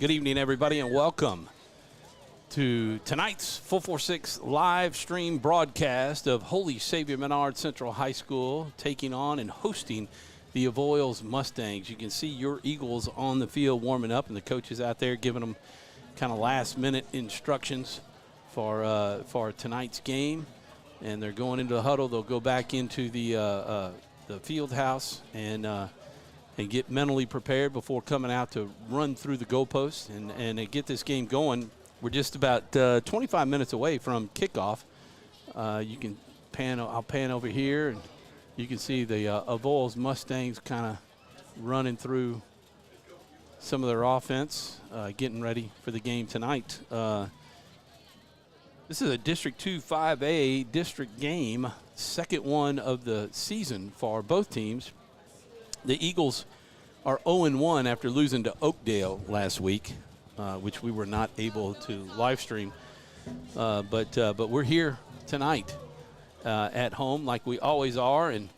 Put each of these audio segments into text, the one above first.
Good evening, everybody, and welcome to tonight's 446 live stream broadcast of Holy Savior Menard Central High School taking on and hosting the Avoyelles Mustangs. You can see your Eagles on the field warming up, and the coaches out there giving them kind of last-minute instructions for tonight's game. And they're going into the huddle. They'll go back into the field house and get mentally prepared before coming out to run through the goalposts and get this game going. We're just about 25 minutes away from kickoff. You can I'll pan over here, and you can see the Avoyelles Mustangs kind of running through some of their offense, getting ready for the game tonight. This is a District 2 5A district game, second one of the season for both teams. The Eagles are 0-1 after losing to Oakdale last week, which we were not able to live stream. But we're here tonight at home like we always are, and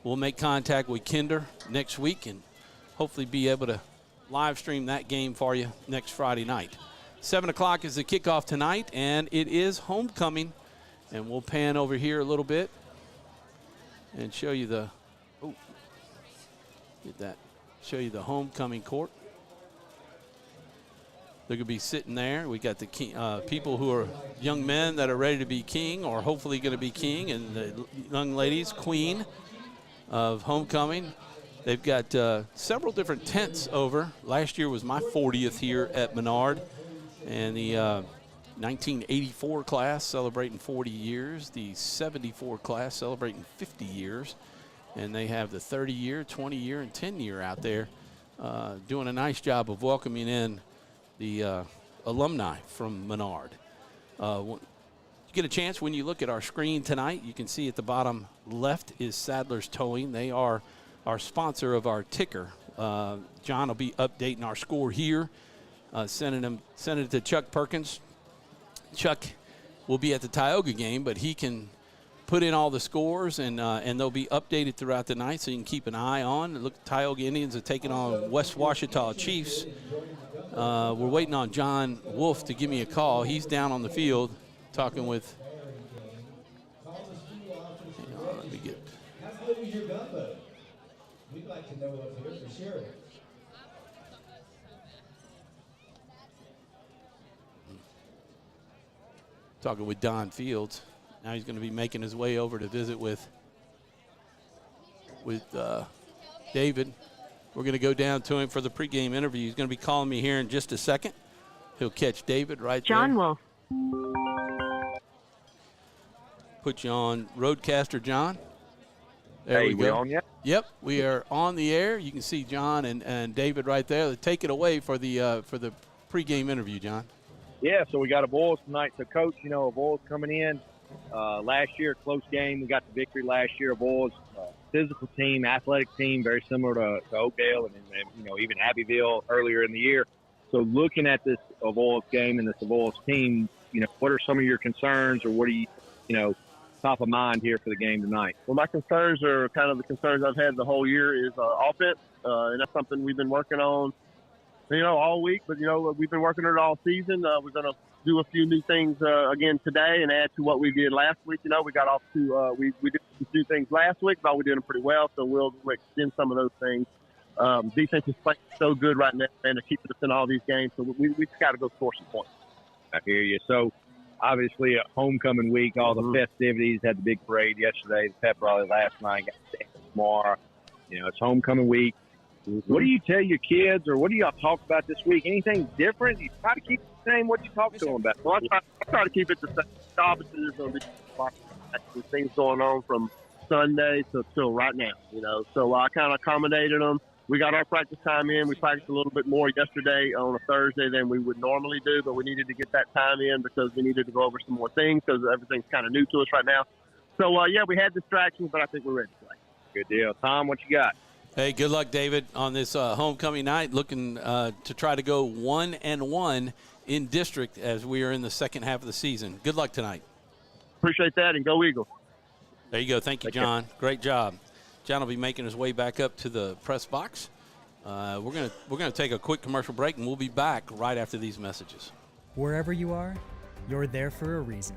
we'll make contact with Kinder next week and hopefully be able to live stream that game for you next Friday night. 7 o'clock is the kickoff tonight, and it is homecoming. And we'll pan over here a little bit and show you the show you the homecoming court. They're going to be sitting there. We got the people who are young men that are ready to be king or hopefully going to be king, and the young ladies, queen of homecoming. They've got several different tents over. Last year was my 40th here at Menard, and the 1984 class celebrating 40 years, the 74 class celebrating 50 years, and they have the 30-year, 20-year, and 10-year out there doing a nice job of welcoming in the alumni from Menard. You get a chance when you look at our screen tonight, you can see at the bottom left is Sadler's Towing. They are our sponsor of our ticker. John will be updating our score here, sending it to Chuck Perkins. Chuck will be at the Tioga game, but he can put in all the scores, and they'll be updated throughout the night, so you can keep an eye on. Look, Tioga Indians are taking on West Ouachita Chiefs. We're waiting on John Wolf to give me a call. He's down on the field talking with. Hang on, let me get. How good was your gun, buddy? We'd like to know up here for sure. Talking with Don Fields. Now he's going to be making his way over to visit with David. We're going to go down to him for the pregame interview. He's going to be calling me here in just a second. He'll catch David right there. John Wolf. Put you on Roadcaster, John. There we go. We on yet? Yep, we are on the air. You can see John and David right there. Take it away for the pregame interview, John. Yeah, so we got Avoyelles tonight. So, Coach, Avoyelles coming in. Last year, close game. We got the victory last year. Avoyelles, physical team, athletic team, very similar to Oakdale and even Abbeville earlier in the year. So looking at this Avoyelles game and this Avoyelles team, what are some of your concerns, or what are you top of mind here for the game tonight? Well, my concerns are kind of the concerns I've had the whole year is offense, and that's something we've been working on, all week. But, we've been working on it all season. We're going to do a few new things again today and add to what we did last week. We got off to we did a few things last week, but we did them pretty well, so we'll extend some of those things. Defense is playing so good right now, and to keep us in all these games, so we just got to go score some points. I hear you. So, obviously, a homecoming week, all the festivities, had the big parade yesterday, the pep rally last night, got the dance tomorrow. It's homecoming week. What do you tell your kids, or what do y'all talk about this week? Anything different? You try to keep it the same. What you talk to them about? Well, I try to keep it the same. Obviously, there's going to be things going on from Sunday till right now, So I kind of accommodated them. We got our practice time in. We practiced a little bit more yesterday on a Thursday than we would normally do, but we needed to get that time in because we needed to go over some more things because everything's kind of new to us right now. So, we had distractions, but I think we're ready to play. Good deal. Tom, what you got? Hey, good luck, David, on this homecoming night. Looking to try to go 1-1 in district as we are in the second half of the season. Good luck tonight. Appreciate that, and go Eagles. There you go. Thank you, John. Great job. John will be making his way back up to the press box We're gonna take a quick commercial break, and we'll be back right after these messages. Wherever you are, you're there for a reason.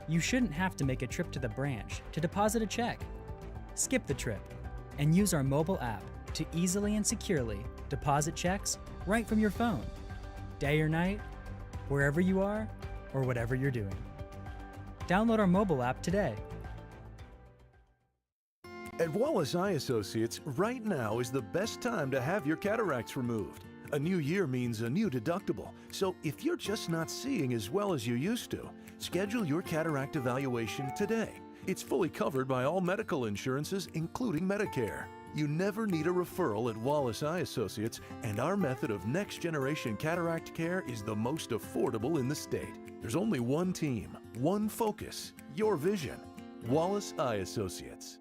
You shouldn't have to make a trip to the branch to deposit a check. Skip the trip and use our mobile app to easily and securely deposit checks right from your phone, day or night, wherever you are or whatever you're doing. Download our mobile app today. At Wallace Eye Associates, right now is the best time to have your cataracts removed. A new year means a new deductible, so if you're just not seeing as well as you used to, schedule your cataract evaluation today. It's fully covered by all medical insurances, including Medicare. You never need a referral at Wallace Eye Associates, and our method of next-generation cataract care is the most affordable in the state. There's only one team, one focus, your vision. Wallace Eye Associates.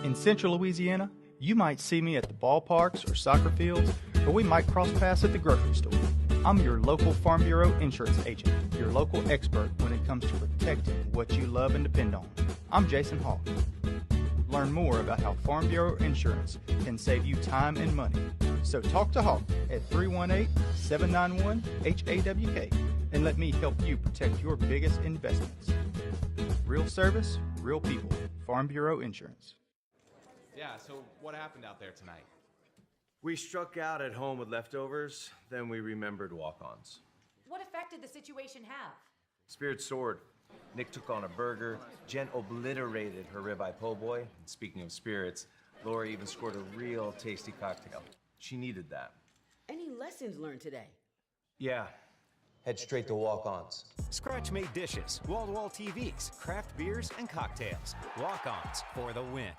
In Central Louisiana, you might see me at the ballparks or soccer fields, or we might cross paths at the grocery store. I'm your local Farm Bureau insurance agent, your local expert when it comes to protecting what you love and depend on. I'm Jason Hawk. Learn more about how Farm Bureau insurance can save you time and money. So talk to Hawk at 318-791-HAWK and let me help you protect your biggest investments. Real service, real people. Farm Bureau Insurance. Yeah, so what happened out there tonight? We struck out at home with leftovers, then we remembered walk-ons. What effect did the situation have? Spirit soared. Nick took on a burger. Jen obliterated her ribeye po' boy. And speaking of spirits, Laura even scored a real tasty cocktail. She needed that. Any lessons learned today? Yeah. Head straight to walk-ons. Scratch-made dishes, wall-to-wall TVs, craft beers, and cocktails. Walk-ons for the win.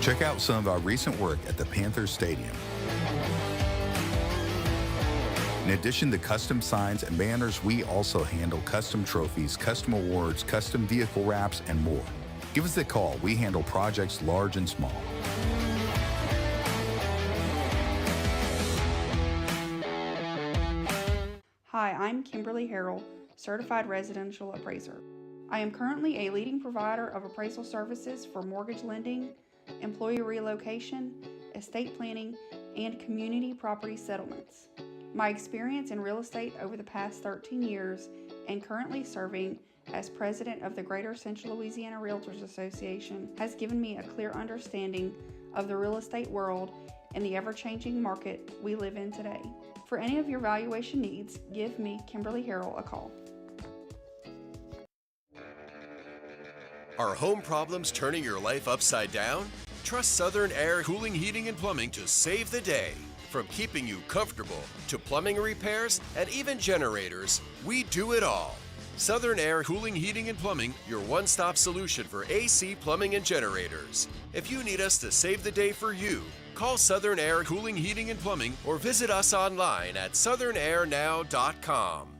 Check out some of our recent work at the Panthers Stadium. In addition to custom signs and banners, we also handle custom trophies, custom awards, custom vehicle wraps, and more. Give us a call. We handle projects large and small. Hi, I'm Kimberly Harrell, Certified Residential Appraiser. I am currently a leading provider of appraisal services for mortgage lending, employee relocation, estate planning, and community property settlements. My experience in real estate over the past 13 years and currently serving as president of the Greater Central Louisiana Realtors Association has given me a clear understanding of the real estate world and the ever-changing market we live in today. For any of your valuation needs, give me, Kimberly Harrell, a call. Are home problems turning your life upside down? Trust Southern Air Cooling, Heating, and Plumbing to save the day. From keeping you comfortable to plumbing repairs and even generators, we do it all. Southern Air Cooling, Heating, and Plumbing, your one-stop solution for AC, plumbing, and generators. If you need us to save the day for you, call Southern Air Cooling, Heating, and Plumbing or visit us online at southernairnow.com.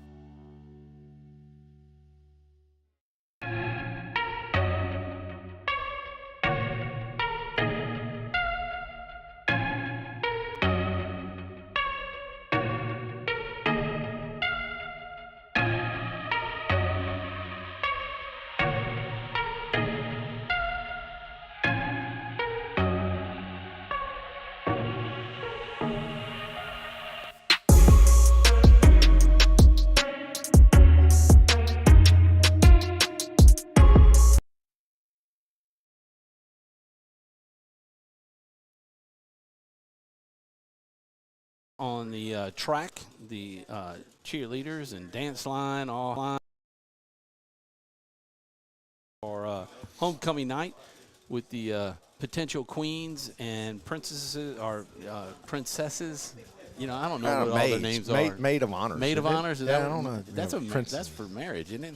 On the track, the cheerleaders and dance line all for homecoming night with the potential queens and princesses or princesses. You know, I don't know what all their names are. Maid of honors. Maid of honors. Is yeah, that I don't know. That's for marriage, isn't it?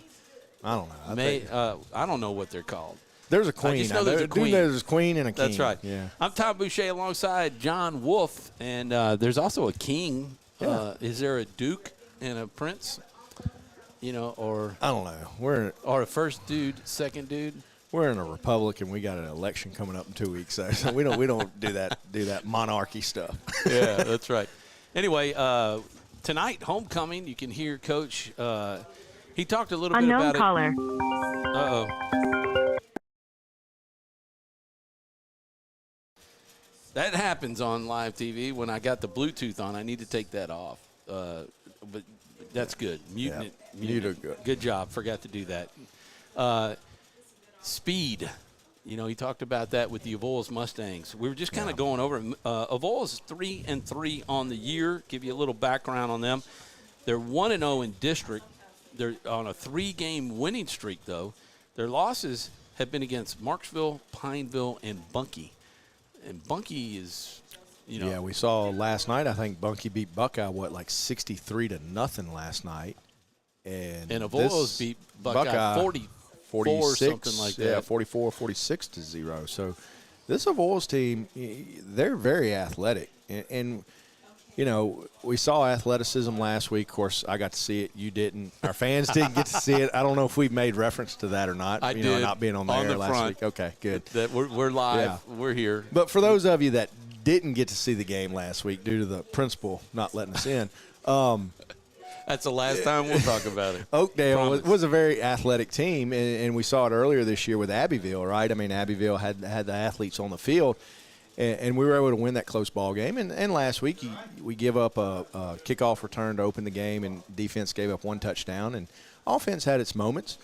I don't know. I don't know what they're called. There's a queen. I just know there's a queen. There's a queen and a king. That's right. Yeah. I'm Tom Bouchie alongside John Wolf, and there's also a king. Yeah. Is there a duke and a prince? You know, or I don't know. Or a first dude, second dude. We're in a republic, and we got an election coming up in 2 weeks, so we don't do that monarchy stuff. Yeah, that's right. Anyway, tonight homecoming. You can hear Coach He talked a little bit Unknown about caller. it. Uh-oh. That happens on live TV. When I got the Bluetooth on, I need to take that off. But that's good. Muting it. Muted it. Good job. Forgot to do that. Speed. You know, he talked about that with the Avoyelles Mustangs. We were just kind of going over it. Avoyelles is 3-3 on the year. Give you a little background on them. They're 1-0 in district. They're on a 3-game winning streak, though. Their losses have been against Marksville, Pineville, and Bunkie. And Bunkie is, you know. Yeah, we saw last night, I think Bunkie beat Buckeye, like 63-0 last night. And Avoyelles beat Buckeye 46, something like that. Yeah, 44-46-0. So this Avoyelles team, they're very athletic. And, you know, we saw athleticism last week. Of course, I got to see it. You didn't. Our fans didn't get to see it. I don't know if we made reference to that or not. I did. Not being on the air last week. Okay, good. That we're live. Yeah. We're here. But for those of you that didn't get to see the game last week due to the principal not letting us in, that's the last time we'll talk about it. Oakdale was a very athletic team, and we saw it earlier this year with Abbeville, right? I mean, Abbeville had the athletes on the field, and we were able to win that close ball game. And last week we give up a kickoff return to open the game, and defense gave up one touchdown, and offense had its moments.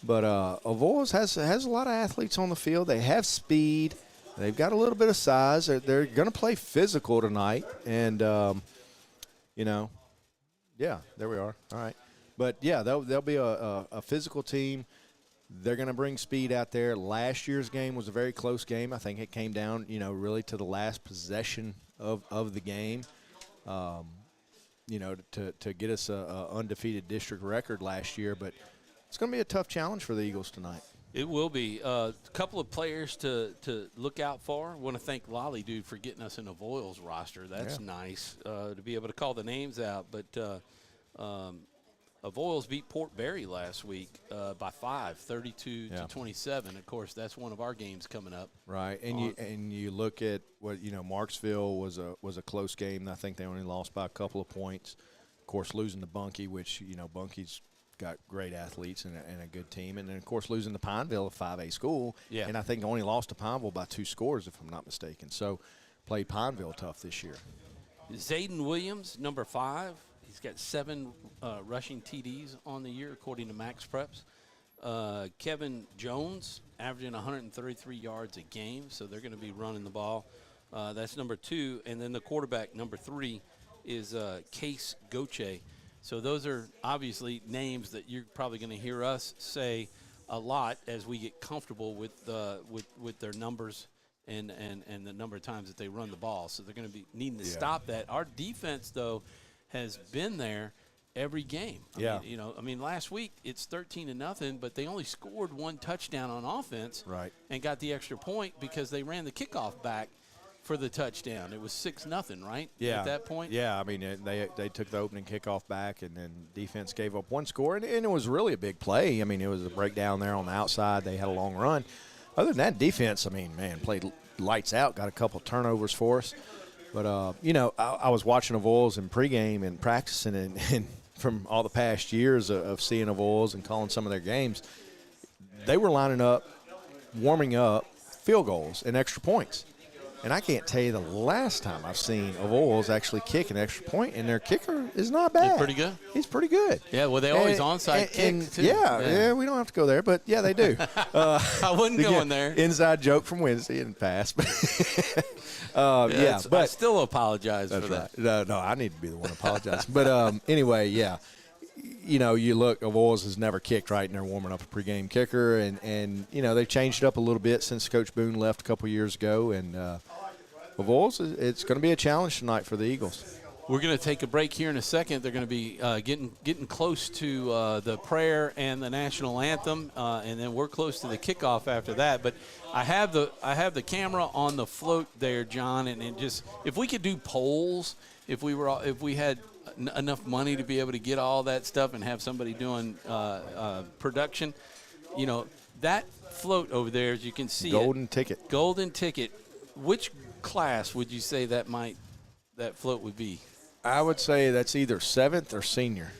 But Avoyelles has a lot of athletes on the field. They have speed. They've got a little bit of size. They're going to play physical tonight, and you know. Yeah, there we are. All right. But, yeah, they'll be a physical team. They're going to bring speed out there. Last year's game was a very close game. I think it came down, you know, really to the last possession of the game, you know, to get us a undefeated district record last year. But it's going to be a tough challenge for the Eagles tonight. It will be. A couple of players to look out for. I want to thank Lolly, dude, for getting us an Avoyelles roster. That's nice to be able to call the names out. But Avoyelles beat Port Barry last week by 5, 32-27. Of course, that's one of our games coming up. Right, and you look at what, you know, Marksville was a close game. I think they only lost by a couple of points. Of course, losing to Bunkie, which, you know, Bunkie's got great athletes and a good team. And then, of course, losing to Pineville, a 5A school. Yeah. And I think only lost to Pineville by 2 scores, if I'm not mistaken. So played Pineville tough this year. Zayden Williams, number 5. He's got 7 rushing TDs on the year, according to Max Preps. Kevin Jones, averaging 133 yards a game, so they're going to be running the ball. That's number 2. And then the quarterback, number 3, is Case Goche. So those are obviously names that you're probably going to hear us say a lot as we get comfortable with their numbers and the number of times that they run the ball. So they're going to be needing to stop that. Our defense, though, has been there every game. I mean, last week it's 13-0, but they only scored 1 touchdown on offense, right, and got the extra point because they ran the kickoff back for the touchdown. It was 6-0, right? Yeah. At that point? Yeah, I mean, they took the opening kickoff back, and then defense gave up 1 score, and it was really a big play. I mean, it was a breakdown there on the outside. They had a long run. Other than that, defense, I mean, man, played lights out, got a couple turnovers for us. But, you know, I was watching Avoyelles in pregame and practicing, and from all the past years of seeing Avoyelles and calling some of their games, they were lining up, warming up field goals and extra points. And I can't tell you the last time I've seen Avoyelles actually kick an extra point, and their kicker is not bad. He's pretty good? He's pretty good. Yeah, well, they always onside kick, too. Yeah, we don't have to go there, but, yeah, they do. I wasn't going there. Inside joke from Wednesday and pass. But I still apologize for that. Right. No, I need to be the one apologizing. But anyway, yeah. You know, you look, Avoyelles has never kicked, right, and they're warming up a pregame kicker. And you know, they've changed it up a little bit since Coach Boone left a couple years ago. And Avoyelles, it's going to be a challenge tonight for the Eagles. We're going to take a break here in a second. They're going to be getting close to the prayer and the national anthem, and then we're close to the kickoff after that. But I have the camera on the float there, John, and just if we could do polls, if we had enough money to be able to get all that stuff and have somebody doing production, you know, that float over there, as you can see, golden ticket. Which class would you say that float would be? I would say that's either 7th or senior.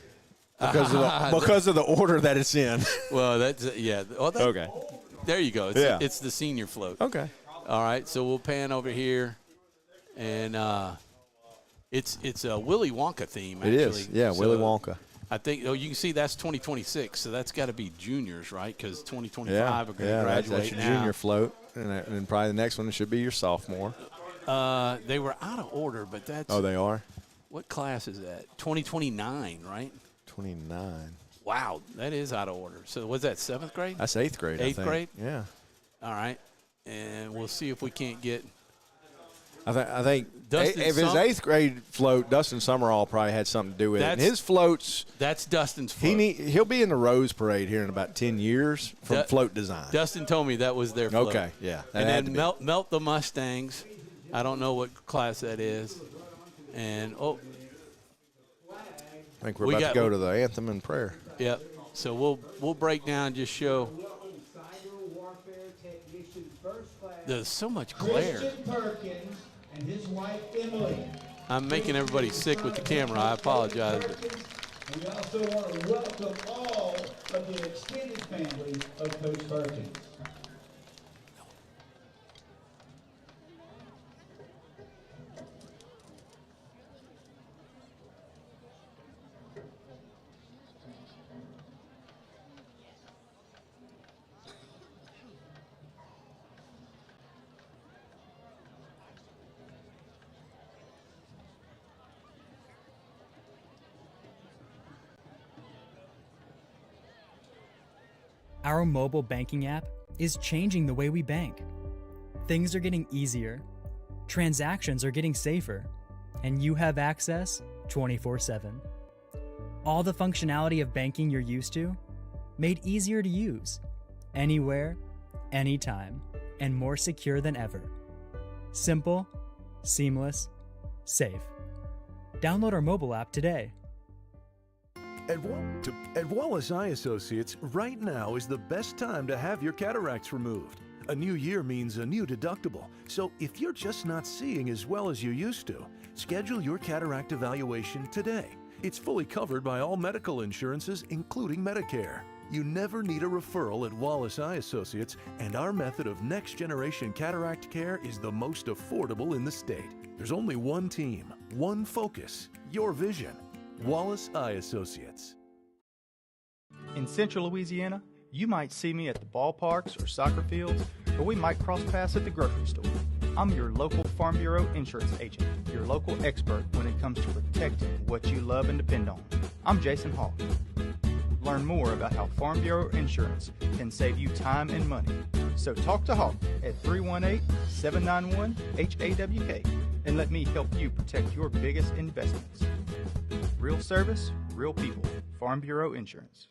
because of the order that it's in. Well, that's yeah. Well, okay. There you go. It's the senior float. Okay. All right. So we'll pan over here, and it's a Willy Wonka theme. Actually. It is. Yeah, Willy Wonka. I think. Oh, you can see that's 2026. So that's got to be juniors, right? Because 2025 are going to graduate that's your now. junior float, and probably the next one should be your sophomore. They were out of order, but that's. Oh, they are. What class is that? 2029, right? 29. Wow, that is out of order. So was that 7th grade? That's 8th grade. 8th grade? Yeah. All right, and we'll see if we can't get. I think if his 8th grade float, Dustin Summerall probably had something to do with it. And his floats. That's Dustin's float. He'll be in the Rose Parade here in about 10 years from float design. Dustin told me that was their float. Okay, yeah. And then melt the Mustangs. I don't know what class that is. And I think we're about to go to the anthem and prayer. Yep. So we'll break down, just show. There's so much glare. And his wife Emily. I'm making everybody sick with the camera. I apologize. We also want to welcome all of the extended family of Coach Perkins. Our mobile banking app is changing the way we bank. Things are getting easier, transactions are getting safer, and you have access 24/7. All the functionality of banking you're used to, made easier to use, anywhere, anytime, and more secure than ever. Simple, seamless, safe. Download our mobile app today. At Wallace Eye Associates, right now is the best time to have your cataracts removed. A new year means a new deductible, so if you're just not seeing as well as you used to, schedule your cataract evaluation today. It's fully covered by all medical insurances, including Medicare. You never need a referral at Wallace Eye Associates, and our method of next-generation cataract care is the most affordable in the state. There's only one team, one focus, your vision. Wallace Eye Associates. In Central Louisiana, you might see me at the ballparks or soccer fields, or we might cross paths at the grocery store. I'm your local Farm Bureau insurance agent, your local expert when it comes to protecting what you love and depend on. I'm Jason Hawk. Learn more about how Farm Bureau insurance can save you time and money. So talk to Hawk at 318-791-HAWK and let me help you protect your biggest investments. Real service, real people. Farm Bureau Insurance.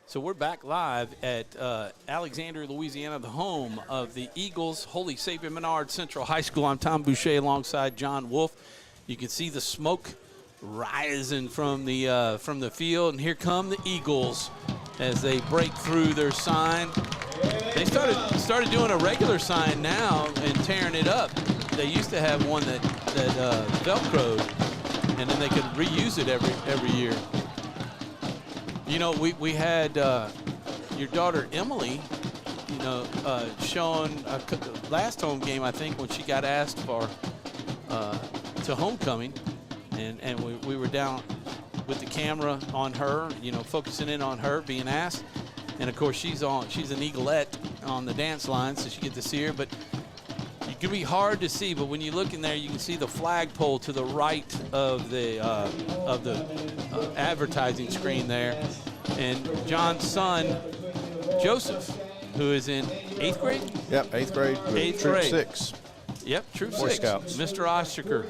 So we're back live at Alexandria, Louisiana, the home of the Eagles, Holy Savior Menard Central High School. I'm Tom Bouchie alongside John Wolf. You can see the smoke rising from the field, and here come the Eagles as they break through their sign. They started doing a regular sign now and tearing it up. They used to have one that Velcroed, and then they could reuse it every year. You know, we had your daughter Emily, showing last home game, I think, when she got asked for to homecoming, and we were down with the camera on her, focusing in on her being asked, and of course she's an Eagleette on the dance line, so she get to see her. But you can be hard to see, but when you look in there, you can see the flagpole to the right of the advertising screen there. And John's son, Joseph, who is in 8th grade? Yep, 8th grade. Eighth Troop grade. 6. Yep, Troop Boy 6. Scouts. Mr. Ostraker,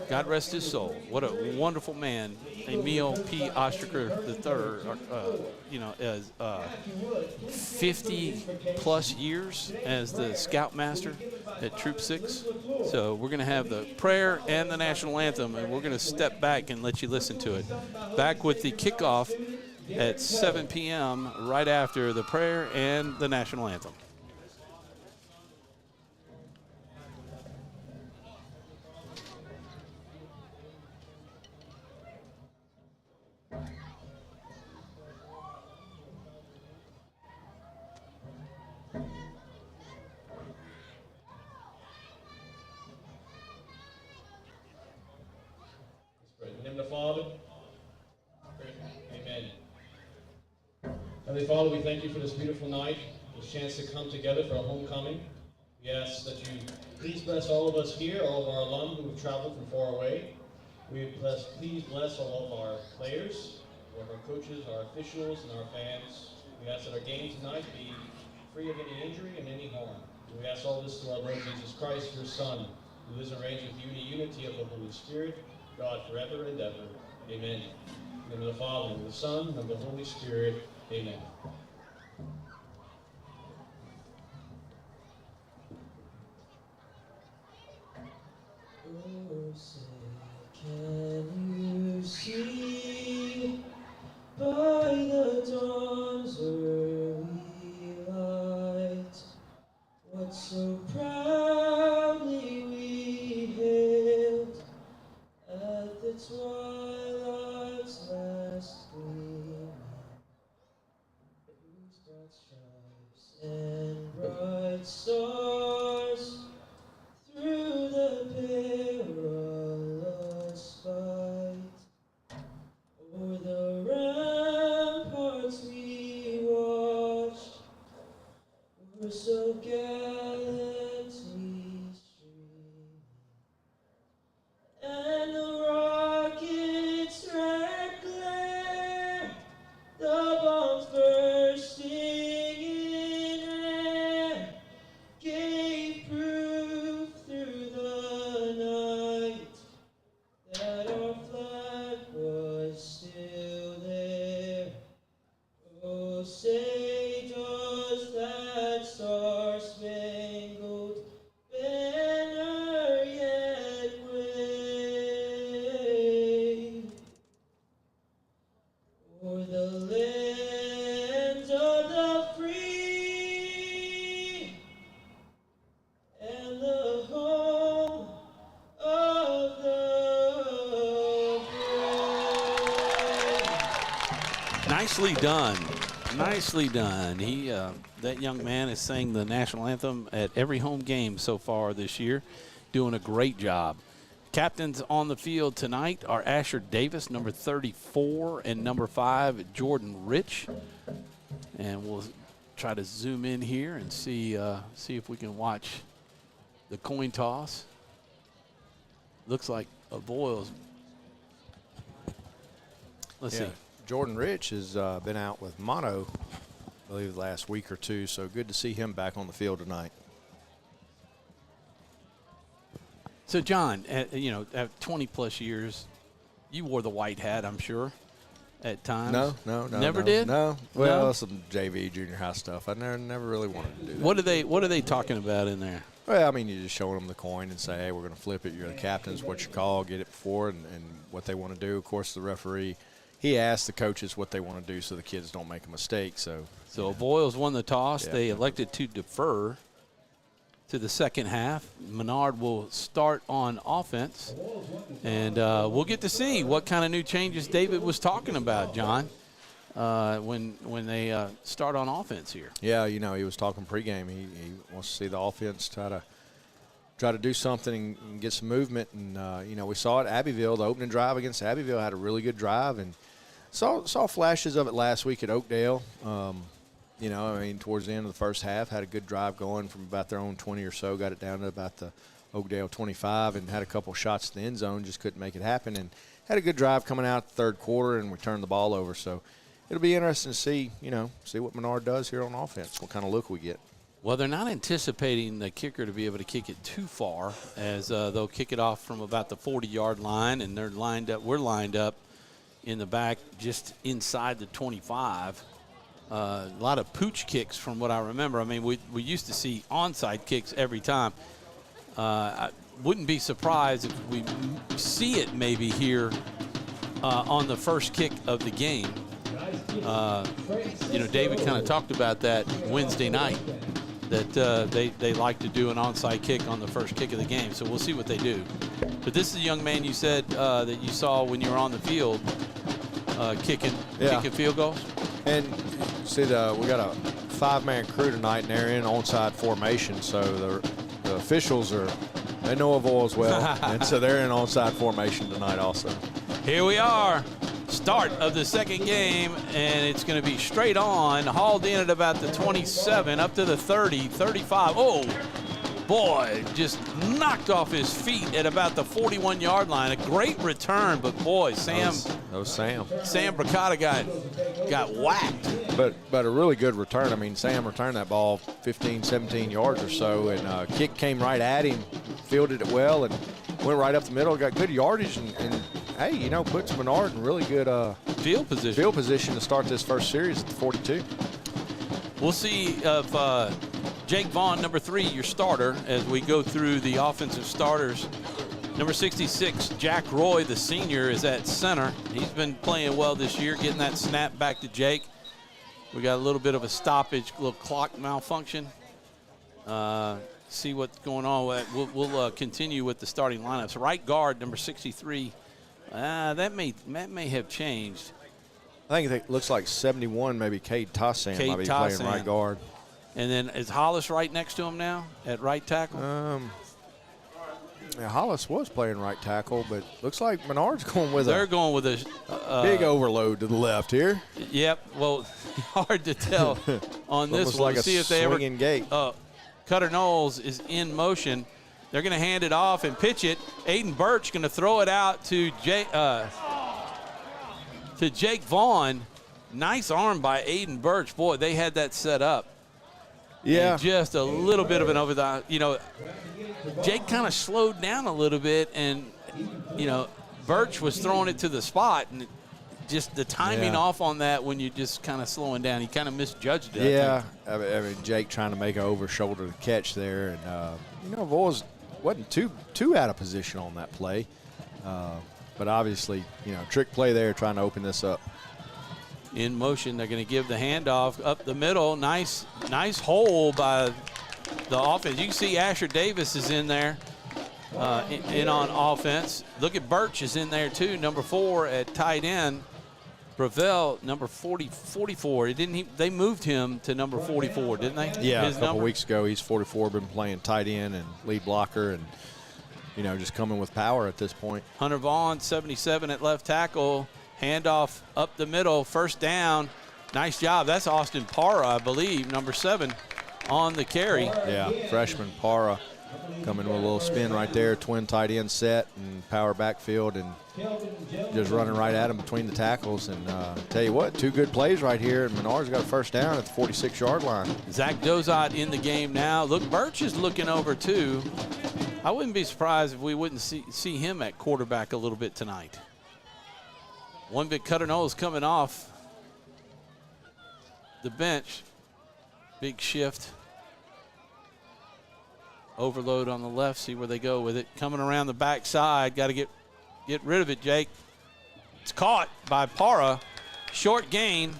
God rest his soul. What a wonderful man. Emil P. Ostraker III, as 50-plus years as the Scoutmaster at Troop 6. So we're going to have the prayer and the national anthem, and we're going to step back and let you listen to it. Back with the kickoff at 7 p.m. right after the prayer and the national anthem. In the name of the Father. Amen. Heavenly Father, we thank you for this beautiful night, this chance to come together for a homecoming. We ask that you please bless all of us here, all of our alum who have traveled from far away. Please bless all of our players, all of our coaches, our officials, and our fans. We ask that our game tonight be free of any injury and any harm. We ask all this through our Lord Jesus Christ, your Son, who lives and reigns with you in the unity of the Holy Spirit, God, forever and ever. Amen. In the name of the Father, and of the Son, and of the Holy Spirit. Amen. Oh, say, can you see by the dawn's early light what so proudly we hailed at the twilight's last gleaming, whose broad stripes and bright stars through the perilous fight o'er the ramparts we watched were so gallantly streaming, and the rockets' red glare, the bombs bursting in air, gave proof through the night that our flag was still there. Oh, say does that star-spangled banner yet wave o'er the land of the free and the home of the brave. Nicely done. Nicely done. That young man has sang the national anthem at every home game so far this year, doing a great job. Captains on the field tonight are Asher Davis, number 34, and number 5, Jordan Rich. And we'll try to zoom in here and see if we can watch the coin toss. Looks like Avoyelles. Let's see. Jordan Rich has been out with mono, I believe, the last week or two, so good to see him back on the field tonight. So, John, at 20-plus years, you wore the white hat, I'm sure, at times. No. Never did? No. Well, No? some JV, junior high stuff. I never really wanted to do that. What are they talking about in there? Well, I mean, you're just showing them the coin and say, hey, we're going to flip it. You're the captains. What's your call? Get it before and what they want to do. Of course, the referee, he asked the coaches what they want to do so the kids don't make a mistake. So Avoyelles won the toss. Yeah. They elected to defer to the second half. Menard will start on offense, and we'll get to see what kind of new changes David was talking about, John, when they start on offense here. Yeah, he was talking pregame. He wants to see the offense try to do something and get some movement. And, we saw it at Abbeville. The opening drive against Abbeville had a really good drive. And saw flashes of it last week at Oakdale. You know, I mean, towards the end of the first half, had a good drive going from about their own 20 or so, got it down to about the Oakdale 25, and had a couple shots in the end zone, just couldn't make it happen. And had a good drive coming out the third quarter, and we turned the ball over. So it'll be interesting to see, see what Menard does here on offense, what kind of look we get. Well, they're not anticipating the kicker to be able to kick it too far, as they'll kick it off from about the 40-yard line, and they're lined up. We're lined up in the back just inside the 25. A lot of pooch kicks from what I remember. I mean, we used to see onside kicks every time. I wouldn't be surprised if we see it maybe here on the first kick of the game. David kind of talked about that Wednesday night, that they like to do an onside kick on the first kick of the game. So we'll see what they do. But this is a young man you said that you saw when you were on the field kicking field goals. And see, we got a 5-man crew tonight, and they're in onside formation. So the officials they know Avoyelles well, and so they're in onside formation tonight also. Here we are, start of the second game, and it's going to be straight on, hauled in at about the 27, up to the 30, 35. Oh, boy, just knocked off his feet at about the 41-yard line. A great return, but boy, Sam Bricata got whacked. But a really good return. I mean, Sam returned that ball 15, 17 yards or so, and kick came right at him, fielded it well, and went right up the middle, got good yardage, and hey, puts Menard in really good field position to start this first series at the 42. We'll see if Jake Vaughn, number 3, your starter, as we go through the offensive starters. Number 66, Jack Roy, the senior, is at center. He's been playing well this year, getting that snap back to Jake. We got a little bit of a stoppage, a little clock malfunction. See what's going on. We'll continue with the starting lineups. Right guard, number 63. That may have changed. I think it looks like 71, maybe Cade Tassan might be playing right guard. And then is Hollis right next to him now at right tackle? Hollis was playing right tackle, but looks like Menard's going with They're going with a big overload to the left here. Yep. Well, hard to tell on this one. Like see if they swinging gate. Cutter Knowles is in motion. They're going to hand it off and pitch it. Aiden Birch going to throw it out to Jake Vaughn. Nice arm by Aiden Birch. Boy, they had that set up. Yeah. And just a little bit of an over the, Jake kind of slowed down a little bit, and, Birch was throwing it to the spot, and just the timing off on that when you're just kind of slowing down. He kind of misjudged it. Yeah. I mean, Jake trying to make an over-shoulder catch there, and, Avoyelles wasn't too out of position on that play. But obviously, trick play there trying to open this up. In motion, they're going to give the handoff up the middle. Nice hole by the offense. You can see Asher Davis is in there in on offense. Look at Birch is in there too, number 4 at tight end. Bravel, number 44. They moved him to number 44, didn't they? Yeah, a couple weeks ago. He's 44, been playing tight end and lead blocker, and just coming with power at this point. Hunter Vaughn, 77 at left tackle. Handoff up the middle, first down. Nice job. That's Austin Parra, I believe, number 7 on the carry. Yeah, freshman Parra coming with a little spin right there, twin tight end set and power backfield, and just running right at him between the tackles. And tell you what, 2 good plays right here, and Menard's got a first down at the 46-yard line. Zach Dozot in the game now. Look, Birch is looking over too. I wouldn't be surprised if we wouldn't see him at quarterback a little bit tonight. One big Cutter Knowles coming off the bench. Big shift. Overload on the left. See where they go with it. Coming around the backside. Got to get rid of it, Jake. It's caught by Parra. Short gain.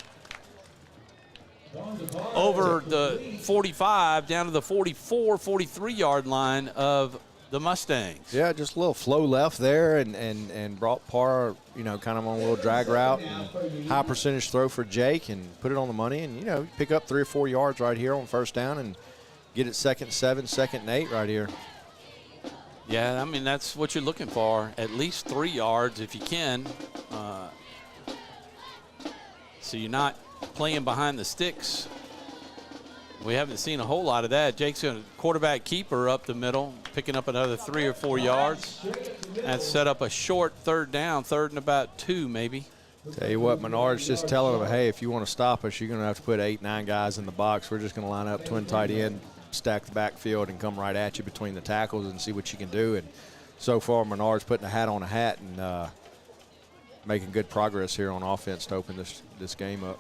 Over the 45 down to the 44, 43-yard line of the Mustangs. Yeah, just a little flow left there, and brought Parra, kind of on a little drag route, and high percentage throw for Jake, and put it on the money, and pick up 3 or 4 yards right here on first down, and get it 2nd 7, 2nd 8 right here. Yeah, I mean, that's what you're looking for, at least 3 yards if you can. So you're not playing behind the sticks We haven't seen a whole lot of that. Jake's a quarterback keeper up the middle, picking up another 3 or 4 yards. That set up a short third down, third and about 2 maybe. Tell you what, Menard's just telling them, hey, if you want to stop us, you're going to have to put 8, 9 guys in the box. We're just going to line up twin tight end, stack the backfield, and come right at you between the tackles and see what you can do. And so far, Menard's putting a hat on a hat and making good progress here on offense to open this game up.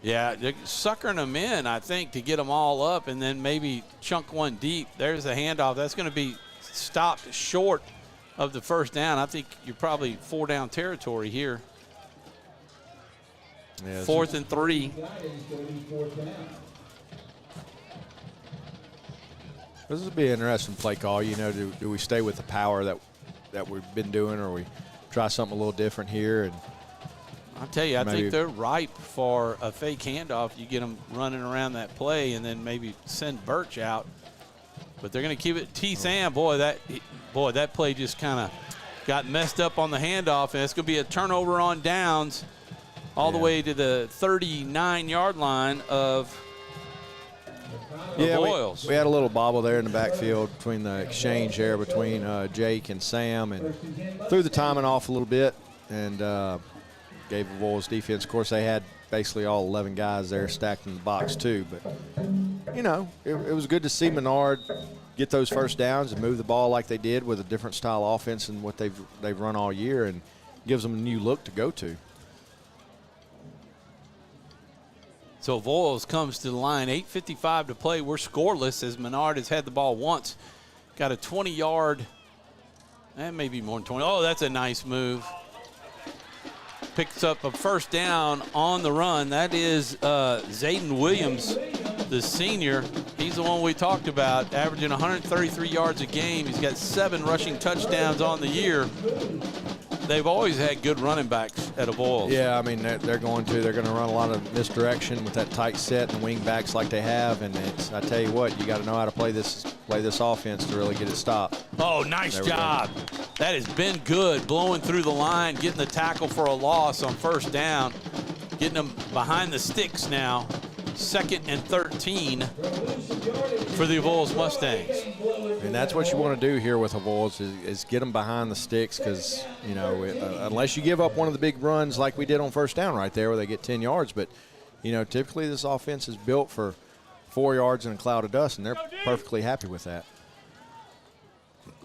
Yeah, they're suckering them in, I think, to get them all up and then maybe chunk one deep. There's a handoff. That's going to be stopped short of the first down. I think you're probably 4 down territory here. Yeah, 4th and 3. This will be an interesting play call. You know, do we stay with the power that we've been doing, or we try something a little different here? And I'll tell you, I think they're ripe for a fake handoff. You get them running around that play and then maybe send Birch out. But they're going to keep it. T-Sam, boy, that play just kind of got messed up on the handoff, and it's going to be a turnover on downs all the way to the 39-yard line of Avoyelles. We had a little bobble there in the backfield between the exchange there between Jake and Sam, and threw the timing off a little bit and gave Avoyelles defense. Of course, they had basically all 11 guys there stacked in the box too. But, you know, it was good to see Menard get those first downs and move the ball like they did with a different style offense than what they've run all year, and gives them a new look to go to. So Avoyelles comes to the line, 8:55 to play. We're scoreless as Menard has had the ball once. Got a 20-yard, maybe more than 20. Oh, that's a nice move. Picks up a first down on the run. That is Zayden Williams, the senior. He's the one we talked about, averaging 133 yards a game. He's got 7 rushing touchdowns on the year. They've always had good running backs at Avoyelles. Yeah, I mean, they're going to run a lot of misdirection with that tight set and wing backs like they have. And I tell you what, you got to know how to play this offense to really get it stopped. Oh, nice job. That has been good, blowing through the line, getting the tackle for a loss on first down, getting them behind the sticks now. 2nd and 13 for the Avoyelles Mustangs. And that's what you want to do here with Avoyelles is get them behind the sticks, because, you know, unless you give up one of the big runs like we did on first down right there where they get 10 yards. But, you know, typically this offense is built for 4 yards in a cloud of dust, and they're perfectly happy with that.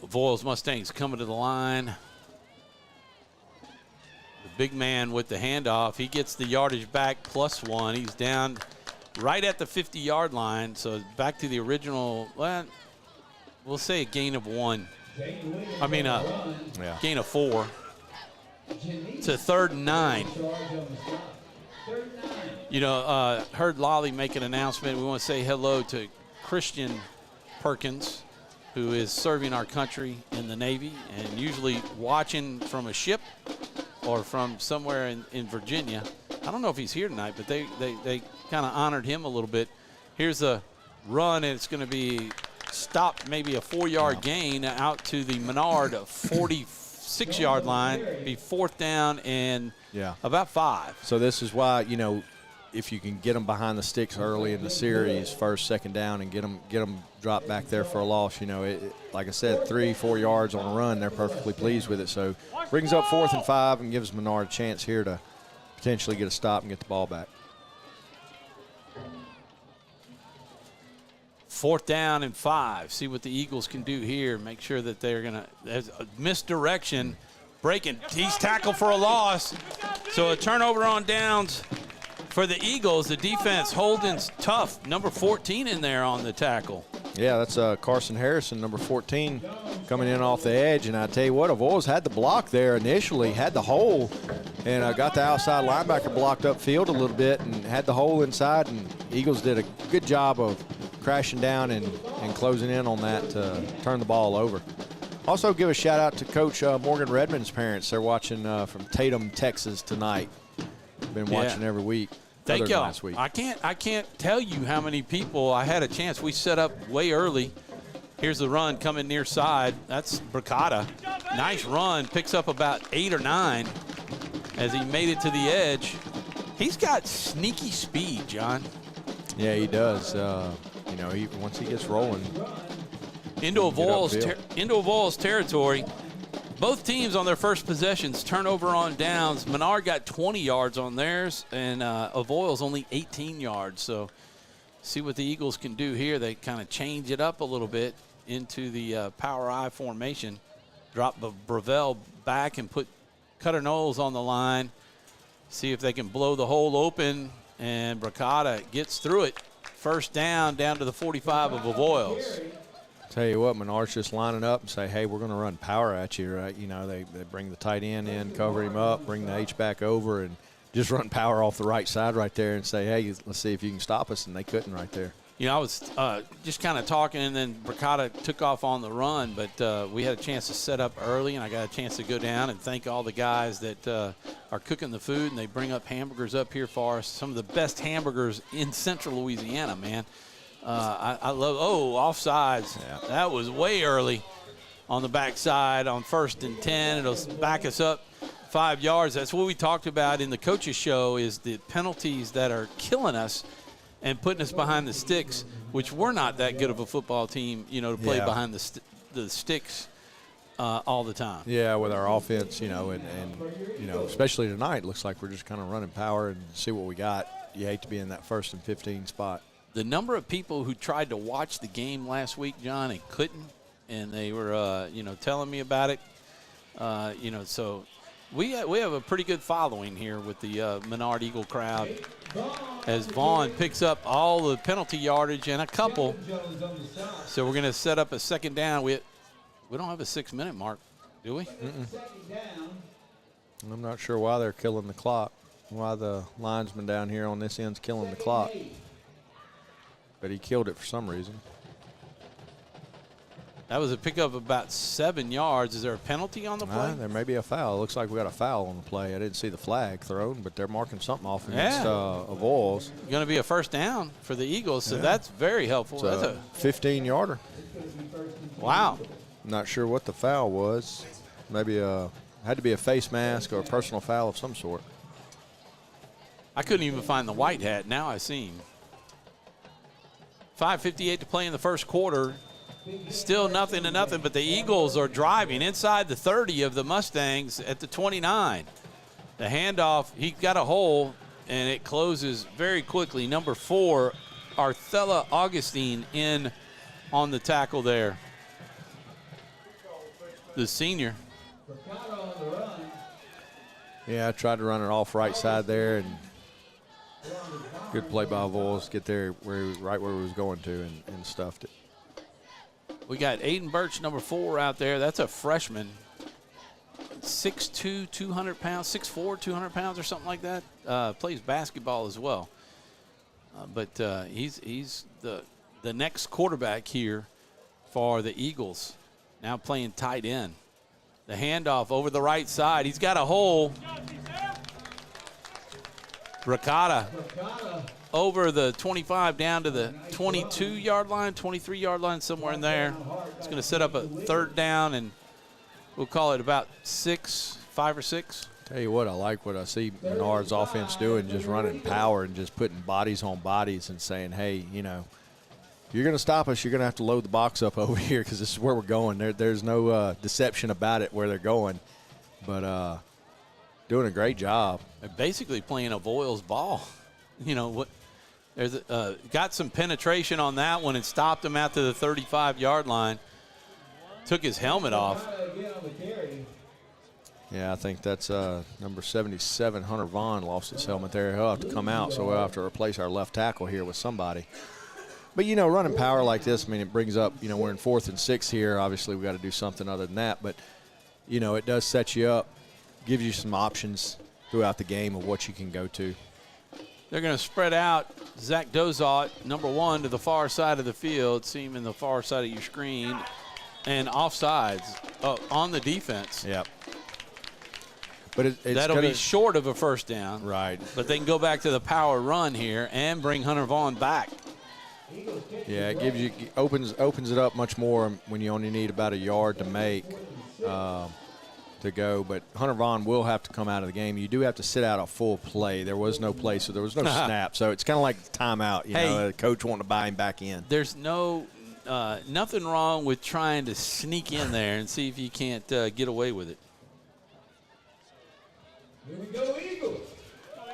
Avoyelles Mustangs coming to the line. The big man with the handoff. He gets the yardage back +1. He's down right at the 50-yard line, so back to the original, well, we'll say a gain of 1. I mean, gain of 4 to 3rd and 9. You know, heard Lolly make an announcement. We want to say hello to Christian Perkins, who is serving our country in the Navy and usually watching from a ship or from somewhere in Virginia. I don't know if he's here tonight, but they kind of honored him a little bit. Here's a run, and it's going to be stopped, maybe a 4-yard gain out to the Menard 46-yard line. Be 4th down and about 5. So this is why, you know, if you can get them behind the sticks early in the series, 1st, 2nd down, and get them dropped back there for a loss, you know, like I said, 3-4 yards on a run, they're perfectly pleased with it. So brings up 4th and 5 and gives Menard a chance here to potentially get a stop and get the ball back. 4th down and 5. See what the Eagles can do here. Make sure that they're going to, there's a misdirection, breaking. He's tackled for a loss. So a turnover on downs for the Eagles. The defense holding's tough. Number 14 in there on the tackle. Yeah, that's Carson Harrison, number 14, coming in off the edge. And I tell you what, Avoyelles had the block there initially, had the hole, and got the outside linebacker blocked upfield a little bit and had the hole inside. And Eagles did a good job of crashing down and closing in on that to turn the ball over. Also give a shout out to Coach Morgan Redmond's parents. They're watching from Tatum, Texas tonight. Been watching every week. Thank y'all. I can't tell you how many people I had a chance. We set up way early. Here's the run coming near side. That's Bricata. Nice run. Picks up about 8 or 9 as he made it to the edge. He's got sneaky speed, John. Yeah, he does. You know, once he gets rolling. Into Avoyelles territory. Both teams on their first possessions, turnover on downs. Menard got 20 yards on theirs, and Avoyelles only 18 yards. So see what the Eagles can do here. They kind of change it up a little bit into the power I formation. Drop Bravel back and put Cutter Knowles on the line. See if they can blow the hole open, and Bracata gets through it. First down to the 45 of Avoyelles. Tell you what, Menard's just lining up and say, hey, we're going to run power at you, right? You know, they bring the tight end in, cover him up, bring the H-back over, and just run power off the right side right there and say, hey, let's see if you can stop us, and they couldn't right there. You know, I was just kind of talking, and then Bracata took off on the run, but we had a chance to set up early, and I got a chance to go down and thank all the guys that are cooking the food, and they bring up hamburgers up here for us. Some of the best hamburgers in central Louisiana, man. I love, offsides. Yeah. That was way early on the backside on 1st and 10. It'll back us up 5 yards. That's what we talked about in the coaches show, is the penalties that are killing us and putting us behind the sticks, which we're not that good of a football team, you know, to play behind the sticks all the time. Yeah, with our offense, you know, and you know, especially tonight, it looks like we're just kind of running power and see what we got. You hate to be in that 1st and 15 spot. The number of people who tried to watch the game last week, John, and couldn't, and they were, you know, telling me about it. You know, so we have a pretty good following here with the Menard Eagle crowd, as Vaughn picks up all the penalty yardage and a couple. So we're going to set up a second down. We don't have a 6-minute mark, do we? I'm not sure why they're killing the clock, why the linesman down here on this end's killing the clock. But he killed it for some reason. That was a pickup of about 7 yards. Is there a penalty on the play? There may be a foul. It looks like we got a foul on the play. I didn't see the flag thrown, but they're marking something off against Avoyelles. Going to be a first down for the Eagles, so that's very helpful. That's a 15-yarder. Wow. Not sure what the foul was. Maybe had to be a face mask or a personal foul of some sort. I couldn't even find the white hat. Now I see him. 5:58 to play in the first quarter. Still 0-0, but the Eagles are driving inside the 30 of the Mustangs at the 29. The handoff, he got a hole, and it closes very quickly. Number 4, Arthella Augustine in on the tackle there. The senior. Yeah, I tried to run it off right side there, and good play by Avoyelles. Get there right where we was going to, and stuffed it. We got Aiden Birch, number 4, out there. That's a freshman. 6'2", 200 pounds, 6'4", 200 pounds or something like that. Plays basketball as well. But he's the next quarterback here for the Eagles. Now playing tight end. The handoff over the right side. He's got a hole. Bracata over the 25 down to the 22-yard line, 23-yard line, somewhere in there. It's going to set up a third down, and we'll call it about 5 or 6. Tell you what, I like what I see Menard's offense doing, just running power and just putting bodies on bodies and saying, hey, you know, if you're going to stop us, you're going to have to load the box up over here because this is where we're going. There's no deception about it where they're going. But doing a great job. They're basically playing Avoyelles ball. You know, what? There's got some penetration on that one and stopped him after the 35-yard line. Took his helmet off. Yeah, I think that's number 77, Hunter Vaughn, lost his helmet there. He'll have to come out, so we'll have to replace our left tackle here with somebody. But, you know, running power like this, I mean, it brings up, you know, we're in 4th and 6 here. Obviously, we've got to do something other than that. But, you know, it does set you up, gives you some options throughout the game of what you can go to. They're going to spread out Zach Dozot, number 1, to the far side of the field. See him in the far side of your screen. And offsides on the defense. Yep. But that'll be short of a first down. Right. But they can go back to the power run here and bring Hunter Vaughn back. Yeah, it gives you opens it up much more when you only need about a yard to make. to go, but Hunter Vaughn will have to come out of the game. You do have to sit out a full play. There was no play, so there was no snap. So it's kind of like timeout, you know, the coach wanting to buy him back in. There's nothing wrong with trying to sneak in there and see if you can't get away with it. Here we go, Eagles.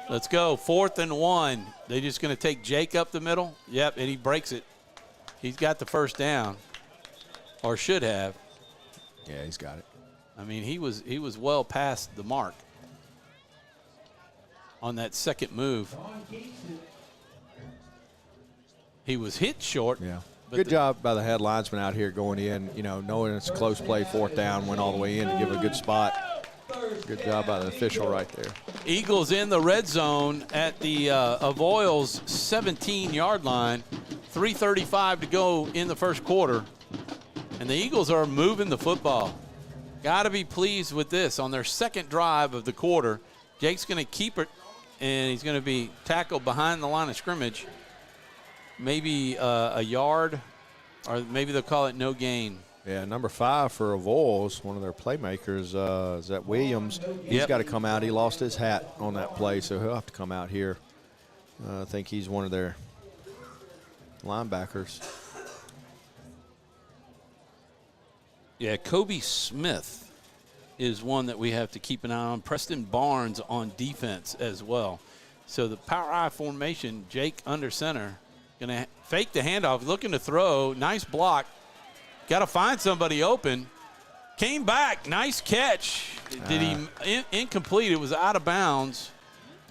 Let's go. 4th and 1. They just going to take Jake up the middle. Yep, and he breaks it. He's got the first down, or should have. Yeah, he's got it. I mean, he was well past the mark on that second move. He was hit short. Yeah. Good job by the head linesman out here going in, you know, knowing it's a close play, 4th down, went all the way in to give it a good spot. Good job by the official right there. Eagles in the red zone at the Avoyelles 17-yard line. 3:35 to go in the first quarter. And the Eagles are moving the football. Got to be pleased with this. On their second drive of the quarter, Jake's going to keep it, and he's going to be tackled behind the line of scrimmage. Maybe a yard, or maybe they'll call it no gain. Yeah, number 5 for Avoyelles, one of their playmakers, is that Williams. He's got to come out. He lost his hat on that play, so he'll have to come out here. I think he's one of their linebackers. Yeah, Kobe Smith is one that we have to keep an eye on. Preston Barnes on defense as well. So the power I formation, Jake under center, going to fake the handoff, looking to throw. Nice block. Got to find somebody open. Came back. Nice catch. Did he incomplete? It was out of bounds.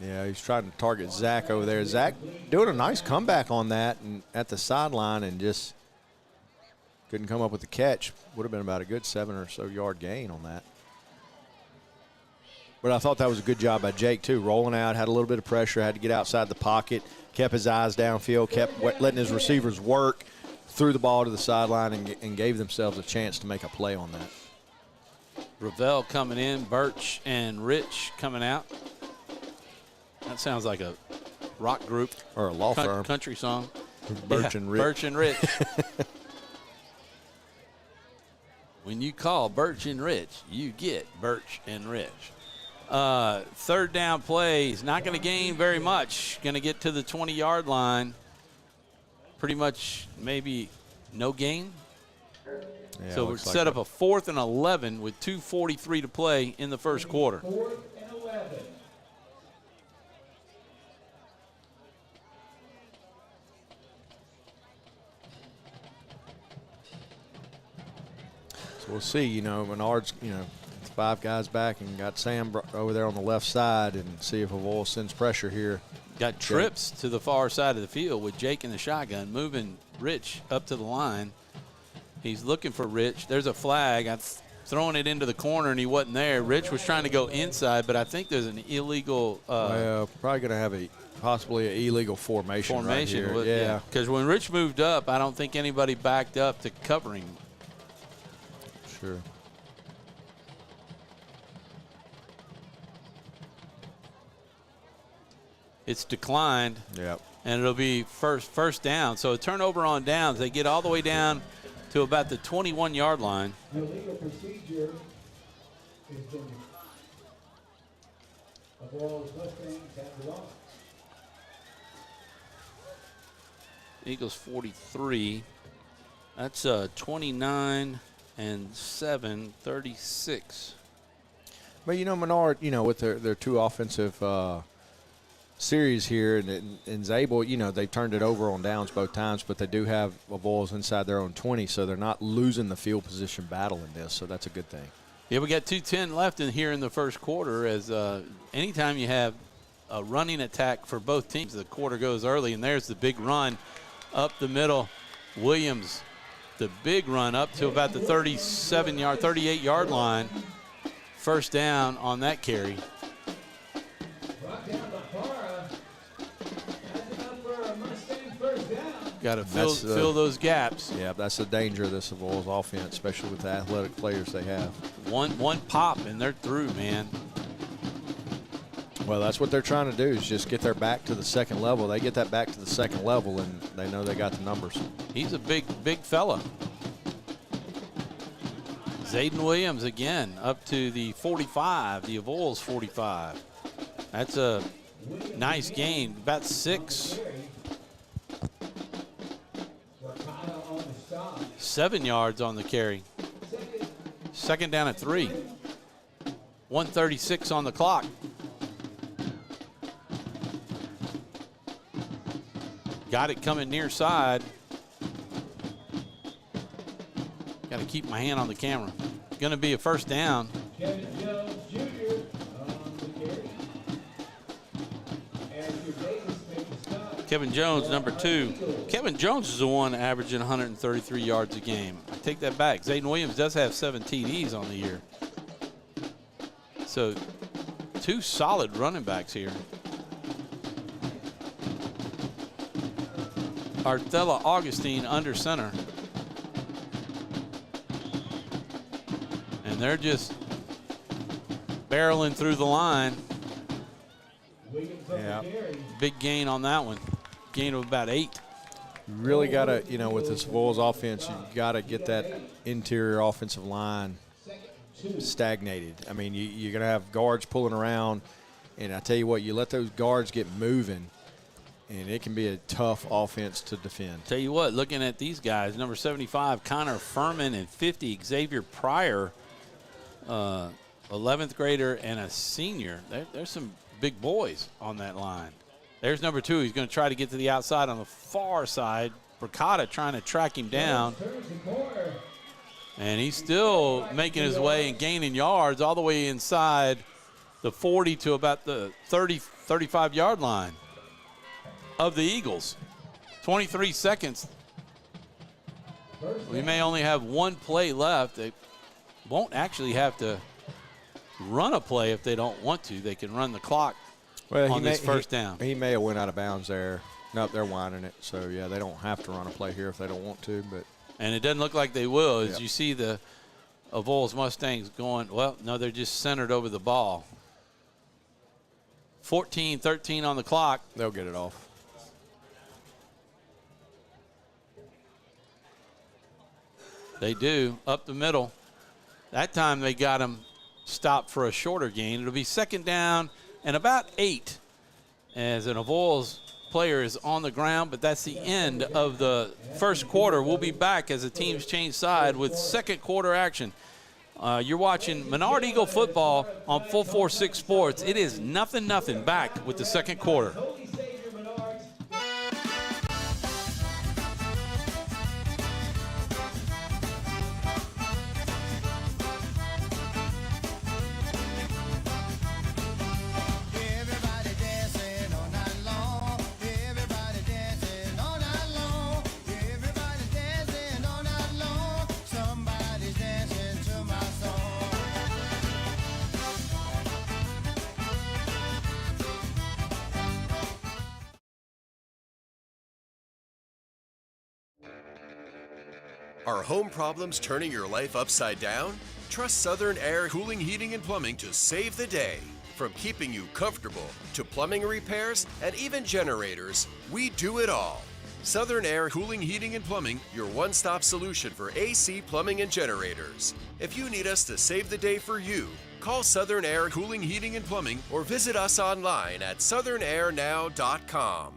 Yeah, he's trying to target Zach over there. Zach doing a nice comeback on that and at the sideline and just couldn't come up with the catch. Would have been about a good 7 or so yard gain on that. But I thought that was a good job by Jake, too. Rolling out, had a little bit of pressure, had to get outside the pocket, kept his eyes downfield, kept letting his receivers work, threw the ball to the sideline and gave themselves a chance to make a play on that. Ravel coming in, Birch and Rich coming out. That sounds like a rock group. Or a law firm. Country song. Birch and Rich. Birch and Rich. When you call Birch and Rich, you get Birch and Rich. 3rd down play. He's not going to gain very much. Going to get to the 20-yard line. Pretty much maybe no gain. Yeah, so we're set up a 4th and 11 with 2:43 to play in the first quarter. 4th and 11. So we'll see, you know, Menard's, you know, 5 guys back and got Sam over there on the left side and see if Avoyelles sends pressure here. Got trips to the far side of the field with Jake in the shotgun, moving Rich up to the line. He's looking for Rich. There's a flag. I'm throwing it into the corner, and he wasn't there. Rich was trying to go inside, but I think there's an illegal. Well, probably going to have possibly an illegal formation right here. Yeah. Because when Rich moved up, I don't think anybody backed up to cover him. Sure. It's declined. Yep. And it'll be first down. So a turnover on downs. They get all the way down to about the 21-yard line. The legal procedure is the Avoyelles Mustangs have the ball. Eagles 43. That's 29 and 7, 36. But, you know, Menard, you know, with their 2 offensive series here, and Zabel, you know, they turned it over on downs both times, but they do have Avoyelles inside their own 20, so they're not losing the field position battle in this, so that's a good thing. Yeah, we got 2:10 left in here in the first quarter. As anytime you have a running attack for both teams, the quarter goes early, and there's the big run up the middle. Williams, the big run up to about the 38-yard line. First down on that carry. Got to fill those gaps. Yeah, that's the danger of this Avoyelles offense, especially with the athletic players they have. One pop, and they're through, man. Well, that's what they're trying to do is just get their back to the second level. They get that back to the second level, and they know they got the numbers. He's a big fella. Zayden Williams again up to the 45, the Avoyelles 45. That's a nice gain, about 6. 7 yards on the carry. Second down at 3. 1:36 on the clock. Got it coming near side. Got to keep my hand on the camera. Going to be a first down. Kevin Jones Jr. on the carry. Andrew Davis makes the stop. Kevin Jones, number 2. Kevin Jones is the one averaging 133 yards a game. I take that back. Zayden Williams does have 7 TDs on the year. So 2 solid running backs here. Arthella Augustine under center. And they're just barreling through the line. Yeah. Big gain on that one. Gain of about 8. You really got to, with this Avoyelles offense, you got to get that interior offensive line stagnated. I mean, you're going to have guards pulling around, and I tell you what, you let those guards get moving, and it can be a tough offense to defend. Tell you what, looking at these guys, number 75, Connor Furman, and 50, Xavier Pryor, 11th grader and a senior. There's some big boys on that line. There's number 2. He's going to try to get to the outside on the far side. Bricata trying to track him down. And he's still making his way and gaining yards all the way inside the 40 to about the 30, 35-yard line of the Eagles. 23 seconds. We may only have 1 play left. They won't actually have to run a play if they don't want to. They can run the clock on this first down. He may have went out of bounds there. Nope, they're winding it. So, yeah, they don't have to run a play here if they don't want to. And it doesn't look like they will. As you see the Avoyelles Mustangs going, well, no, they're just centered over the ball. 14-13 on the clock. They'll get it off. They do, up the middle. That time they got him stopped for a shorter gain. It'll be second down and about 8 as an Avoyelles player is on the ground, but that's the end of the first quarter. We'll be back as the teams change side with second quarter action. You're watching Menard Eagle football on 446 Sports. It is 0-0 back with the second quarter. Holy Savior Menard. Are home problems turning your life upside down? Trust Southern Air Cooling, Heating, and Plumbing to save the day. From keeping you comfortable to plumbing repairs and even generators, we do it all. Southern Air Cooling, Heating, and Plumbing, your one-stop solution for AC, plumbing, and generators. If you need us to save the day for you, call Southern Air Cooling, Heating, and Plumbing or visit us online at southernairnow.com.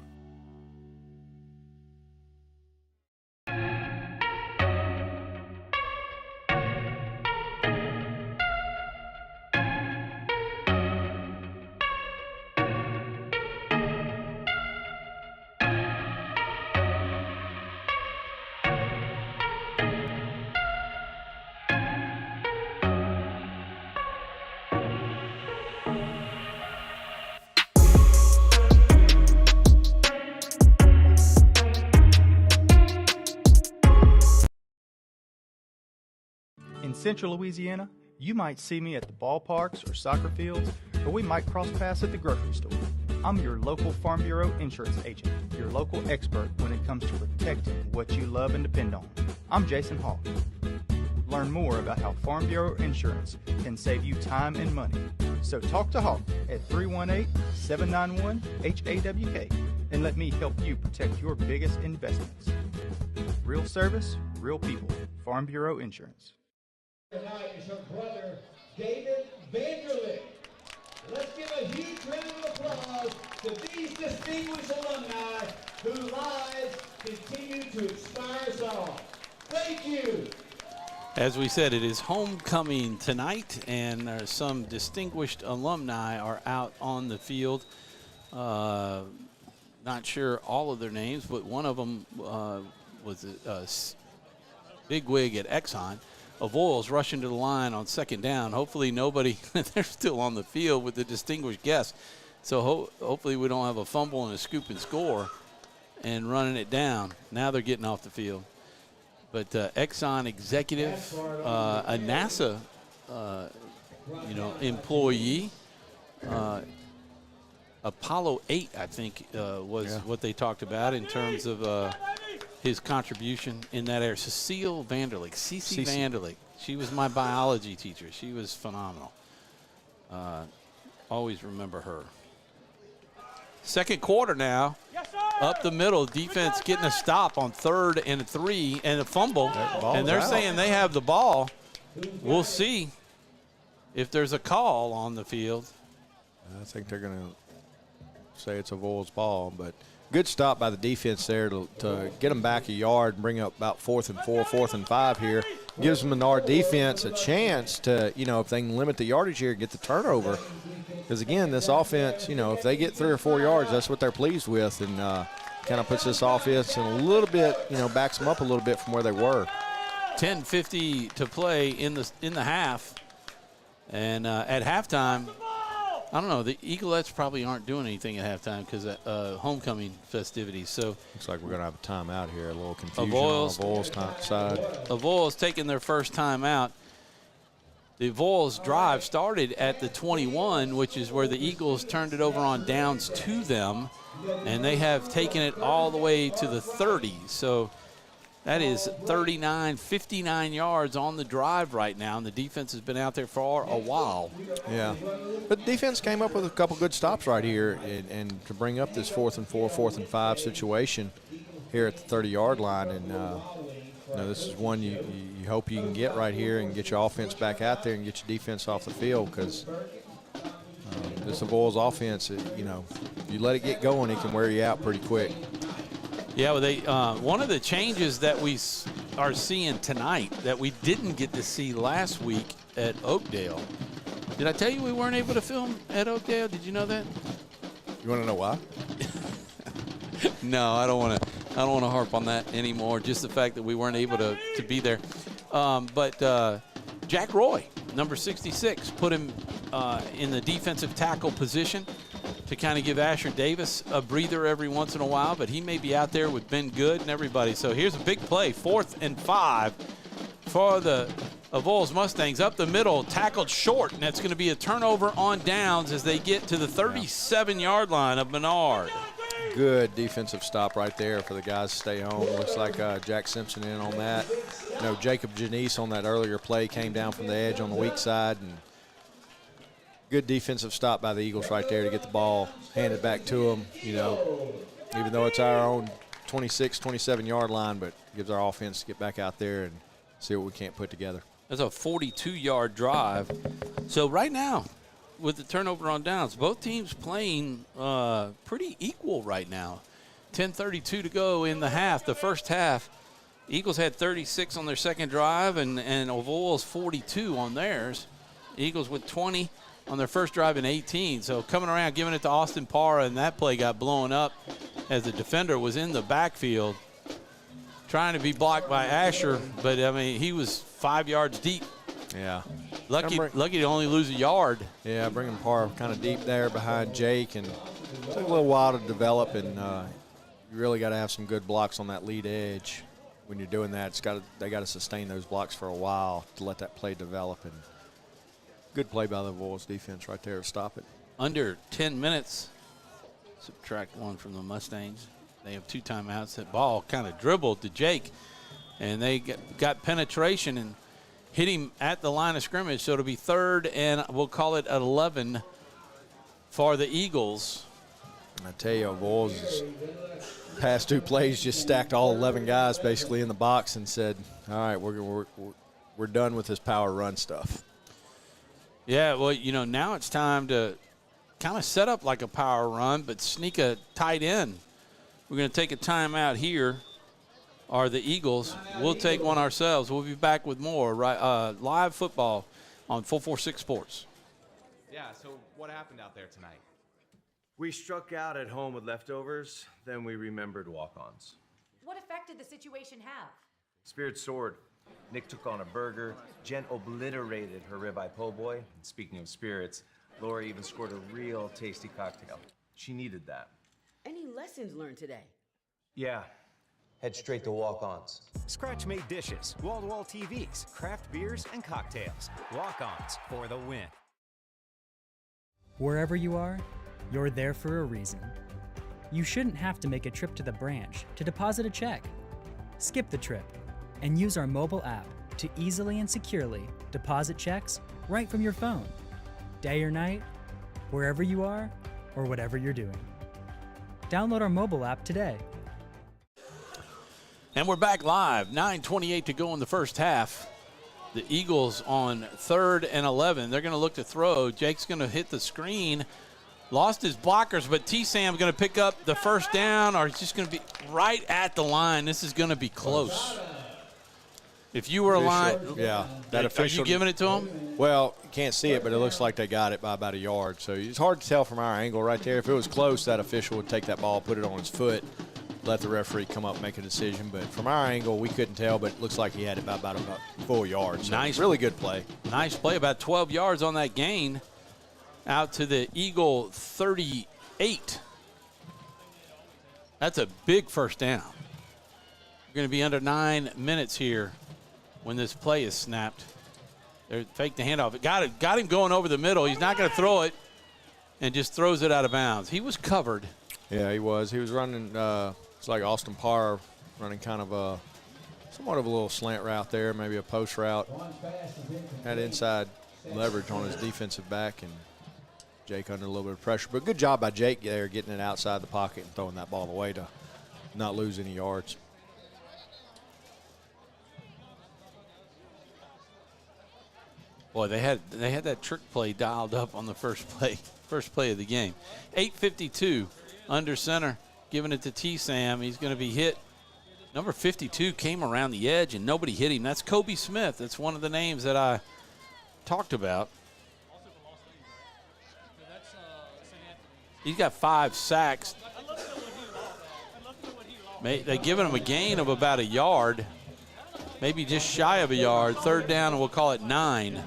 In Central Louisiana, you might see me at the ballparks or soccer fields, or we might cross paths at the grocery store. I'm your local Farm Bureau insurance agent, your local expert when it comes to protecting what you love and depend on. I'm Jason Hawk. Learn more about how Farm Bureau insurance can save you time and money. So talk to Hawk at 318-791-HAWK and let me help you protect your biggest investments. Real service, real people. Farm Bureau Insurance. Tonight is her brother, David Vanderlick. Let's give a huge round of applause to these distinguished alumni whose lives continue to inspire us all. Thank you. As we said, it is homecoming tonight, and some distinguished alumni are out on the field. Not sure all of their names, but one of them was a bigwig at Exxon. Avoyelles rushing to the line on second down. Hopefully nobody, they're still on the field with the distinguished guests. So hopefully we don't have a fumble and a scoop and score and running it down. Now they're getting off the field. But Exxon executive, a NASA, employee, Apollo 8, I think, was what they talked about in terms of his contribution in that area. Cecile Vanderlick, Cece Vanderlick. She was my biology teacher. She was phenomenal. Always remember her. Second quarter now. Up the middle, defense getting a stop on 3rd and 3 and a fumble. And they're saying they have the ball. We'll see if there's a call on the field. I think they're going to say it's a Avoyelles ball, but good stop by the defense there to get them back a yard and bring up about 4th and 4, 4th and 5 here. Gives Menard defense a chance to, if they can limit the yardage here, get the turnover. Because, again, this offense, if they get 3 or 4 yards, that's what they're pleased with, and kind of puts this offense in a little bit, backs them up a little bit from where they were. 10:50 to play in the half. And at halftime, I don't know, the Eaglettes probably aren't doing anything at halftime because of homecoming festivities. So looks like we're going to have a timeout here, a little confusion on Avoyelles' side. Avoyelles taking their first timeout. The Avoyelles drive started at the 21, which is where the Eagles turned it over on downs to them, and they have taken it all the way to the 30. So that is 59 yards on the drive right now, and the defense has been out there for a while. Yeah, but the defense came up with a couple good stops right here, and to bring up this 4th and 4, 4th and 5 situation here at the 30-yard line. And this is one you hope you can get right here and get your offense back out there and get your defense off the field, because this Avoyelles offense, you let it get going, it can wear you out pretty quick. Yeah, well, one of the changes that we are seeing tonight that we didn't get to see last week at Oakdale. Did I tell you we weren't able to film at Oakdale? Did you know that? You want to know why? No, I don't want to harp on that anymore. Just the fact that we weren't able to be there. But Jack Roy, number 66, put him in the defensive tackle position to kind of give Asher Davis a breather every once in a while, but he may be out there with Ben Good and everybody. So here's a big play, 4th and 5 for the Avoyelles Mustangs. Up the middle, tackled short, and that's going to be a turnover on downs as they get to the 37-yard line of Menard. Good defensive stop right there for the guys to stay home. Looks like Jack Simpson in on that. Jacob Janice on that earlier play came down from the edge on the weak side, and good defensive stop by the Eagles right there to get the ball handed back to them, even though it's our own 26, 27-yard line, but gives our offense to get back out there and see what we can't put together. That's a 42-yard drive. So right now, with the turnover on downs, both teams playing pretty equal right now. 10:32 to go in the half. The first half, Eagles had 36 on their second drive, and Avoyelles 42 on theirs. Eagles with 20 on their first drive and 18. So coming around, giving it to Austin Parra, and that play got blown up as the defender was in the backfield trying to be blocked by Asher, but, he was 5 yards deep. Yeah. Lucky to only lose a yard. Yeah, bringing Parra kind of deep there behind Jake, and it took a little while to develop, and you really got to have some good blocks on that lead edge. When you're doing that, they got to sustain those blocks for a while to let that play develop, and good play by the Avoyelles defense right there to stop it. Under 10 minutes, subtract 1 from the Mustangs. They have 2 timeouts. That ball kind of dribbled to Jake, and they got penetration and hit him at the line of scrimmage. So it'll be 3rd and we'll call it 11 for the Eagles. I tell you, Avoyelles' past 2 plays just stacked all 11 guys basically in the box and said, all right, we're we're done with this power run stuff. Yeah, well, now it's time to kind of set up like a power run, but sneak a tight end. We're going to take a timeout here. Are the Eagles. We'll take one ourselves. We'll be back with more live football on 446 Sports. Yeah, so what happened out there tonight? We struck out at home with leftovers, then we remembered walk-ons. What effect did the situation have? Spirit soared. Nick took on a burger. Jen obliterated her ribeye po' boy. And speaking of spirits, Laura even scored a real tasty cocktail. She needed that. Any lessons learned today? Yeah. Head straight to walk-ons. Scratch-made dishes, wall-to-wall TVs, craft beers, and cocktails. Walk-ons for the win. Wherever you are, you're there for a reason. You shouldn't have to make a trip to the branch to deposit a check. Skip the trip and use our mobile app to easily and securely deposit checks right from your phone. Day or night, wherever you are, or whatever you're doing. Download our mobile app today. And we're back live. 9:28 to go in the first half. The Eagles on 3rd and 11. They're going to look to throw. Jake's going to hit the screen. Lost his blockers, but T-Sam's going to pick up the first down, or it's just going to be right at the line. This is going to be close. If you were a line, yeah, that official. Are you giving it to him? Well, you can't see it, but it looks like they got it by about a yard. So it's hard to tell from our angle right there. If it was close, that official would take that ball, put it on his foot, let the referee come up and make a decision. But from our angle, we couldn't tell, but it looks like he had it by about a full yard. So nice. Really good play. Nice play, about 12 yards on that gain out to the Eagle 38. That's a big first down. We're going to be under 9 minutes here when this play is snapped. They faked the handoff. It got him going over the middle. He's not going to throw it, and just throws it out of bounds. He was covered. Yeah, he was. He was running, it's like Austin Parr running kind of somewhat of a little slant route there, maybe a post route. Had inside leverage on his defensive back, and Jake under a little bit of pressure. But good job by Jake there getting it outside the pocket and throwing that ball away to not lose any yards. Boy, they had that trick play dialed up on the first play of the game. 8:52 under center, giving it to T-Sam. He's going to be hit. Number 52 came around the edge, and nobody hit him. That's Kobe Smith. That's one of the names that I talked about. He's got 5 sacks. They're giving him a gain of about a yard, maybe just shy of a yard. 3rd down, and we'll call it 9.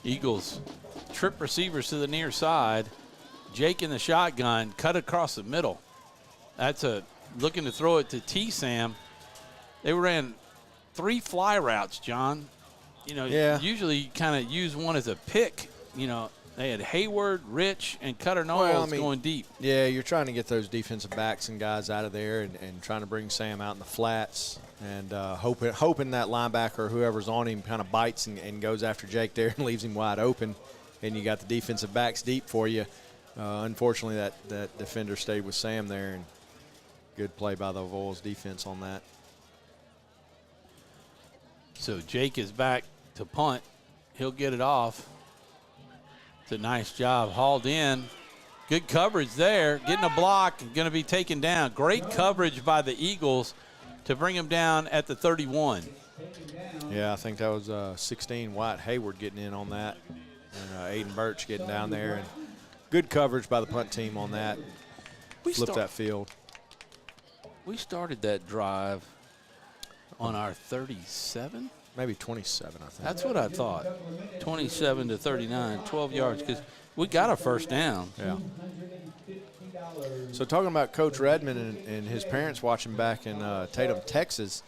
Eagles trip receivers to the near side. Jake in the shotgun, cut across the middle. That's looking to throw it to T-Sam. They ran 3 fly routes, John. Usually you kind of use one as a pick. They had Hayward, Rich, and Cutter Knowles going deep. Yeah, you're trying to get those defensive backs and guys out of there and trying to bring Sam out in the flats and hoping that linebacker or whoever's on him kind of bites and goes after Jake there and leaves him wide open. And you got the defensive backs deep for you. Unfortunately, that defender stayed with Sam there, and good play by the Avoyelles defense on that. So Jake is back to punt. He'll get it off. It's a nice job. Hauled in. Good coverage there. Getting a block and going to be taken down. Great coverage by the Eagles to bring him down at the 31. Yeah, I think that was 16 White Hayward getting in on that. And Aiden Birch getting down there. And good coverage by the punt team on that. Flipped that field. We started that drive on our 37? Maybe 27, I think. That's what I thought. 27 to 39, 12 yards, because we got a first down. Yeah. So talking about Coach Redmond and his parents watching back in Tatum, Texas,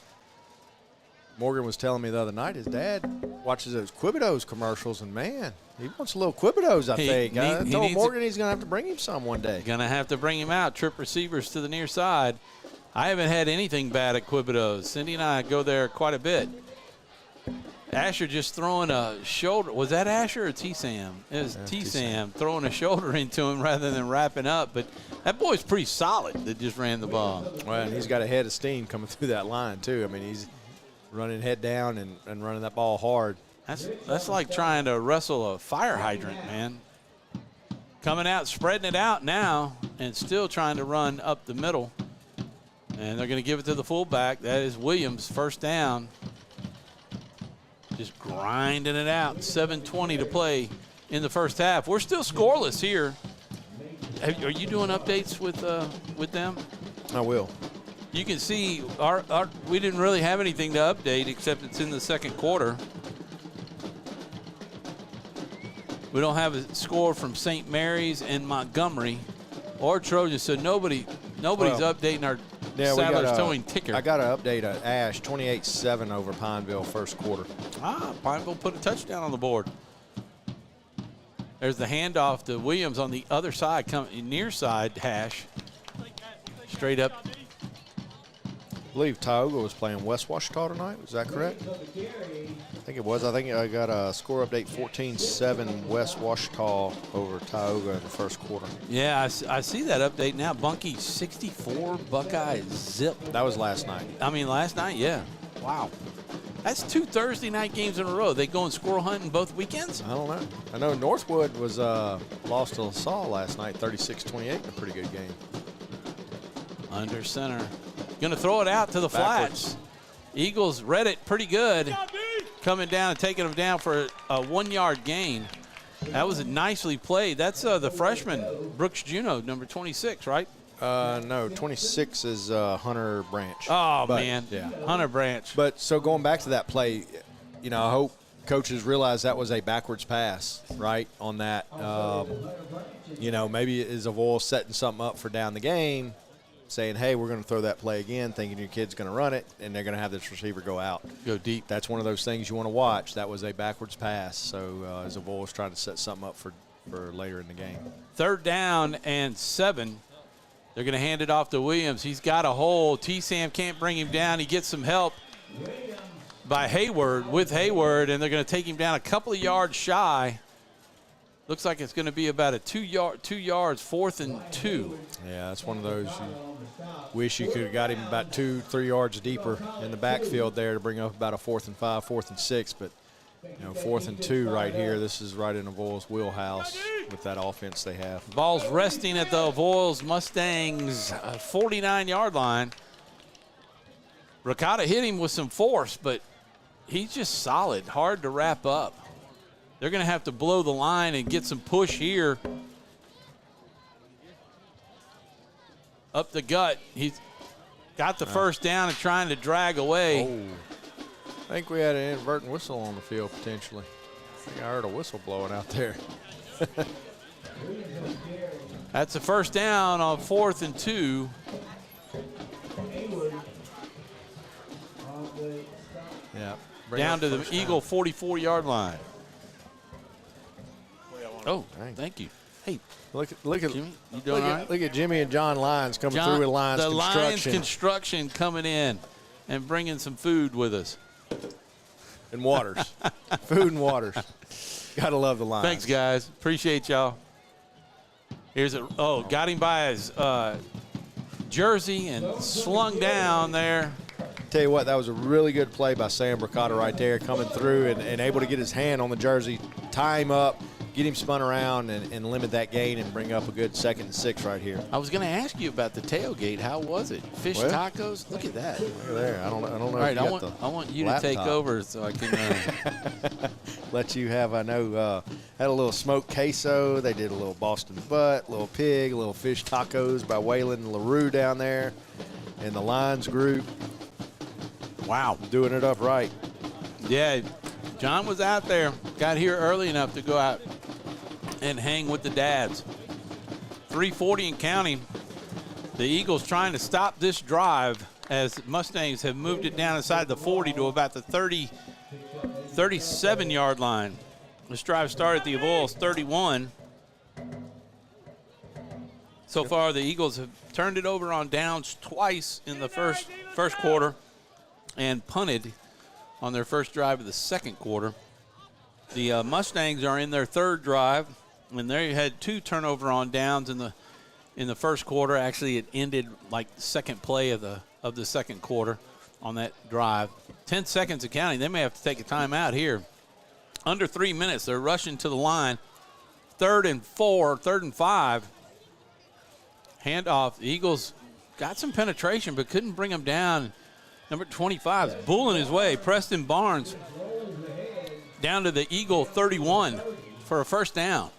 Morgan was telling me the other night his dad watches those Quibidos commercials, and, man, he wants a little Quibidos, I think. I told Morgan he's going to have to bring him some one day. Going to have to bring him out. Trip receivers to the near side. I haven't had anything bad at Quibidos. Cindy and I go there quite a bit. Asher just throwing a shoulder. Was that Asher or T-Sam? It was T-Sam throwing a shoulder into him rather than wrapping up. But that boy's pretty solid that just ran the ball. Well, and he's got a head of steam coming through that line, too. I mean, he's running head down and running that ball hard. That's like trying to wrestle a fire hydrant, man. Coming out, spreading it out now, and still trying to run up the middle. And they're going to give it to the fullback. That is Williams, first down. Just grinding it out. 7:20 to play in the first half. We're still scoreless here. Are you doing updates with them? I will. You can see we didn't really have anything to update except it's in the second quarter. We don't have a score from St. Mary's and Montgomery or Trojan, so nobody's updating our Sadler's Towing ticker. I got an update at Ash, 28-7 over Pineville first quarter. Pineville put a touchdown on the board. There's the handoff to Williams on the other side, near side hash. Straight up. I believe Tioga was playing West Washita tonight. Was that correct? I think it was. I think I got a score update, 14-7 West Washita over Tioga in the first quarter. Yeah, I see that update now. Bunkie 64, Buckeyes zip. That was last night. I mean, last night, yeah. Wow. That's 2 Thursday night games in a row. They going squirrel hunting both weekends? I don't know. I know Northwood was lost to LaSalle last night, 36-28 in a pretty good game. Under center. Going to throw it out to the flats. Eagles read it pretty good. Coming down and taking them down for a 1-yard gain. That was nicely played. That's the freshman, Brooks Juneau, number 26, right? No, 26 is Hunter Branch. Oh, man. Yeah. Hunter Branch. But so going back to that play, I hope coaches realize that was a backwards pass, right, on that. Maybe is Avoyelles setting something up for down the game, saying, hey, we're going to throw that play again, thinking your kid's going to run it, and they're going to have this receiver go out. Go deep. That's one of those things you want to watch. That was a backwards pass. So as Avoyelles trying to set something up for later in the game. 3rd down and 7. They're going to hand it off to Williams. He's got a hole. T-Sam can't bring him down. He gets some help by Hayward, and they're going to take him down a couple of yards shy. Looks like it's going to be about a 2 yards, 4th and 2. Yeah, that's one of those you wish you could have got him about 2-3 yards deeper in the backfield there to bring up about a 4th and 5, 4th and 6. But 4th and 2 right here. This is right in Avoyelles' wheelhouse with that offense they have. Ball's resting at the Avoyelles Mustangs 49-yard line. Ricotta hit him with some force, but he's just solid, hard to wrap up. They're going to have to blow the line and get some push here. Up the gut. He's got the first down and trying to drag away. Oh. I think we had an inadvertent whistle on the field potentially. I think I heard a whistle blowing out there. That's the first down on 4th and 2. Yeah. Down to the Eagle 44-yard line. Oh, thank you. Hey, look at Jimmy. You doing all right? Look at Jimmy and John Lyons coming through with Lyons Construction. The Lyons Construction coming in and bringing some food with us. And waters. Food and waters. Gotta love the Lions. Thanks, guys. Appreciate y'all. Here's got him by his jersey and slung down there. Tell you what, that was a really good play by Sam Ricotta right there, coming through and able to get his hand on the jersey, tie him up, get him spun around and limit that gain and bring up a good 2nd and 6 right here. I was going to ask you about the tailgate. How was it? Fish tacos? Look at that. Look at there. I don't know. All right, I want you to take over so I can let you have. I know had a little smoked queso. They did a little Boston butt, little pig, a little fish tacos by Waylon LaRue down there, and the Lions group. Wow, doing it up right. Yeah, John was out there. Got here early enough to go out and hang with the dads. 3:40 and counting. The Eagles trying to stop this drive as Mustangs have moved it down inside the 40 to about the 37-yard line. This drive started at the Avoyelles 31. So far, the Eagles have turned it over on downs twice in the first quarter and punted on their first drive of the second quarter. The Mustangs are in their third drive, and they had 2 turnover on downs in the first quarter. Actually, it ended like the second play of the second quarter on that drive. 10 seconds of counting. They may have to take a timeout here. Under 3 minutes, they're rushing to the line. 3rd and 4, 3rd and 5. Handoff. The Eagles got some penetration but couldn't bring them down. Number 25 is bulling his way. Preston Barnes down to the Eagle 31 for a first down.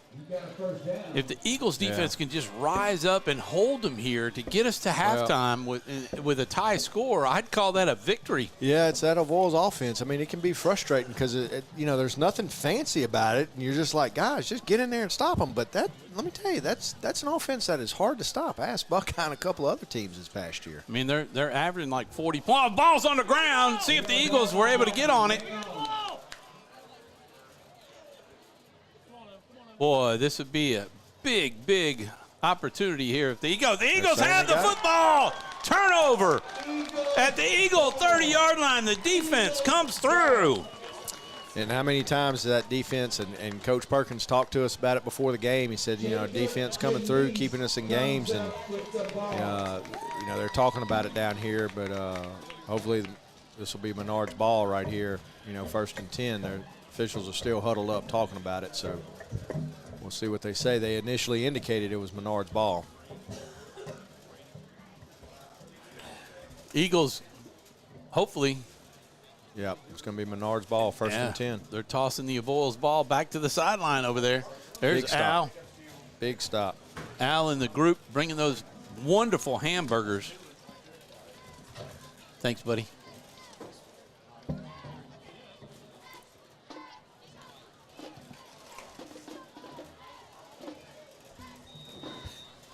If the Eagles defense can just rise up and hold them here to get us to halftime with a tie score, I'd call that a victory. Yeah, it's that Avoyelles offense. I mean, it can be frustrating because, there's nothing fancy about it. And you're just like, guys, just get in there and stop them. But let me tell you, that's an offense that is hard to stop. I asked Buckeye and a couple other teams this past year. I mean, they're averaging like 40 points. Ball's on the ground. See if the Eagles were able to get on it. Boy, this would be a big, big opportunity here. If the Eagles have the football. Turnover at the Eagle 30-yard line. The defense comes through. And how many times that defense, and Coach Perkins talked to us about it before the game. He said, defense coming through, keeping us in games. And, they're talking about it down here. But hopefully this will be Menard's ball right here, 1st and 10. Their officials are still huddled up talking about it. So we'll see what they say. They initially indicated it was Menard's ball. Eagles, hopefully. Yep, it's going to be Menard's ball, 1st and 10. They're tossing the Avoyelles ball back to the sideline over there. There's Al. Big stop. Al and the group bringing those wonderful hamburgers. Thanks, buddy.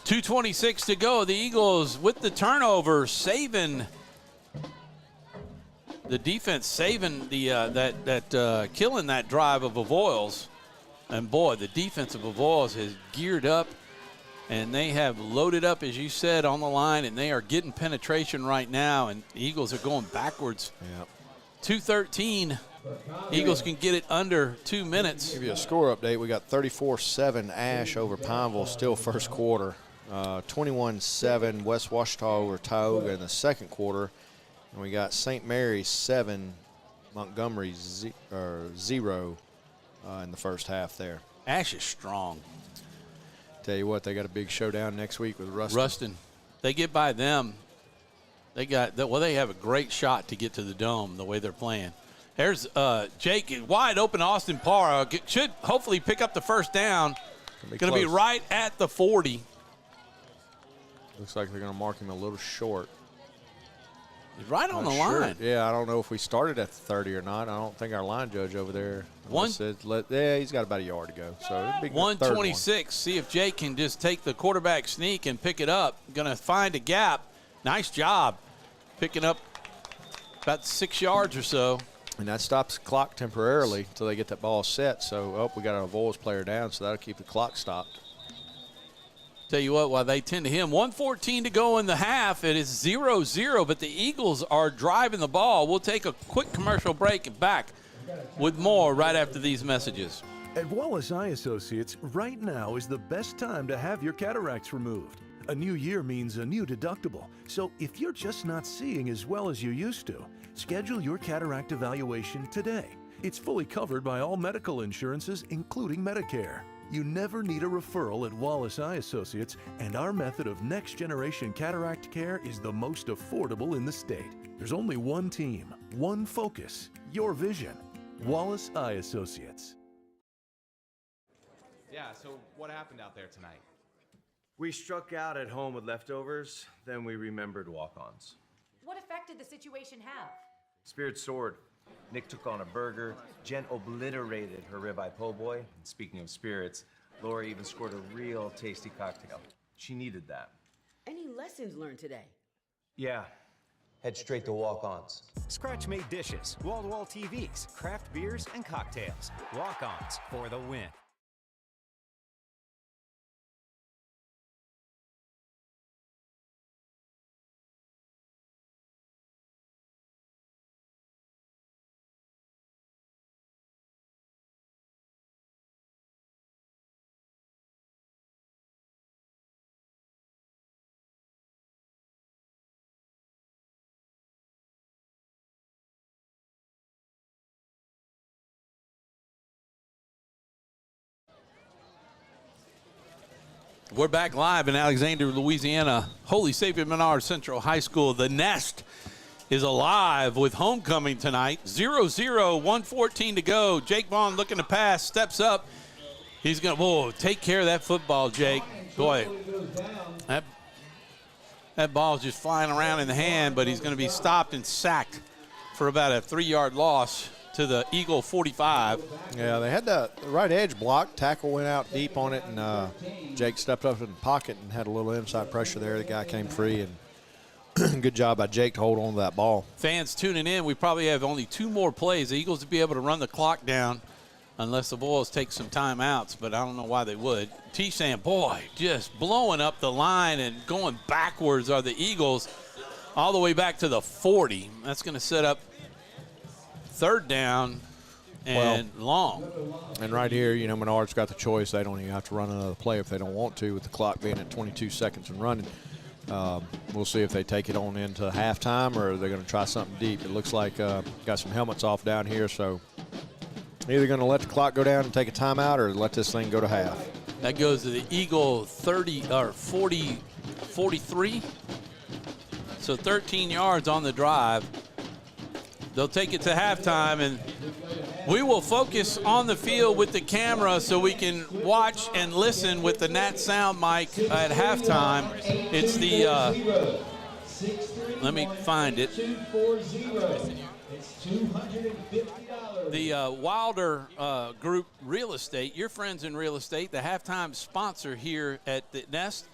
.226 to go. The Eagles with the turnover, saving the defense, saving the killing that drive of Avoyelles. And boy, the defense of Avoyelles has geared up, and they have loaded up, as you said, on the line, and they are getting penetration right now. And the Eagles are going backwards. Yep. 2:13. Eagles can get it under 2 minutes. Give you a score update. We got 34-7 Ash over Pineville, still first quarter. 21-7 West Washita over Tioga in the second quarter. And we got St. Mary's 7, Montgomery 0 in the first half there. Ash is strong. Tell you what, they got a big showdown next week with Ruston. Ruston. They get by them. They have a great shot to get to the Dome the way they're playing. There's Jake, wide open Austin Parra. Should hopefully pick up the first down. Going to be right at the 40. Looks like they're going to mark him a little short. He's right on the line. Yeah, I don't know if we started at the 30 or not. I don't think our line judge over there said, he's got about a yard to go. So it'd be 126. See if Jake can just take the quarterback sneak and pick it up. Going to find a gap. Nice job picking up about 6 yards or so. And that stops the clock temporarily until they get that ball set. So, we got an Avoyelles player down, so that'll keep the clock stopped. Tell you what, while they tend to him, 1:14 to go in the half. It is 0-0, but the Eagles are driving the ball. We'll take a quick commercial break and back with more right after these messages. At Wallace Eye Associates, right now is the best time to have your cataracts removed. A new year means a new deductible. So if you're just not seeing as well as you used to, schedule your cataract evaluation today. It's fully covered by all medical insurances, including Medicare. You never need a referral at Wallace Eye Associates, and our method of next-generation cataract care is the most affordable in the state. There's only one team, one focus, your vision. Wallace Eye Associates. Yeah, so what happened out there tonight? We struck out at home with leftovers, then we remembered walk-ons. What effect did the situation have? Spirit soared. Nick took on a burger. Jen obliterated her ribeye po' boy. And speaking of spirits, Laura even scored a real tasty cocktail. She needed that. Any lessons learned today? Yeah. Head straight to walk-ons. Scratch-made dishes, wall-to-wall TVs, craft beers, and cocktails. Walk-ons for the win. We're back live in Alexander, Louisiana, Holy Savior Menard Central High School. The Nest is alive with homecoming tonight. 0-0, 1:14 to go. Jake Vaughn looking to pass, steps up. He's going to take care of that football, Jake. Boy, that ball's just flying around in the hand, but he's going to be stopped and sacked for about a 3-yard loss to the Eagle 45. Yeah, they had the right edge blocked. Tackle went out deep on it, and Jake stepped up in the pocket and had a little inside pressure there. The guy came free, and good job by Jake to hold on to that ball. Fans tuning in, we probably have only 2 more plays. The Eagles will be able to run the clock down unless the Avoyelles take some timeouts, but I don't know why they would. T-Sam, boy, just blowing up the line and going backwards are the Eagles all the way back to the 40. That's going to set up 3rd down and long. And right here, Menard's got the choice. They don't even have to run another play if they don't want to, with the clock being at 22 seconds and running. We'll see if they take it on into halftime or they're going to try something deep. It looks like got some helmets off down here, so either going to let the clock go down and take a timeout or let this thing go to half. That goes to the Eagle 43. So 13 yards on the drive. They'll take it to halftime, and we will focus on the field with the camera so we can watch and listen with the Nat Sound mic at halftime. It's the, let me find it. The Wilder Group Real Estate, your friends in real estate, the halftime sponsor here at the Nest.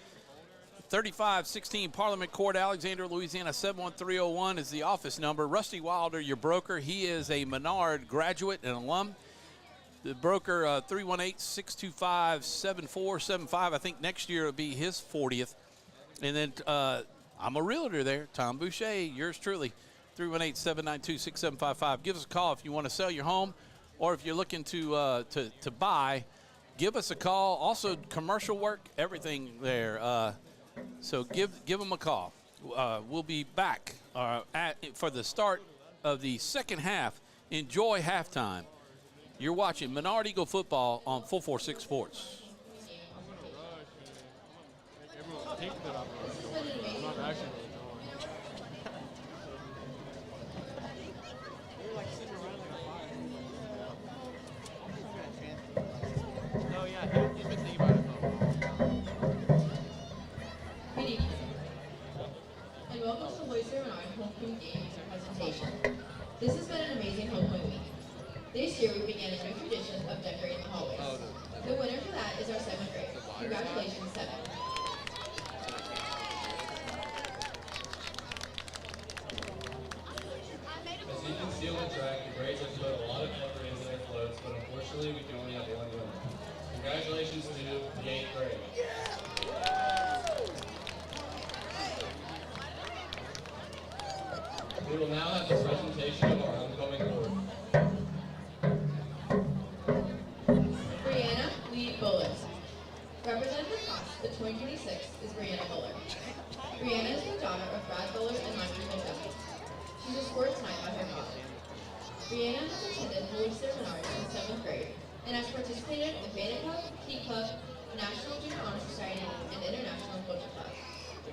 3516 Parliament Court, Alexander, Louisiana, 71301 is the office number. Rusty Wilder, your broker. He is a Menard graduate and alum. The broker, 318-625-7475. I think next year will be his 40th. And then I'm a realtor there, Tom Bouchie, yours truly, 318-792-6755. Give us a call if you want to sell your home or if you're looking to buy. Give us a call. Also, commercial work, everything there. So give them a call. We'll be back for the start of the second half. Enjoy halftime. You're watching Menard Eagle football on 446 Sports. And welcome to Holy Savior Menard Homecoming Games presentation. This has been an amazing homecoming week. This year we began a new tradition of decorating the hallways. The winner for that is our 7th grade. Congratulations, 7. As you can see on the track, the grades have put a lot of effort into their floats, but unfortunately we can only have 1 winner. Congratulations to the 8th grade. We will now have the presentation of our homecoming board. Brianna Lee Bullard. Representing the class of 2026 is Brianna Bullard. Brianna is the daughter of Brad Bullard and Marjorie McDuffie. She's a sports knight by her father. Brianna has attended Holy Savior Menard since 7th grade and has participated in the Beta Club, Key Club, National Junior Honor Society, and International Culture Club.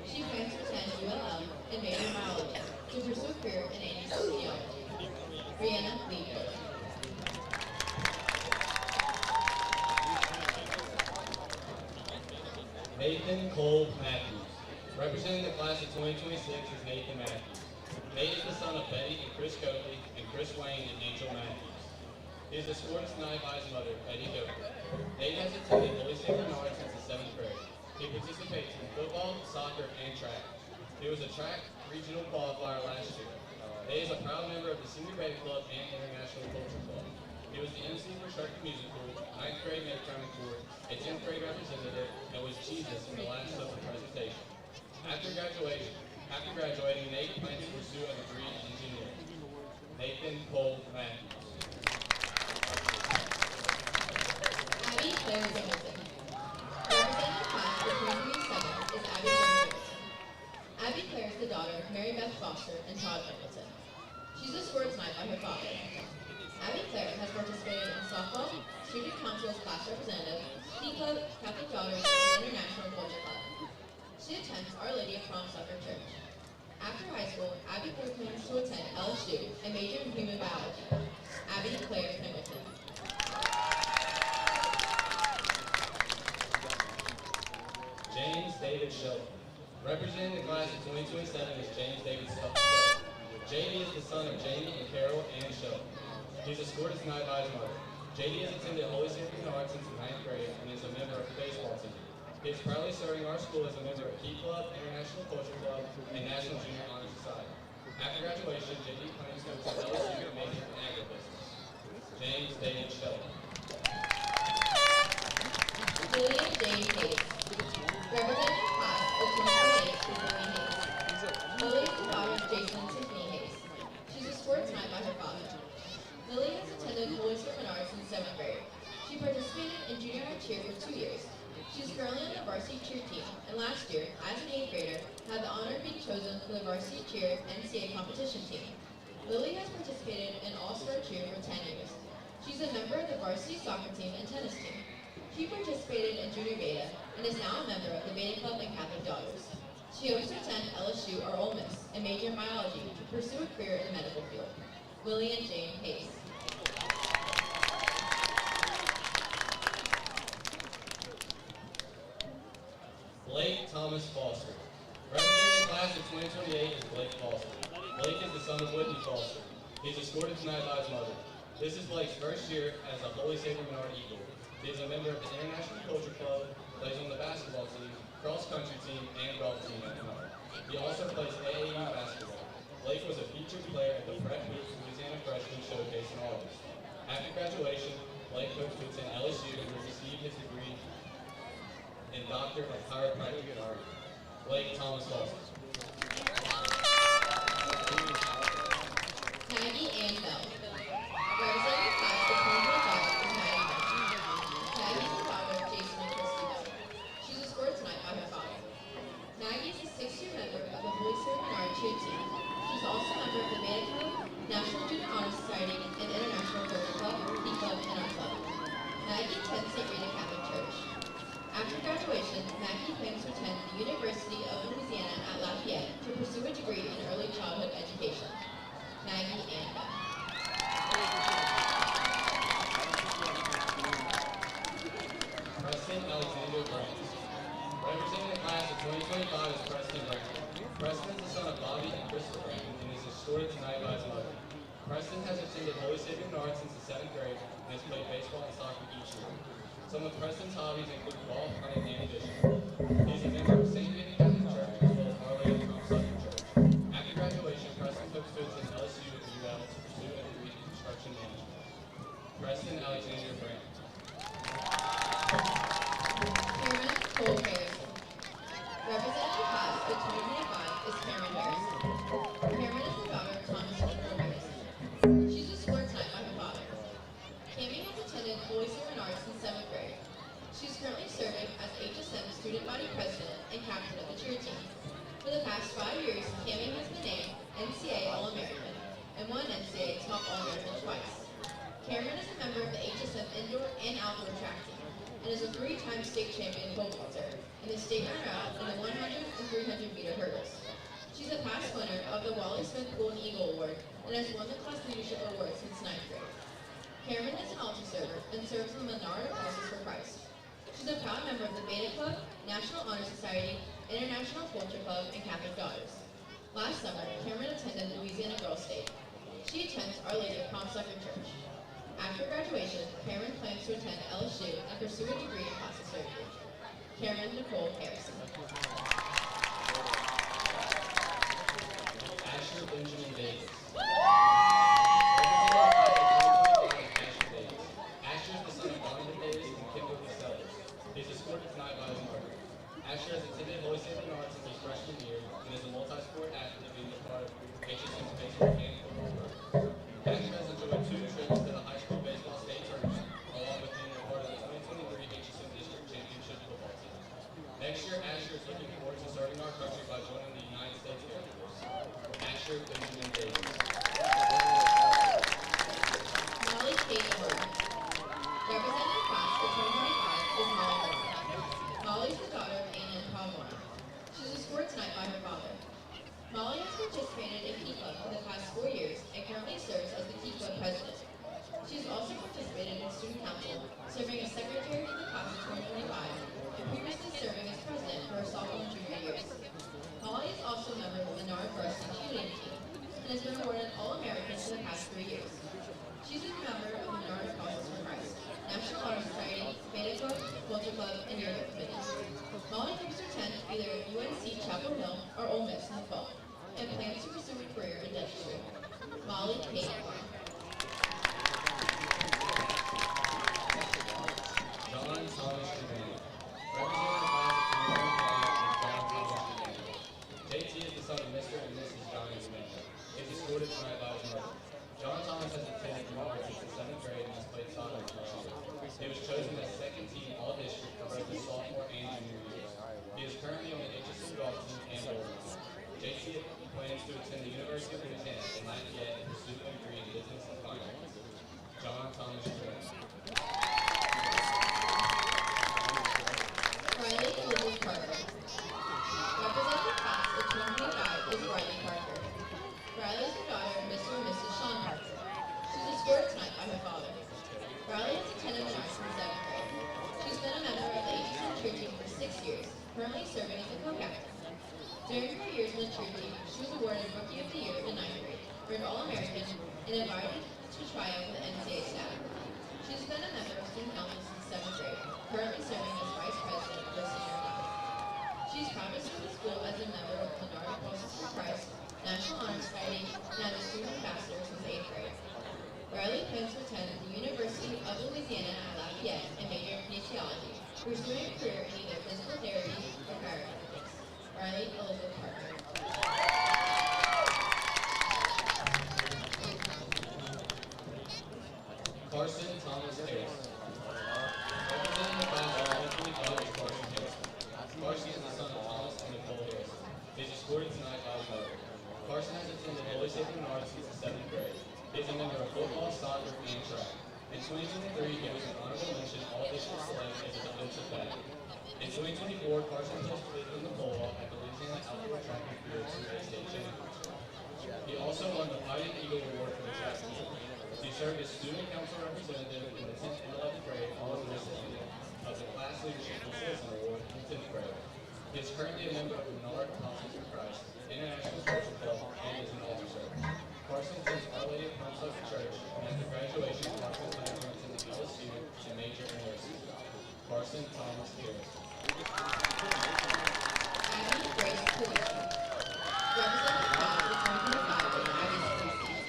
She plans to attend ULL and major in biology to pursue a career in anesthesiology. Brianna Lee Bullard. Nathan Cole Matthews. Representing the class of 2026 is Nathan Matthews. Nate is the son of Betty and Chris Coakley and Chris Wayne and Angel Matthews. He is a sports knight by his mother, Betty Coakley. Nate has attended Holy Savior Menard since the 7th grade. He participates in football, soccer, and track. He was a track regional qualifier last year. Nate is a proud member of the Senior Beta Club and International Culture Club. He was the MC for Sharky Musical, 9th grade Met County Court, a 10th grade representative, and was Jesus in the last of the presentation. After graduating, Nate plans to pursue a degree in engineering. Nathan Cole Matthews. Abby Claire Richardson. Representing the class of 2027 is Abby Claire Richardson. Abby Claire is the daughter of Mary Beth Foster and Todd Richardson. She's a sports knight by her father. Abby Claire has participated in softball, student council as class representative, Key Club, Catholic Daughters, and International International Culture Club. She attends Our Lady of Prom Sucker Church. After high school, Abby plans to attend LSU and major in human biology. Abby Claire Pemberton. James David Shelton. Representing the class of 22 and 7 is James David Shelton. JD is the son of Jamie and Carol Ann Shelton. He's escorted tonight by his mother. JD has attended Holy Savior Menard since the 9th grade and is a member of the baseball team. He is proudly serving our school as a member of Key Club, International Culture Club, and National Junior Honor Society. After graduation, JD plans to go to LSU and major in agribusiness. James David Shelton. Lillian Jane Hayes. Representing the class of 2028 is Lillian Hayes. Lily is the daughter of Jason and Tiffany Hayes. She's escorted tonight by her father. Lily has attended Holy Savior Menard since 7th grade. She participated in junior high cheer for 2 years. She is currently on the varsity cheer team, and last year, as an 8th grader, had the honor of being chosen for the varsity cheer NCAA competition team. Lily has participated in all-star cheer for 10 years. She's a member of the varsity soccer team and tennis team. She participated in Junior Beta and is now a member of the Beta Club and Catholic Daughters. She hopes to attend LSU or Ole Miss and major in biology to pursue a career in the medical field. Lillian Jane Hayes. Blake Thomas Foster. Representing the class of 2028 is Blake Foster. Blake is the son of Whitney Foster. He's escorted tonight by his mother. This is Blake's first year as a Holy Savior Menard Eagle. He is a member of the International Culture Club, plays on the basketball team, cross-country team, and golf team at Menard. He also plays AAU basketball. Blake was a featured player at the Fred Hoops Louisiana Freshman Showcase in August. After graduation, Blake hopes to attend LSU and will receive his degree in Doctor of Chiropractic and Art. Blake Thomas Foster. Maggie Ann Bell. Representing the class of 2025 is Maggie Bell. Maggie is the daughter of Jason and Christy Bell. She's escorted tonight by her father. Maggie is a 6-year member of the Holy Savior Menard cheer team. She's also a member of the Beta Club, National Junior Honor Society, and International Culture Club, Key Club, and Art Club. Maggie attends St. Rita Catholic Church. After graduation, Maggie plans to attend the University of Louisiana at Lafayette to pursue a degree in early childhood education. Maggie Ann Bell. Preston Alexander Grant. Representing the class of 2025 is Preston Grant. Preston is the son of Bobby and Crystal Grant and is escorted tonight by his mother. Preston has attended Holy Savior Menard since the 7th grade and has played baseball and soccer each year. Some of Preston's hobbies include golf, hunting, and fishing. He is a member of St. Rita Catholic Church as well as Our Lady of Prom Sucker Church. After graduation, Preston hopes to attend LSU and UL to pursue a degree in construction management. Preston Alexander Grant. Cameron Cole Harrison. Representing the class of 2025 is Cameron Harrison. Cameron is the daughter of Thomas and Cole Harrison. She's escorted tonight by her father. Cammie has attended Holy Savior Menard since 7th grade. She's currently serving as HSM Student Body President and Captain of the cheer team. For the past 5 years, Cammie has been named NCAA All-American and won NCAA Top All-American twice. Cameron is a member of the HSM Indoor and Outdoor Track Team and is a 3-time state champion pole vaulter and the state runner-up in the 100 and 300 meter hurdles. She's a past winner of the Wally Smith Golden Eagle Award and has won the Class Leadership Award since 9th grade. Cameron is an altar server and serves on the Menard Apostles for Christ. She's a proud member of the Beta Club, National Honor Society, International Culture Club, and Catholic Daughters. Last summer, Cameron attended Louisiana Girls State. She attends Our Lady of Prom Sucker Church. After graduation, Cameron plans to attend LSU and pursue a degree in plastic surgery. Cameron Nicole Harrison. Asher Benjamin Davis. Asher is the son of Donovan Davis and Kimberly Sellers. He's escorted tonight by his mother. Asher has attended Holy Savior Menard since his freshman year and is a multi-sport athlete being a part of HSM's baseball and football program. Asher has enjoyed 2 trips to the high school baseball state tournament, along with being a part of the 2023 HSM District Championship football team. Next year, Asher is looking Culture Club, and Yearbook committees. Molly hopes to attend either UNC Chapel Hill or Ole Miss in the fall, and plans to pursue a career in dentistry. Molly Kate Klein. John Thomas Trevino, represented by the Community College of John Thomas Trevino. JT is the son of Mr. and Mrs. Johnny Trevino. He is escorted tonight by his mother. John Thomas has attended Menard since the 7th grade and has played soccer for years. He was chosen as second team all-district for both his sophomore and junior years. He is currently on the HSM golf team and bowling team. JT plans to attend the University of Louisiana and not yet and pursue a degree in business and finance. John Thomas Trevino. Riley Elizabeth Parker. Representing class of 2025 is Riley Parker. Riley is the daughter of Mr. and Mrs. Sean Parker. She was escorted tonight by her father. Riley has attended Menard since 7th grade. She's been a member of the HSM cheer team for 6 years, currently serving as a co-captain. During her years in the cheer team, she was awarded Rookie of the Year in 9th grade, earned All-American, and invited to try out for the NCAA staff. She's been a member of student council since 7th grade, currently serving as vice president of the senior class. She is proud to serve the school as a member of Menard Apostles for Christ, National Honor Society, and as a student ambassador since 8th grade. Riley plans to attend the University of Louisiana at Lafayette and major in kinesiology, pursuing a career in either physical therapy or chiropractics. Riley Elizabeth Parker. Carson Thomas Harris. Representing the class of 2025 is Carson Harris. Carson is the son of Thomas and Nicole Harris. He is escorted tonight by his mother. Carson has attended Holy Savior Menard since the 7th grade. He is a member of football, soccer, and track. In 2023, he was an honorable mention all-district select as a defensive back. In 2024, Carson participated in the pole vault at the Louisiana Outdoor Track and Field State Championship. He also won the Fighting Eagle Award for the track team. He served as student council representative in the 10th and 11th grade, all as a recipient of the Class Leadership and Citizen Award in the 10th grade. He is currently a member of the Menard Apostles for Christ, International Social Club, and is an officer. Carson attends Our Lady of Promise Church, and after graduation, Carson plans to attend the LSU and major in nursing. Carson Thomas Harris. Abby Grace Police. Representing class of 2025 is Abby Police.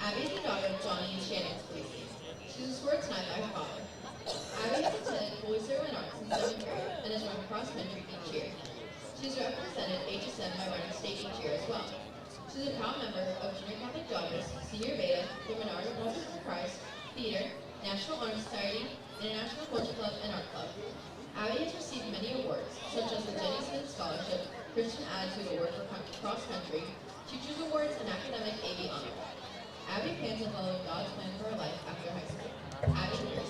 Abby is the daughter of Johnny and Shannon Police. She was escorted tonight by her father. Abby has attended Holy Savior Menard since 7th grade and has run cross-country each year. She's represented HSM by running state each year as well. She's a proud member of Junior Catholic Daughters, Senior Beta, the Menard Apostles for Christ, Theater, National Honor Society, International Culture Club, and Art Club. Abby has received many awards, such as the Jenny Smith Scholarship, Christian Attitude Award for Cross Country, Teachers Awards, and Academic AV Honor. Abby plans on following God's plan for her life after high school. Abby Grace.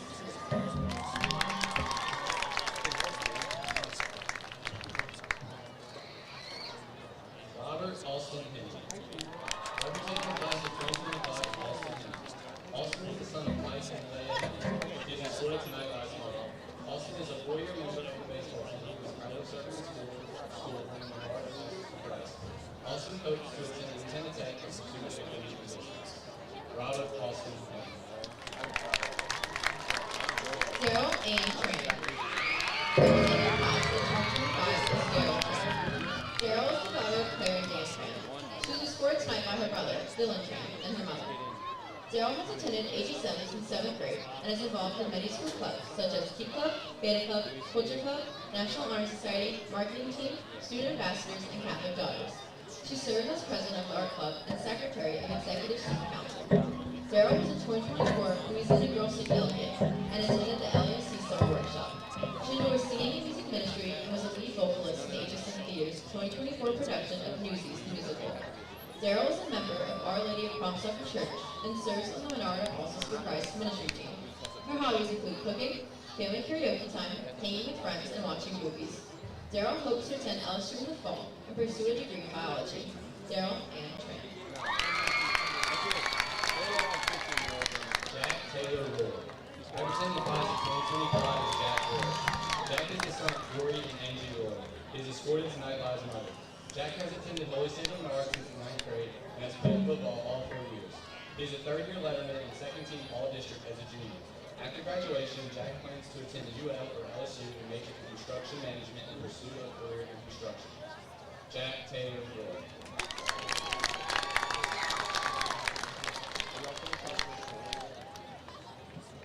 Robert Austin Henry. Representing the class of 2025 is Austin Henry. Austin is the son of Mike and Leah Henry. He is escorted tonight by his mother. Austin is a 4-year member of the baseball team who is proud of serving his school from the Menard Apostles for Christ. Austin hopes to attend Lieutenant Tech and pursue his education positions. Robert Austin Henry. Daryl Ann Tran. Representing the class of 2025 is Daryl Tran. Daryl is the daughter of Claire and Dan Tran. She was escorted tonight by her brother, Dylan Tran, and her mother. Daryl has attended HSM since 7th grade and is involved in many school clubs such as Key Club, Beta Club, Culture Club, National Honor Society, Marketing Team, Student Ambassadors, and Catholic Daughters. She served as president of the Art Club and secretary of Executive Student Council. Daryl was a 2024 Louisiana Girl Sing delegate and attended the LAC Summer Workshop. She enjoys singing and music ministry and was a lead vocalist in the HSM Theater's 2024 production of Newsies the Musical. Daryl is a member of Our Lady of Promise Church and serves on the Menard Apostles for Christ ministry team. Her hobbies include cooking, family karaoke time, hanging with friends, and watching movies. Daryl hopes to attend LSU in the fall and pursue a degree in biology. Daryl and Tran. Jack Taylor Ward. Representing the class of 2025 is Jack Ward. Jack is the son of Corey and Angie Ward. He is escorted tonight by his mother. Jack has attended Holy Savior Menard since the 9th grade and has played football all 4 years. He is a 3rd-year letterman and 2nd-team all-district as a junior. After graduation, Jack plans to attend the UF or LSU and major in construction management and pursue a career in construction. Jack Taylor Floyd.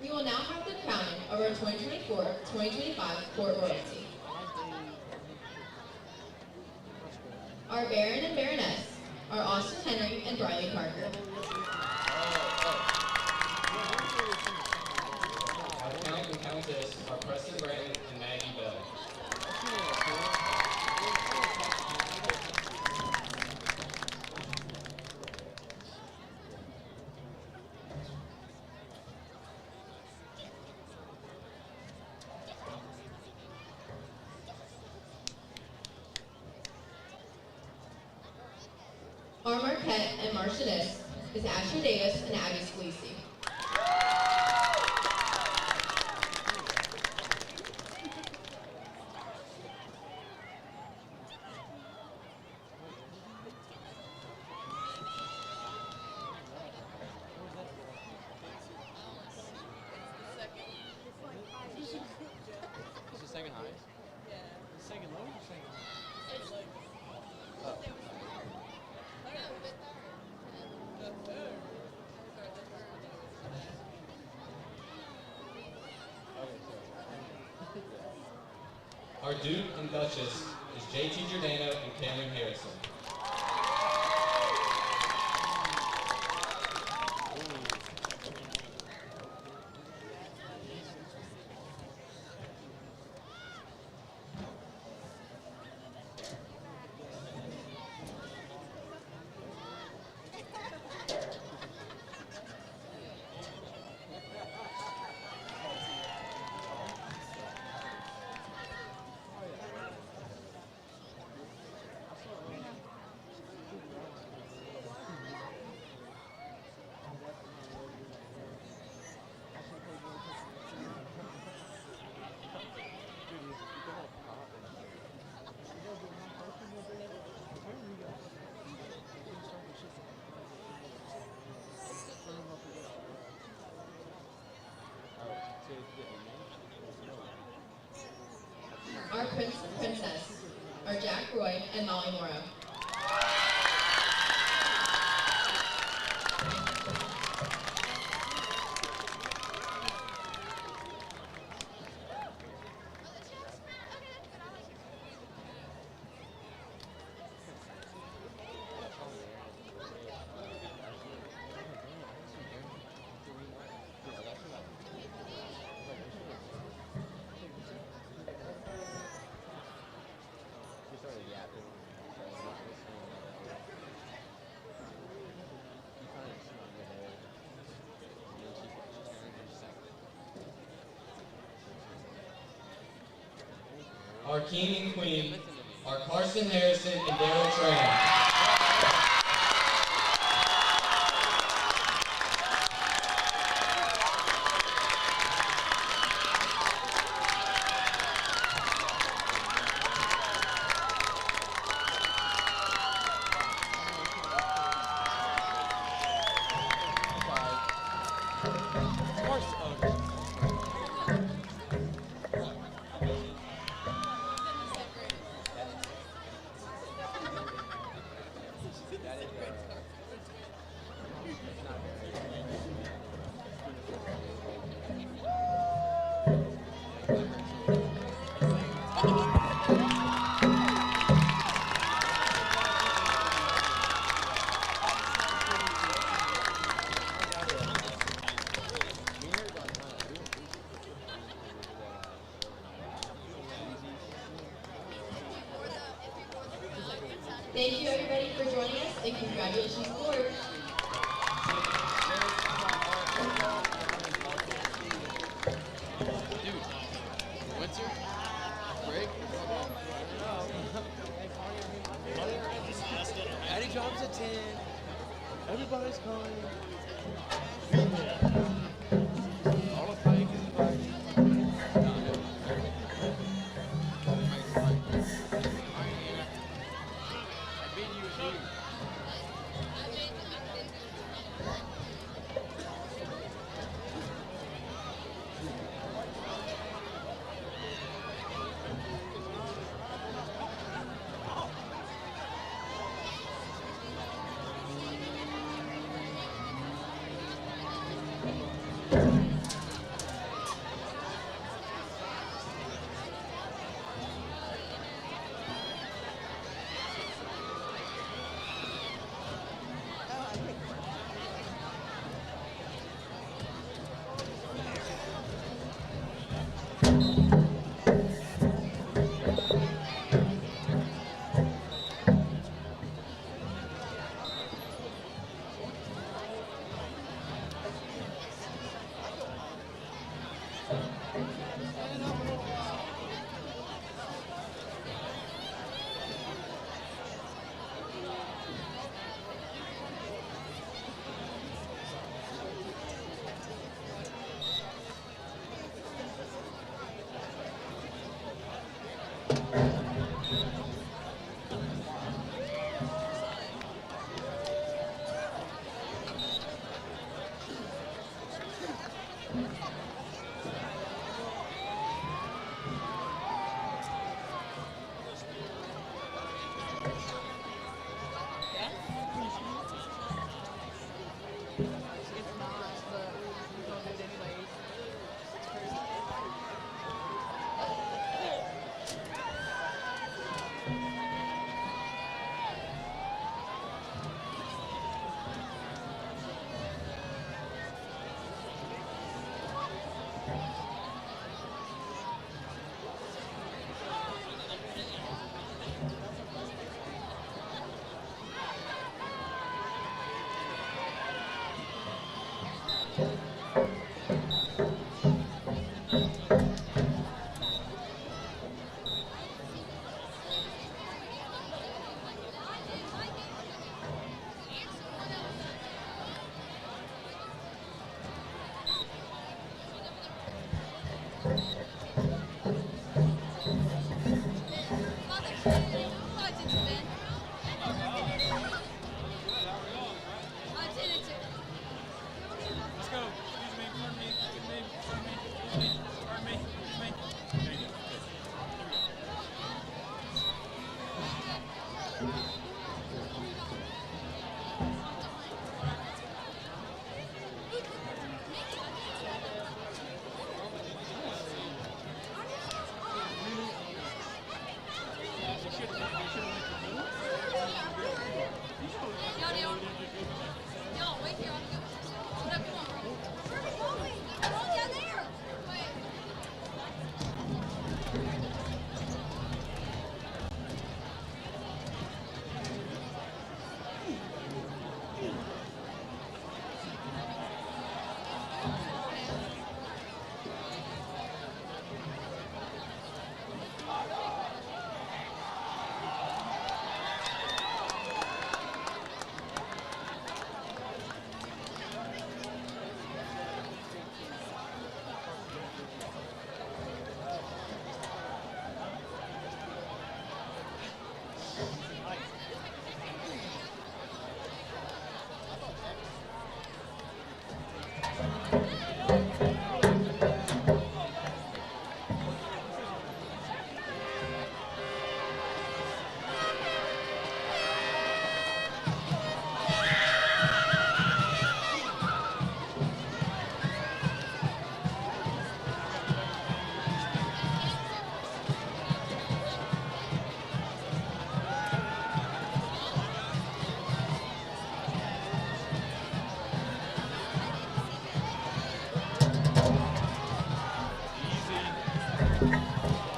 We will now have the crowning of our 2024-2025 Court Royalty. Our Baron and Baroness are Austin Henry and Briley Parker. Our Count and Countess are Preston Bratton and Maggie Bell. Our Marquette and Marchioness is Asher Davis and Abby Scalisi. Is the second highest? Yeah. The second low or second high? Our Duke and Duchess is JT Giordano and Cameron Harrison. Our Prince and Princess are Jack Roy and Molly Morrow. Our King and Queen are Carson Harrison and Daryl Tran. Thank you everybody for joining us and congratulations, Lord. Winter? Break? Addie drops a 10. Everybody's calling. All the pike is invited.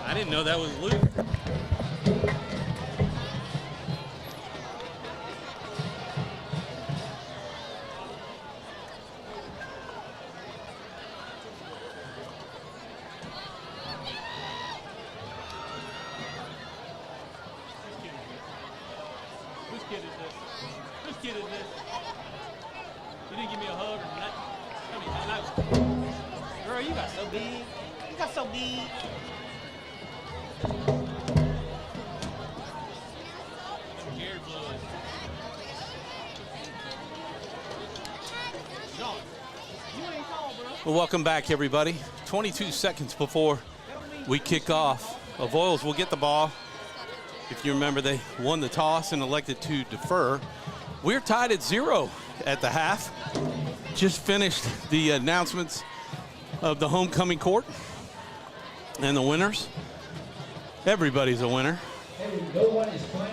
I didn't know that was Luke. Whose kid is this? Whose kid is this? You didn't give me a hug or nothing. I mean, girl, you got so big. You got so big. Well, welcome back, everybody. 22 seconds before we kick off. Avoyelles will get the ball. If you remember, they won the toss and elected to defer. We're tied at 0 at the half. Just finished the announcements of the homecoming court and the winners. Everybody's a winner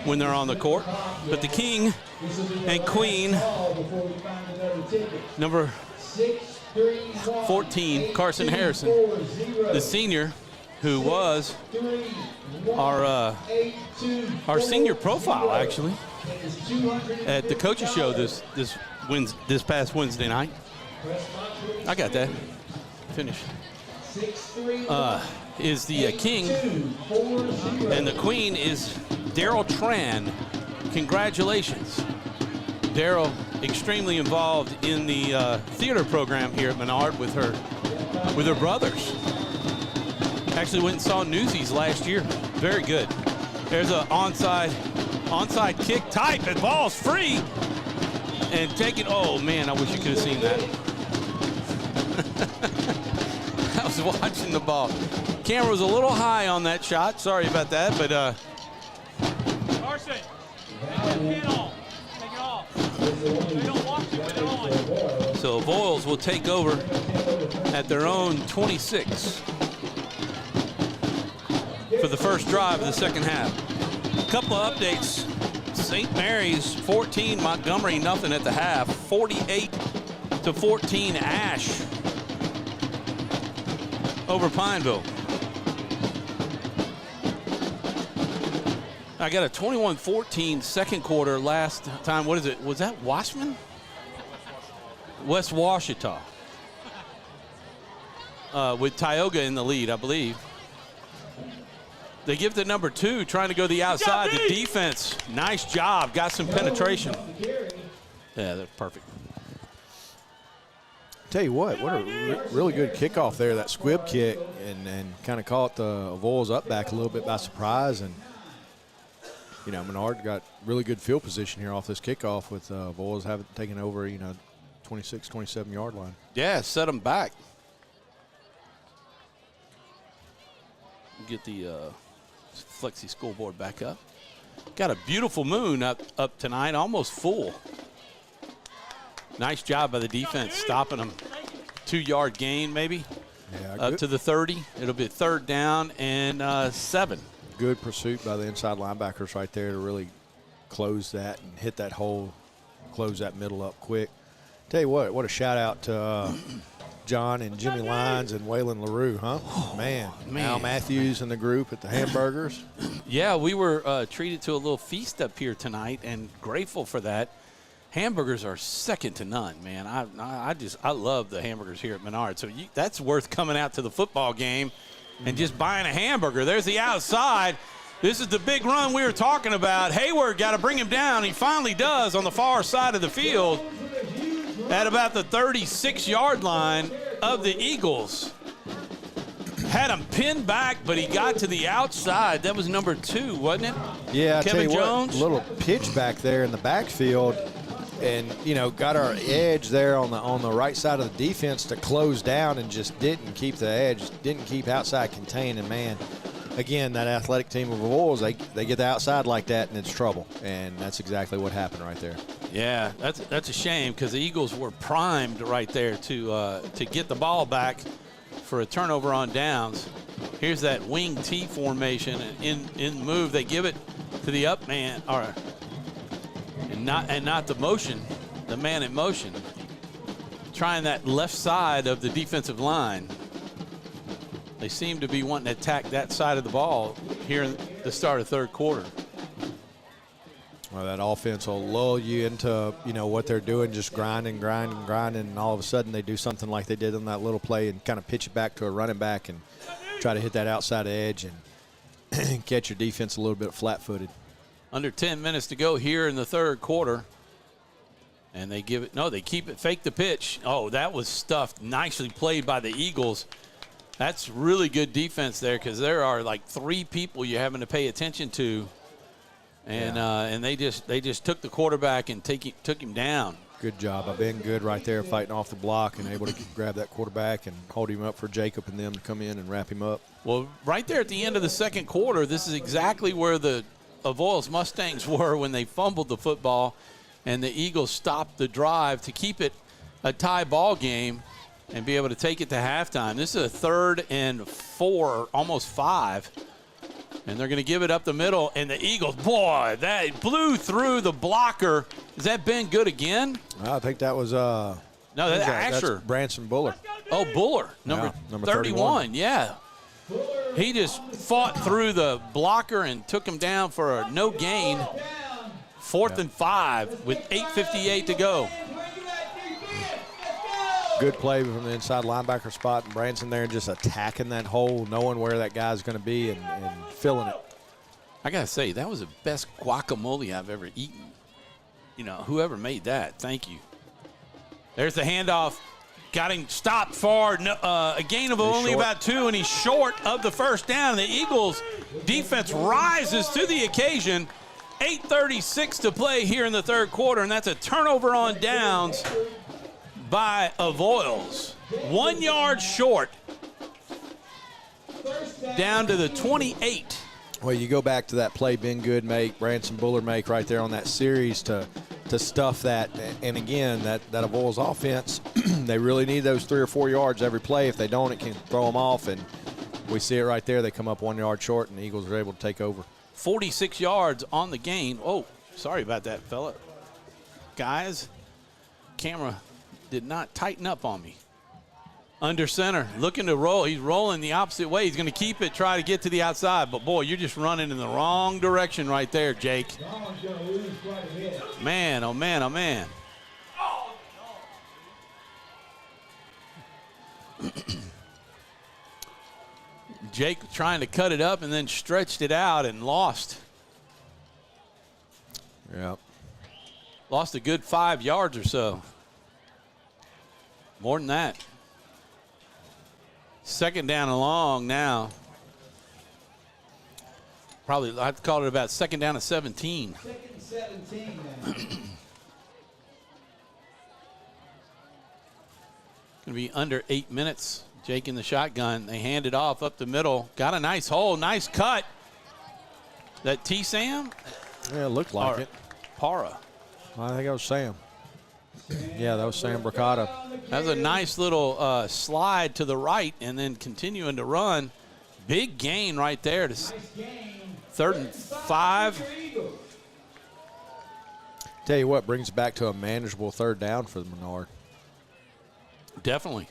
when they're on the court. But the king and queen, number 14, Carson Harrison, the senior, who was our senior profile, actually, at the coaches show this past Wednesday night. I got that. Finish. is the king, and the queen is Daryl Tran. Congratulations. Daryl, extremely involved in the theater program here at Menard with her brothers. Actually went and saw Newsies last year. Very good. There's an onside kick, tight, the ball's free. And take it, oh man, I wish you could have seen that. I was watching the ball. Camera was a little high on that shot. Sorry about that, but Carson, take it off. Take it off. They don't watch it, but they're on. So Avoyelles will take over at their own 26 for the first drive of the second half. A couple of updates. St. Mary's 14, Montgomery nothing at the half. 48-14 Ash over Pineville. I got a 21-14 second quarter last time. What is it? Was that Washman? West Washita. With Tioga in the lead, I believe. They give the number 2, trying to go the outside. The defense, nice job. Got some penetration. Yeah, they're perfect. Tell you what a really good kickoff there, that squib kick, and kind of caught the Avoyelles up back a little bit by surprise. And, you know, Menard got really good field position here off this kickoff with Avoyelles having taken over, 26, 27-yard line. Yeah, set them back. Get the Flexi scoreboard back up. Got a beautiful moon up tonight, almost full. Nice job by the defense, stopping them. 2-yard gain, maybe, up to the 30. It'll be 3rd down and 7. Good pursuit by the inside linebackers right there to really close that and hit that hole, close that middle up quick. Tell you what a shout out to John and Jimmy Lyons and Waylon LaRue, huh? Man. Al Matthews and the group at the hamburgers. Yeah, we were treated to a little feast up here tonight, and grateful for that. Hamburgers are second to none, man. I love the hamburgers here at Menard. So that's worth coming out to the football game and just buying a hamburger. There's the outside. This is the big run we were talking about. Hayward got to bring him down. He finally does on the far side of the field at about the 36-yard line of the Eagles. Had him pinned back, but he got to the outside. That was number 2, wasn't it? Yeah, Kevin Jones. A little pitch back there in the backfield, and got our edge there on the right side of the defense to close down, and just didn't keep the edge, didn't keep outside contained. And man, again, that athletic team of Avoyelles, they get the outside like that, and it's trouble. And that's exactly what happened right there. Yeah, that's a shame, because the Eagles were primed right there to get the ball back for a turnover on downs. Here's that wing T formation, and in move they give it to the up man, and not the motion, the man in motion, trying that left side of the defensive line. They seem to be wanting to attack that side of the ball here in the start of third quarter. Well, that offense will lull you into, what they're doing, just grinding, and all of a sudden they do something like they did on that little play and kind of pitch it back to a running back and try to hit that outside edge and catch your defense a little bit flat-footed. Under 10 minutes to go here in the third quarter. And they give it, no, they keep it, fake the pitch. Oh, that was stuffed. Nicely played by the Eagles. That's really good defense there, because there are like 3 people you're having to pay attention to. And they just took the quarterback and took him down. Good job. I've been good right there fighting off the block and able to grab that quarterback and hold him up for Jacob and them to come in and wrap him up. Well, right there at the end of the second quarter, this is exactly where the Avoyelles Mustangs were when they fumbled the football, and the Eagles stopped the drive to keep it a tie ball game and be able to take it to halftime. This is a 3rd and 4, almost 5. And they're going to give it up the middle, and the Eagles, boy, that blew through the blocker. Has that been good again? I think that was no, that's Asher. That's Branson Buller. Oh, Buller, number 31. Yeah. He just fought through the blocker and took him down for a no gain. 4th and 5 with 8:58 to go. good play from the inside linebacker spot, and Branson there just attacking that hole, knowing where that guy's going to be and filling it. I got to say, that was the best guacamole I've ever eaten. You know, whoever made that, thank you. There's the handoff. Got him stopped for a gain of only about 2, and he's short of the first down. The Eagles defense rises to the occasion. 8:36 to play here in the third quarter, and that's a turnover on downs by Avoyelles. 1 yard short, down to the 28. Well, you go back to that play Ben Good make, Branson Buller make right there on that series to stuff that. And again, that Avoyelles offense, they really need those 3 or 4 yards every play. If they don't, it can throw them off. And we see it right there. They come up 1 yard short, and the Eagles are able to take over. 46 yards on the gain. Oh, sorry about that, fella. Guys, camera did not tighten up on me. Under center, looking to roll. He's rolling the opposite way. He's going to keep it, try to get to the outside. But, boy, you're just running in the wrong direction right there, Jake. Man, oh, man, oh, man. Jake trying to cut it up and then stretched it out and lost. Yep. Lost a good 5 yards or so. More than that. Second down and long now. Probably, I'd call it about second down and 17. Second and 17 now. Going to be under 8 minutes. Jake in the shotgun. They hand it off up the middle. Got a nice hole. Nice cut. That T-Sam? Yeah, it looked like it. Para. I think that was Sam. Yeah, that was Sam Bricata. That was a nice little slide to the right and then continuing to run. Big gain right there to 3rd and 5. Tell you what, brings it back to a manageable 3rd down for the Menard. Definitely.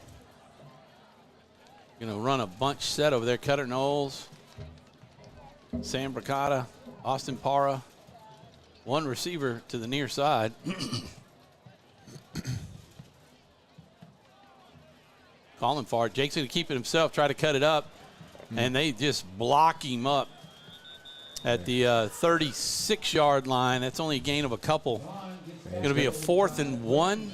Going to run a bunch set over there. Cutter Knowles, Sam Bricata, Austin Para. One receiver to the near side. Calling for it. Jake's going to keep it himself, try to cut it up, and they just block him up at the 36-yard line. That's only a gain of a couple. Going to be a 4th and 1.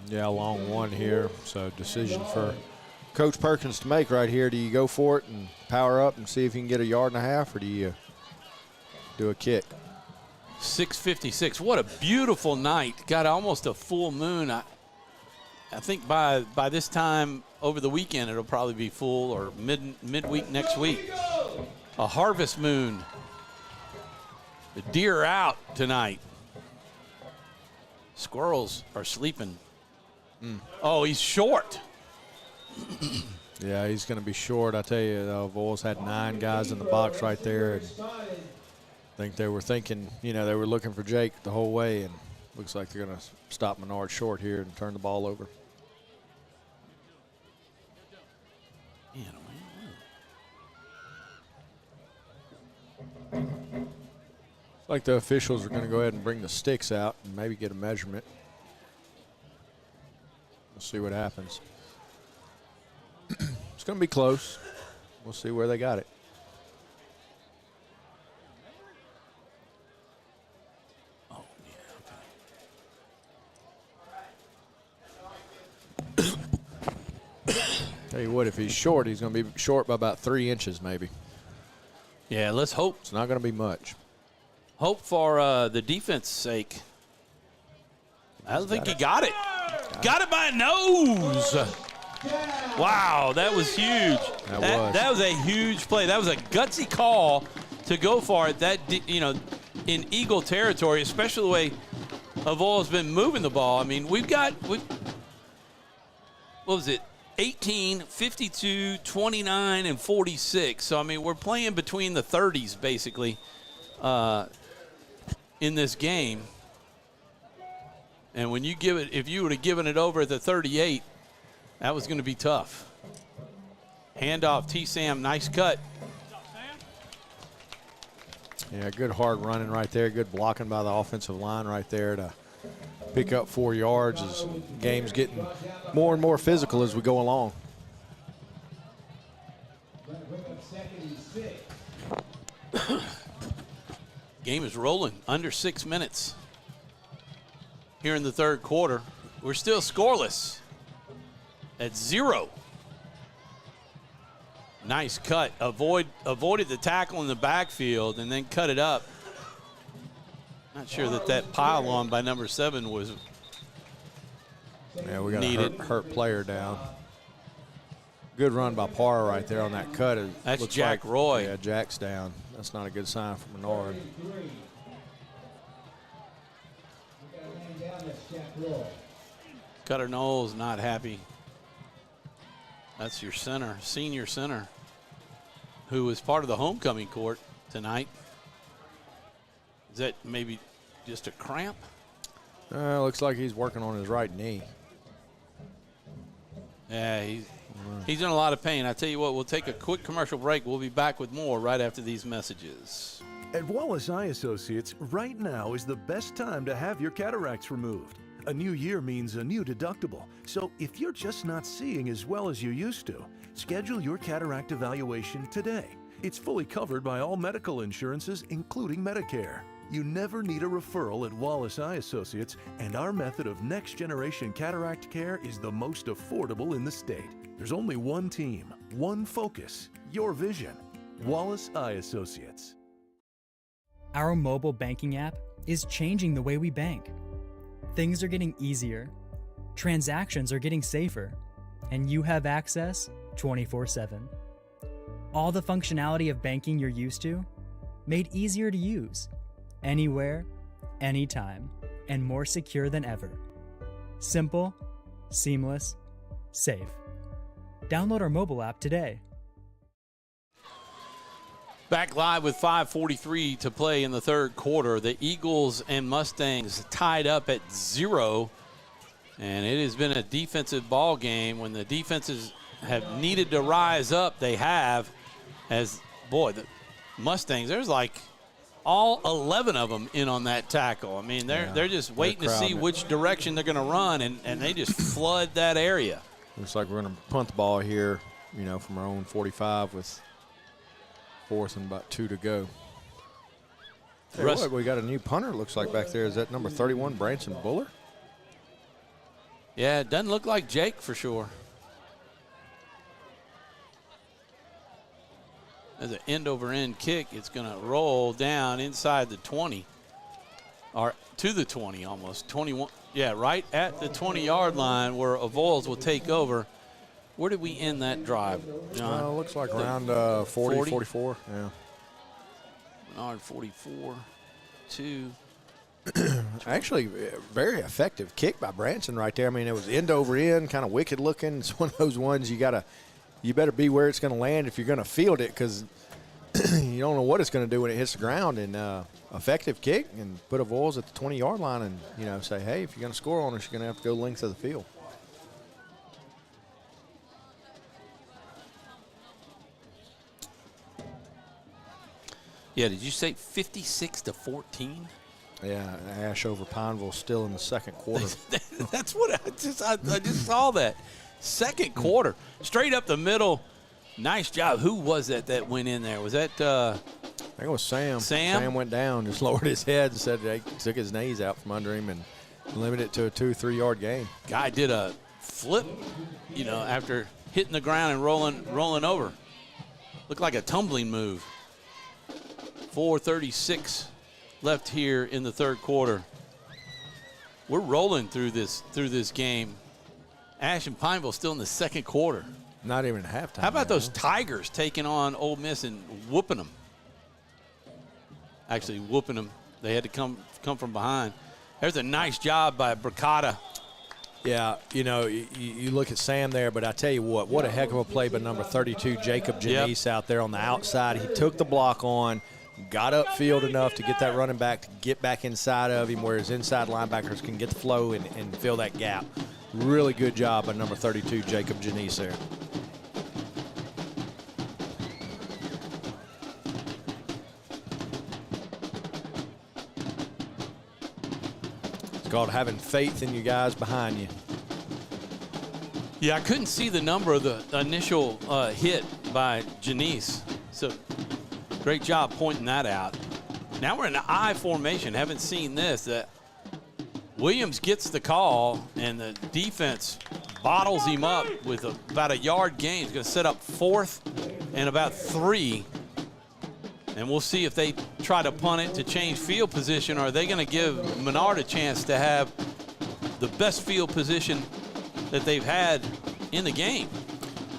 Yeah, a long one here. So decision for Coach Perkins to make right here. Do you go for it and power up and see if you can get a 1.5 yards, or do you do a kick? 6:56. What a beautiful night. Got almost a full moon. I think by this time over the weekend it'll probably be full, or midweek next week. A harvest moon. The deer are out tonight. Squirrels are sleeping. Oh, he's short. Yeah, he's going to be short. I tell you, Avoyelles had 9 guys in the box right there. And I think they were thinking, they were looking for Jake the whole way, and looks like they're going to stop Menard short here and turn the ball over. Like the officials are going to go ahead and bring the sticks out and maybe get a measurement. We'll see what happens. It's going to be close. We'll see where they got it. Oh, yeah. Tell you what, if he's short, he's going to be short by about 3 inches maybe. Yeah, let's hope. It's not going to be much. Hope for the defense's sake. I don't think he got it. Got it by a nose. Wow, that was huge. That was a huge play. That was a gutsy call to go for it. That, in Eagle territory, especially the way Avoyelles has been moving the ball. I mean, what was it? 18, 52, 29, and 46. So, I mean, we're playing between the 30s, basically, in this game. And when you give it, if you would have given it over at the 38, that was going to be tough. Handoff, T-Sam, nice cut. Yeah, good hard running right there. Good blocking by the offensive line right there to pick up 4 yards as the game's getting more and more physical as we go along. Game is rolling under 6 minutes here in the third quarter. We're still scoreless at 0. Nice cut. Avoided the tackle in the backfield and then cut it up. Not sure that pile on by number 7 was Yeah, we got needed. a hurt player down. Good run by Parr right there on that cut. That's Looks Jack like, Roy. Yeah, Jack's down. That's not a good sign for Menard. Cutter Knowles not happy. That's your center, senior center, who was part of the homecoming court tonight. Is that maybe just a cramp? Looks like he's working on his right knee. Yeah, he's in a lot of pain. I tell you what, we'll take a quick commercial break. We'll be back with more right after these messages. At Wallace Eye Associates, right now is the best time to have your cataracts removed. A new year means a new deductible. So if you're just not seeing as well as you used to, schedule your cataract evaluation today. It's fully covered by all medical insurances, including Medicare. You never need a referral at Wallace Eye Associates, and our method of next-generation cataract care is the most affordable in the state. There's only one team, one focus, your vision. Wallace Eye Associates. Our mobile banking app is changing the way we bank. Things are getting easier, transactions are getting safer, and you have access 24/7. All the functionality of banking you're used to, made easier to use, anywhere, anytime, and more secure than ever. Simple, seamless, safe. Download our mobile app today. Back live with 5:43 to play in the third quarter. The Eagles and Mustangs tied up at 0, and it has been a defensive ball game. When the defenses have needed to rise up, they have. As, boy, the Mustangs, there's like all 11 of them in on that tackle. I mean, they're just waiting to see which direction they're going to run, and they just flood that area. Looks like we're going to punt the ball here, from our own 45 with 4th and about 2 to go. Hey, look, we got a new punter, looks like, back there. Is that number 31, Branson Buller? Yeah, it doesn't look like Jake for sure. As an end-over-end kick, it's going to roll down inside the 20, or to the 20 almost, 21. Yeah, right at the 20-yard line where Avoyelles will take over. Where did we end that drive, John? Looks like around 40, 44. Yeah. Menard 44, 2. Actually, very effective kick by Branson right there. I mean, it was end over end, kind of wicked looking. It's one of those ones you better be where it's going to land if you're going to field it, because you don't know what it's going to do when it hits the ground. And effective kick, and put Avoyelles at the 20-yard line, and say, hey, if you're going to score on us, you're going to have to go length of the field. Yeah, did you say 56-14? Yeah, Ash over Pineville still in the second quarter. That's what I just saw that. Second quarter, straight up the middle. Nice job. Who was that went in there? Was that I think it was Sam. Sam went down, just lowered his head and said he took his knees out from under him and limited it to a 2-3 yard gain. Guy did a flip, after hitting the ground and rolling over. Looked like a tumbling move. 4:36 left here in the third quarter. We're rolling through this game. Ash and Pineville still in the second quarter. Not even at halftime. How about those Tigers taking on Ole Miss and whooping them? Actually whooping them. They had to come from behind. There's a nice job by Bricata. Yeah, you look at Sam there, but I tell you what a heck of a play by number 32, Jacob Janice, out there on the outside. He took the block on, got upfield enough to get that running back to get back inside of him, where his inside linebackers can get the flow and fill that gap. Really good job by number 32, Jacob Janice there. called having faith in you guys behind you. Yeah, I couldn't see the number of the initial hit by Janice. So great job pointing that out. Now we're in an I formation. Haven't seen this. Williams gets the call, and the defense bottles him up with about a yard gain. He's going to set up 4th and about 3. And we'll see if they try to punt it to change field position, or are they going to give Menard a chance to have the best field position that they've had in the game.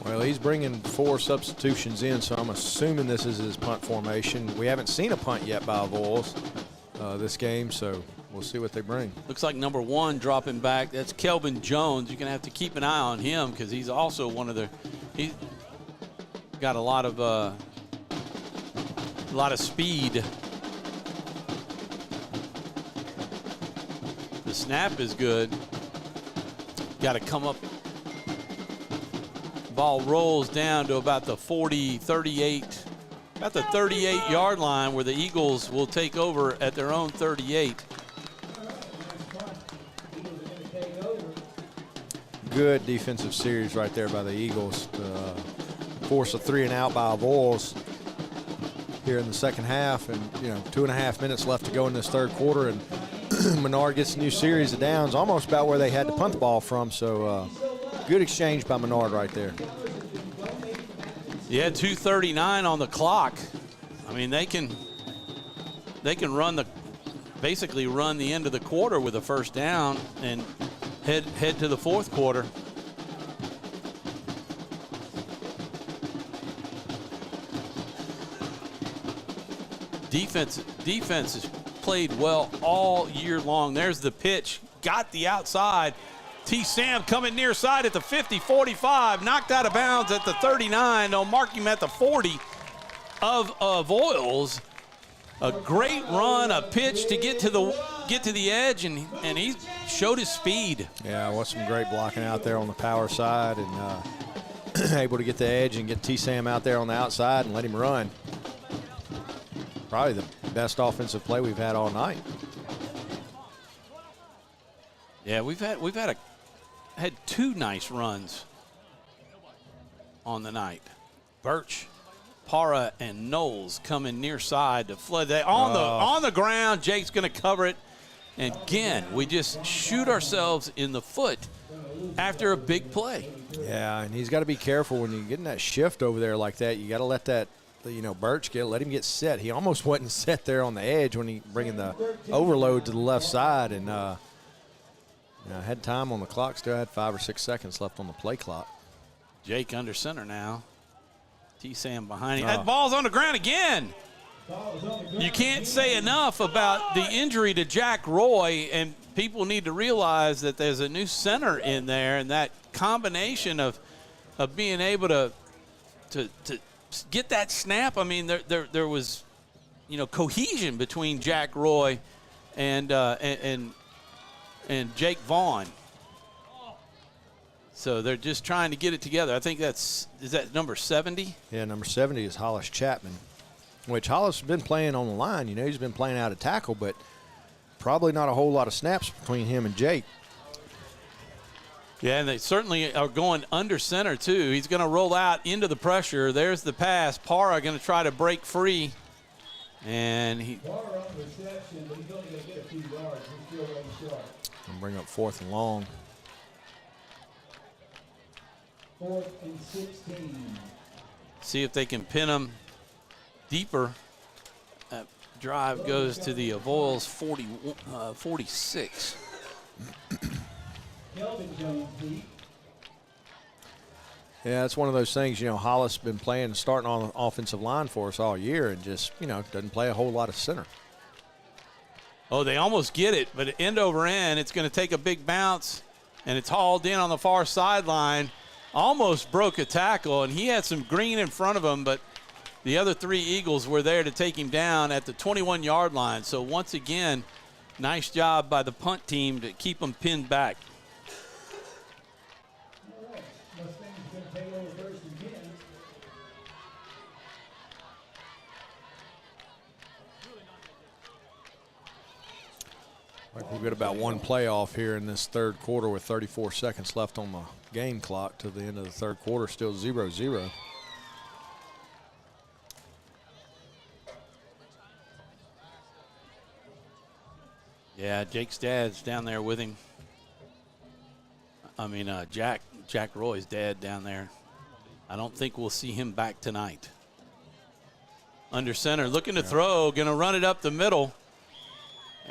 Well, he's bringing 4 substitutions in, so I'm assuming this is his punt formation. We haven't seen a punt yet by Avoyelles this game, so we'll see what they bring. Looks like number 1 dropping back. That's Kelvin Jones. You're going to have to keep an eye on him because he's also one of he's got a lot of speed. The snap is good. Got to come up. Ball rolls down to about the 38 yard line where the Eagles will take over at their own 38. Good defensive series right there by the Eagles to force a 3 and out by Avoyelles here in the second half, and 2.5 minutes left to go in this third quarter, and Menard gets a new series of downs, almost about where they had to punt the ball from. So good exchange by Menard right there. Yeah, 2:39 on the clock. I mean, they can basically run the end of the quarter with a first down and head to the fourth quarter. Defense has played well all year long. There's the pitch, got the outside. T. Sam coming near side at the 50-45, knocked out of bounds at the 39. They'll mark him at the 40 of Avoyelles. A great run, a pitch to get to the edge, and he showed his speed. Yeah, was some great blocking out there on the power side, and able to get the edge and get T. Sam out there on the outside and let him run. Probably the best offensive play we've had all night. Yeah, we've had 2 nice runs on the night. Birch, Para, and Knowles coming near side to flood that on the ground. Jake's going to cover it, and again we just shoot ourselves in the foot after a big play. Yeah, and he's got to be careful when you're getting that shift over there like that. You got to let that. Birch let him get set. He almost wasn't set there on the edge when he bringing the overload to the left side, and had time on the clock. Still had 5 or 6 seconds left on the play clock. Jake under center now. T. Sam behind him. That ball's on the ground again. You can't say enough about the injury to Jack Roy, and people need to realize that there's a new center in there, and that combination of being able to get that snap. I mean, there was, cohesion between Jack Roy and Jake Vaughn. So they're just trying to get it together. I think is that number 70? Yeah, number 70 is Hollis Chapman, which Hollis has been playing on the line. He's been playing out of tackle, but probably not a whole lot of snaps between him and Jake. Yeah, and they certainly are going under center, too. He's going to roll out into the pressure. There's the pass. Para going to try to break free. And he Para on reception, but he's only going to get a few yards. He's still running short. And bring up 4th and long. 4th and 16. See if they can pin him deeper. That drive goes to the Avoyelles 46. Kelvin Jones deep. Yeah, it's one of those things, Hollis been playing, starting on the offensive line for us all year, and just, doesn't play a whole lot of center. Oh, they almost get it, but end over end, it's going to take a big bounce, and it's hauled in on the far sideline. Almost broke a tackle, and he had some green in front of him, but the other 3 Eagles were there to take him down at the 21-yard line. So once again, nice job by the punt team to keep him pinned back. We've got about one playoff here in this third quarter with 34 seconds left on the game clock to the end of the third quarter, still 0-0. Yeah, Jake's dad's down there with him. I mean, Jack Roy's dad down there. I don't think we'll see him back tonight. Under center, looking to throw, going to run it up the middle.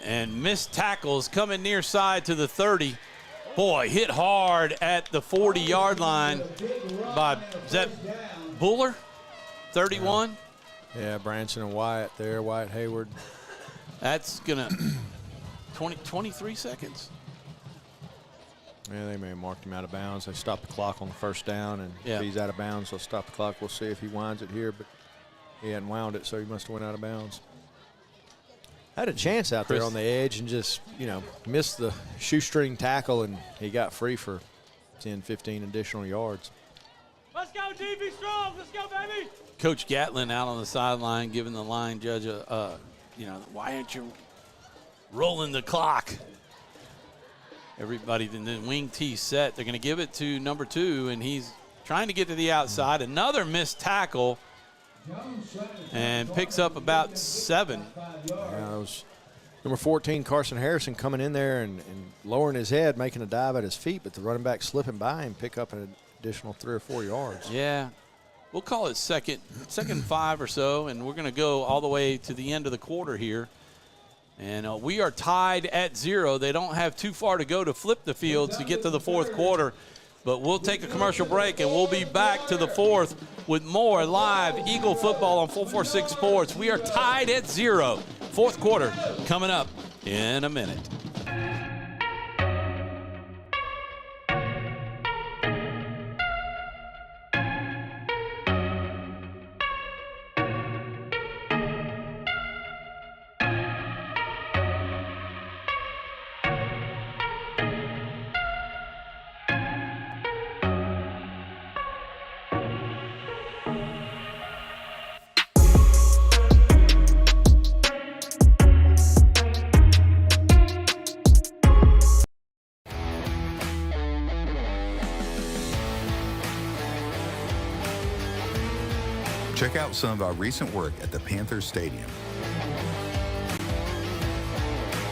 And missed tackles coming near side to the 30. Boy, hit hard at the 40-yard line by, is that Buller, 31? Yeah, Branson and Wyatt there, Wyatt Hayward. That's going to 23 seconds. Yeah, they may have marked him out of bounds. They stopped the clock on the first down, and if he's out of bounds, they'll stop the clock. We'll see if he winds it here, but he hadn't wound it, so he must have went out of bounds. Had a chance out there on the edge and just, missed the shoestring tackle, and he got free for 10, 15 additional yards. Let's go, DB Strong. Let's go, baby. Coach Gatlin out on the sideline giving the line judge why aren't you rolling the clock? Everybody, then the wing tee set. They're going to give it to number 2, and he's trying to get to the outside. Another missed tackle. And picks up about 7. Yeah, that was number 14, Carson Harrison, coming in there and lowering his head, making a dive at his feet, but the running back slipping by him, pick up an additional 3 or 4 yards. Yeah, we'll call it second 5 or so, and we're going to go all the way to the end of the quarter here. And we are tied at 0. They don't have too far to go to flip the field to get to the fourth quarter. But we'll take a commercial break, and we'll be back to the fourth with more live Eagle football on 446 Sports. We are tied at 0. Fourth quarter coming up in a minute. Check out some of our recent work at the Panthers Stadium.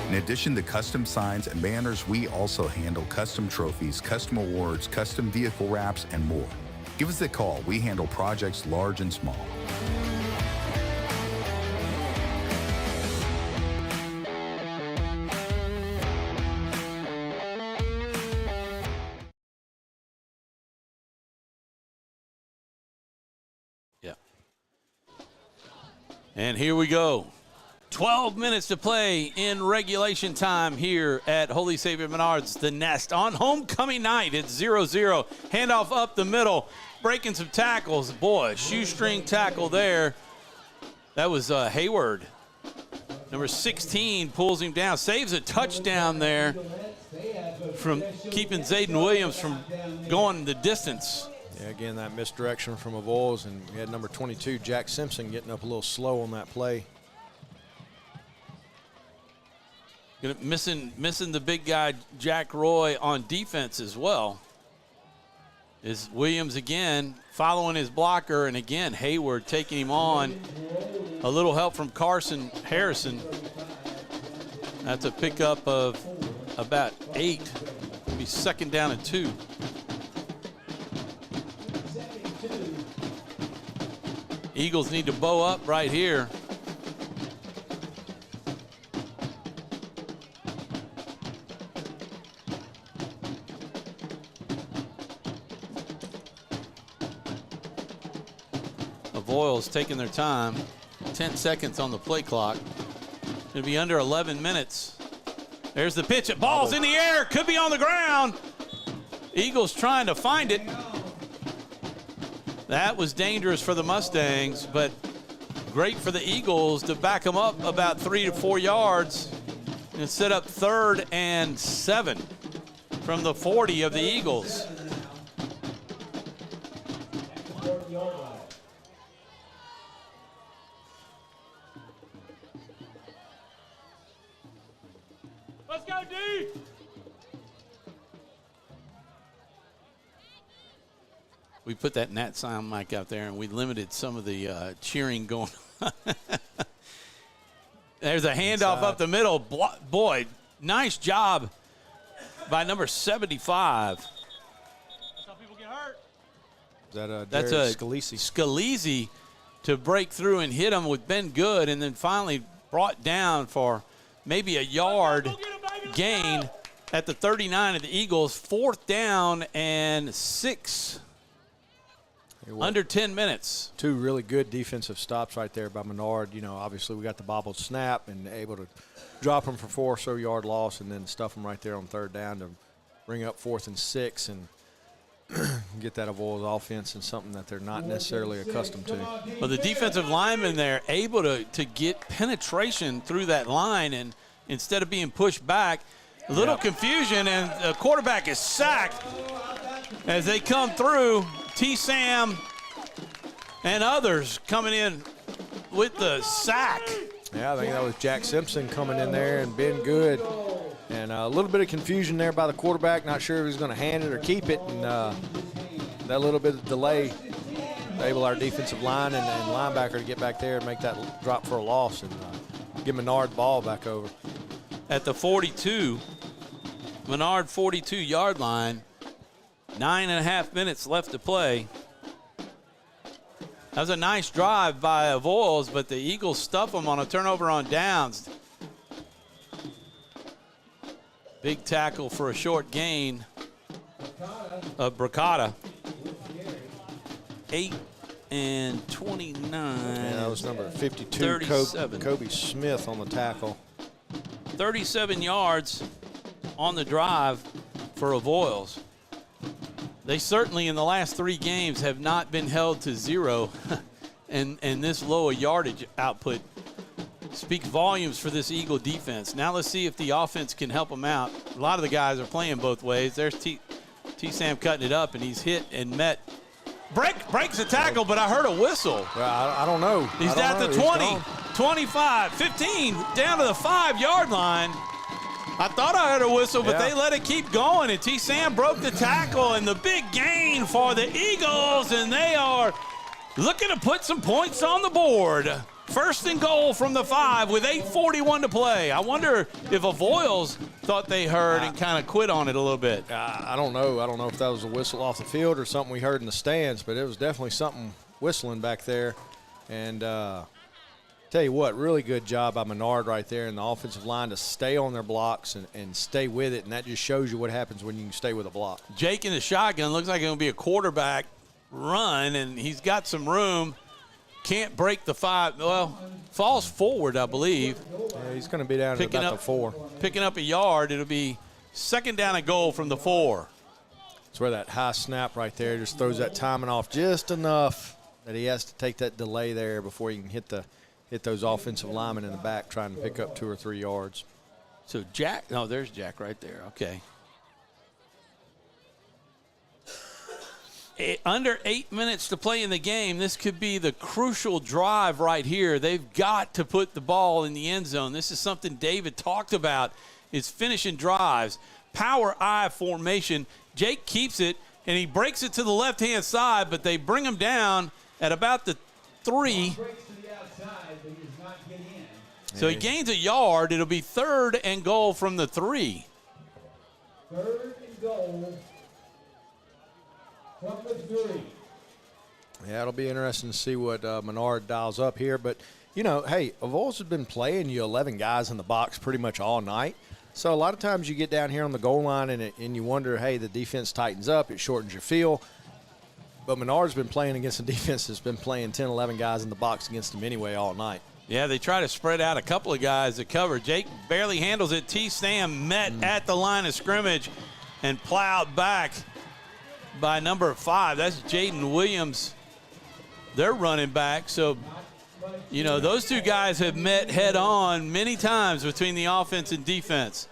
In addition to custom signs and banners, we also handle custom trophies, custom awards, custom vehicle wraps, and more. Give us a call. We handle projects large and small. And here we go. 12 minutes to play in regulation time here at Holy Savior Menard's The Nest on homecoming night. It's 0-0. Handoff up the middle, breaking some tackles. Boy, shoestring tackle there. That was Hayward. Number 16 pulls him down, saves a touchdown there from keeping Zayden Williams from going the distance. Yeah, again, that misdirection from Avoyelles, and we had number 22, Jack Simpson, getting up a little slow on that play. Missing the big guy, Jack Roy, on defense as well. Is Williams again following his blocker, and again, Hayward taking him on. A little help from Carson Harrison. That's a pickup of about 8. It'll be second down and 2. Eagles need to bow up right here. Avoyelles taking their time. 10 seconds on the play clock. It'll be under 11 minutes. There's the pitch. Ball's in the air. Could be on the ground. Eagles trying to find it. That was dangerous for the Mustangs, but great for the Eagles to back them up about 3 to 4 yards and set up 3rd and 7 from the 40 of the Eagles. Let's go, We put that Nat sound mic out there, and we limited some of the cheering going on. There's a handoff up the middle. Boy, nice job by number 75. That's how people get hurt. That's Scalisi. Scalisi to break through and hit him with Ben Good, and then finally brought down for maybe a yard gain at the 39 of the Eagles. 4th down and 6. Under 10 minutes. 2 really good defensive stops right there by Menard. You know, obviously we got the bobbled snap and able to drop them for 4 or so yard loss and then stuff them right there on 3rd down to bring up 4th and 6 and get that Avoyelles offense in something that they're not necessarily accustomed to. Well, the defensive linemen there able to get penetration through that line, and instead of being pushed back, a little confusion, and the quarterback is sacked as they come through. T-Sam and others coming in with the sack. Yeah, I think that was Jack Simpson coming in there and Ben Good. And a little bit of confusion there by the quarterback, not sure if he's going to hand it or keep it. And that little bit of delay enabled our defensive line and linebacker to get back there and make that drop for a loss and give Menard the ball back over. At the 42, Menard 42-yard line. 9.5 minutes left to play. That was a nice drive by Avoyelles, but the Eagles stuff them on a turnover on downs. Big tackle for a short gain of Bracata. 8 and 29. Yeah, that was number 52, 37. Kobe Smith on the tackle. 37 yards on the drive for Avoyelles. They certainly in the last 3 games have not been held to 0, and this low a yardage output speaks volumes for this Eagle defense. Now let's see if the offense can help them out. A lot of the guys are playing both ways. There's T-Sam cutting it up, and he's hit and met. Breaks the tackle, but I heard a whistle. Well, I don't know. He's at the 20, 25, 15, down to the 5-yard line. I thought I heard a whistle, but they let it keep going, and T-Sam broke the tackle, and the big gain for the Eagles, and they are looking to put some points on the board. 1st and goal from the 5 with 8:41 to play. I wonder if Avoyelles thought they heard and kind of quit on it a little bit. I don't know. I don't know if that was a whistle off the field or something we heard in the stands, but it was definitely something whistling back there. And tell you what, really good job by Menard right there in the offensive line to stay on their blocks and stay with it, and that just shows you what happens when you can stay with a block. Jake in the shotgun looks like it's going to be a quarterback run, and he's got some room. Can't break the 5. Well, falls forward, I believe. Yeah, he's going to be down at about the 4. Picking up a yard. It'll be 2nd down and goal from the 4. It's where that high snap right there just throws that timing off just enough that he has to take that delay there before he can hit those offensive linemen in the back trying to pick up 2 or 3 yards. So Jack, no, there's Jack right there. Okay. Under 8 minutes to play in the game. This could be the crucial drive right here. They've got to put the ball in the end zone. This is something David talked about, is finishing drives. Power I formation. Jake keeps it, and he breaks it to the left-hand side, but they bring him down at about the 3. So he gains a yard. It'll be 3rd and goal from the 3. 3rd and goal from the 3. Yeah, it'll be interesting to see what Menard dials up here. But, you know, hey, Avoyelles has been playing you 11 guys in the box pretty much all night. So a lot of times you get down here on the goal line and you wonder, hey, the defense tightens up. It shortens your field. But Menard's been playing against a defense that's been playing 10, 11 guys in the box against him anyway all night. Yeah, they try to spread out a couple of guys that cover. Jake barely handles it. T-Sam met at the line of scrimmage and plowed back by number 5. That's Jaden Williams, their running back. So, you know, those 2 guys have met head-on many times between the offense and defense.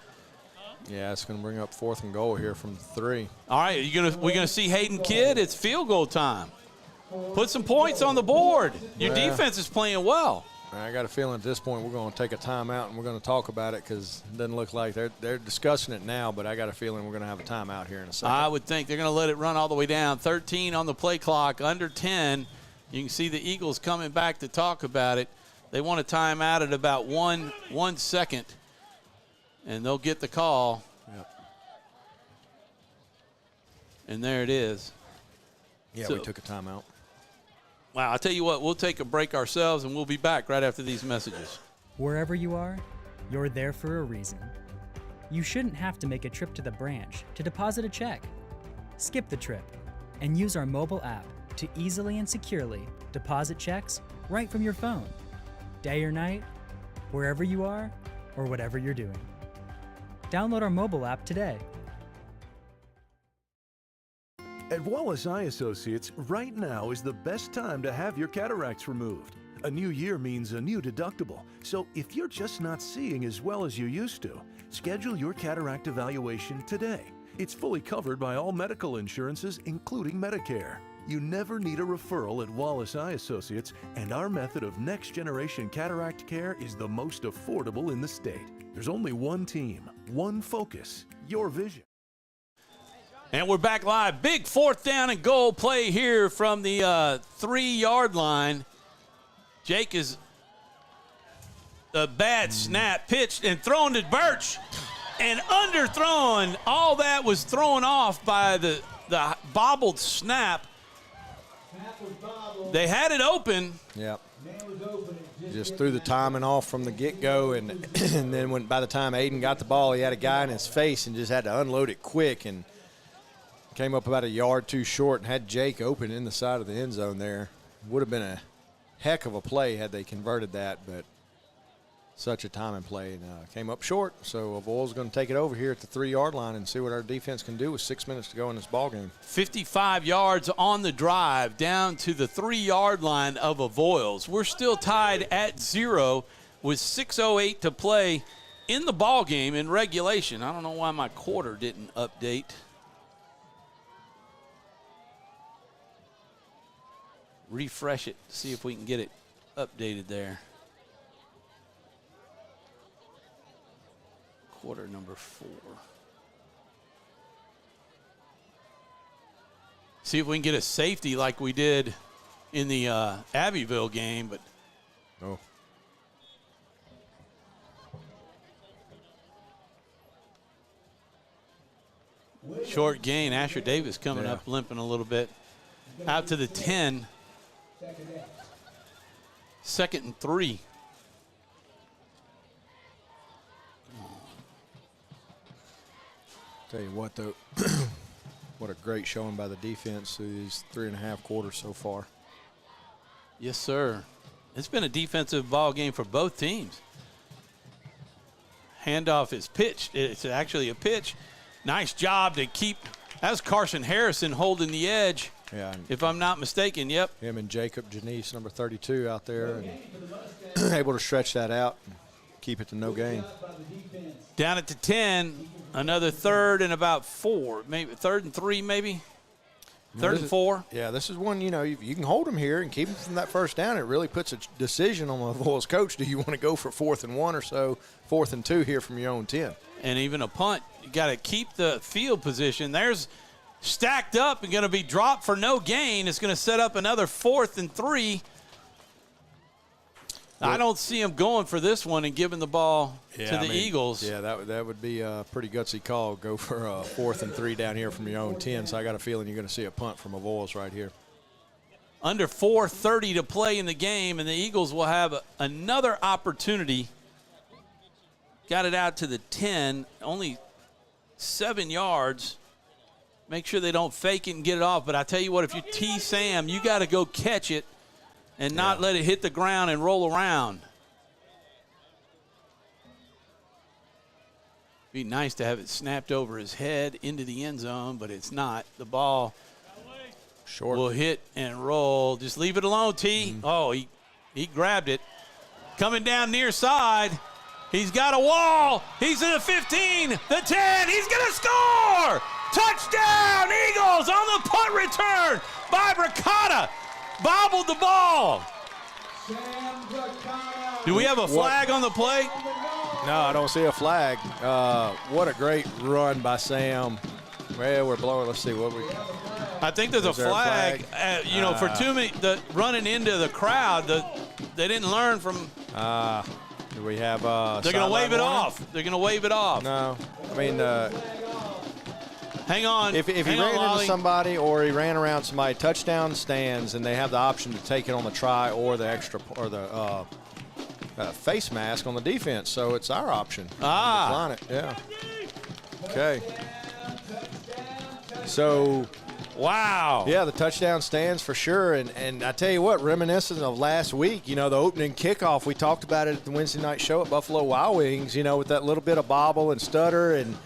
Yeah, it's going to bring up 4th and goal here from 3. All right, we're gonna see Hayden Kidd. It's field goal time. Put some points on the board. Your defense is playing well. I got a feeling at this point we're going to take a timeout and we're going to talk about it because it doesn't look like they're discussing it now, but I got a feeling we're going to have a timeout here in a second. I would think they're going to let it run all the way down. 13 on the play clock, under 10. You can see the Eagles coming back to talk about it. They want a timeout at about 1 second, and they'll get the call. Yep. And there it is. Yeah, So, we took a timeout. Wow, I'll tell you what, we'll take a break ourselves, and we'll be back right after these messages. Wherever you are, you're there for a reason. You shouldn't have to make a trip to the branch to deposit a check. Skip the trip and use our mobile app to easily and securely deposit checks right from your phone. Day or night, wherever you are, or whatever you're doing. Download our mobile app today. At Wallace Eye Associates, right now is the best time to have your cataracts removed. A new year means a new deductible, so if you're just not seeing as well as you used to, schedule your cataract evaluation today. It's fully covered by all medical insurances, including Medicare. You never need a referral at Wallace Eye Associates, and our method of next-generation cataract care is the most affordable in the state. There's only one team, one focus, your vision. And we're back live. Big 4th down and goal play here from the 3-yard line. Jake is a bad snap, pitched and thrown to Birch. And underthrown. All that was thrown off by the bobbled snap. They had it open. Yep. Just threw the timing off from the get-go, and then by the time Aiden got the ball, he had a guy in his face and just had to unload it quick and came up about a yard too short and had Jake open in the side of the end zone there. Would have been a heck of a play had they converted that, but such a timing play, and came up short. So Avoyelles going to take it over here at the 3-yard line and see what our defense can do with 6 minutes to go in this ball game. 55 yards on the drive down to the 3-yard line of Avoyelles. We're still tied at 0 with 6:08 to play in the ball game in regulation. I don't know why my quarter didn't update. Refresh it, see if we can get it updated there. Quarter number 4. See if we can get a safety like we did in the Abbeville game, but no. Short gain. Asher Davis coming up limping a little bit. Out to the 10. 2nd and 3. Tell you what, though, what a great showing by the defense through these 3.5 quarters so far. Yes, sir. It's been a defensive ball game for both teams. Handoff is pitched. It's actually a pitch. Nice job to keep. That's Carson Harrison holding the edge. Yeah, if I'm not mistaken. Yep. Him and Jacob Janice, number 32, out there, and able to stretch that out and keep it to no gain. Down at the 10, another 3rd and about 4, maybe 3rd and 3, maybe 3rd and 4. Yeah, this is one, you can hold them here and keep them from that first down. It really puts a decision on the Avoyelles coach. Do you want to go for 4th and 1 or so, 4th and 2 here from your own 10? And even a punt, you got to keep the field position. There's stacked up and going to be dropped for no gain. It's going to set up another 4th and 3. I don't see him going for this one and giving the ball to the Eagles. Yeah, that would be a pretty gutsy call. Go for a 4th and 3 down here from your own 10. So I got a feeling you're going to see a punt from Avoyelles right here. Under 4:30 to play in the game, and the Eagles will have another opportunity. Got it out to the 10, only 7 yards. Make sure they don't fake it and get it off. But I tell you what, if you tee Sam, you got to go catch it and not let it hit the ground and roll around. Be nice to have it snapped over his head into the end zone, but it's not. The ball will hit and roll. Just leave it alone, T. Oh, he grabbed it. Coming down near side. He's got a wall. He's in the 15, the 10. He's going to score. Touchdown, Eagles on the punt return by Bricata. Bobbled the ball. Do we have a flag on the play? No, I don't see a flag. What a great run by Sam. Well, we're blowing. Let's see what we. I think there's a flag. For too many running into the crowd. They didn't learn from. Do we have? They're going to wave it off. They're going to wave it off. No, I mean. Hang on. If he ran into somebody or he ran around somebody, touchdown stands, and they have the option to take it on the try or the extra or the face mask on the defense. So it's our option. Decline it. Yeah. Okay. So, wow. Yeah, the touchdown stands for sure. And I tell you what, reminiscent of last week, the opening kickoff, we talked about it at the Wednesday night show at Buffalo Wild Wings, with that little bit of bobble and stutter and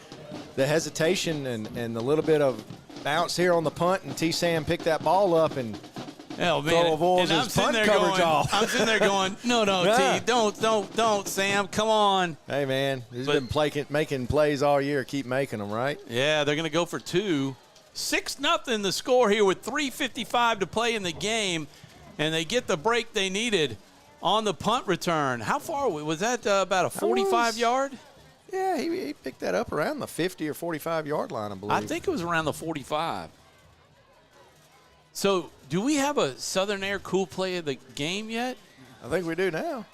the hesitation and the little bit of bounce here on the punt, and T-Sam picked that ball up and throw Avoyelles' punt coverage off. I'm sitting there going, no, T, don't, Sam, come on. Hey, man, he's been making plays all year. Keep making them, right? Yeah, they're going to go for 2. 6-0 the score here with 3:55 to play in the game, and they get the break they needed on the punt return. How far was that? About a 45-yard? Yeah, he picked that up around the 50 or 45-yard line, I believe. I think it was around the 45. So, do we have a Southern Air Cool Play of the game yet? I think we do now.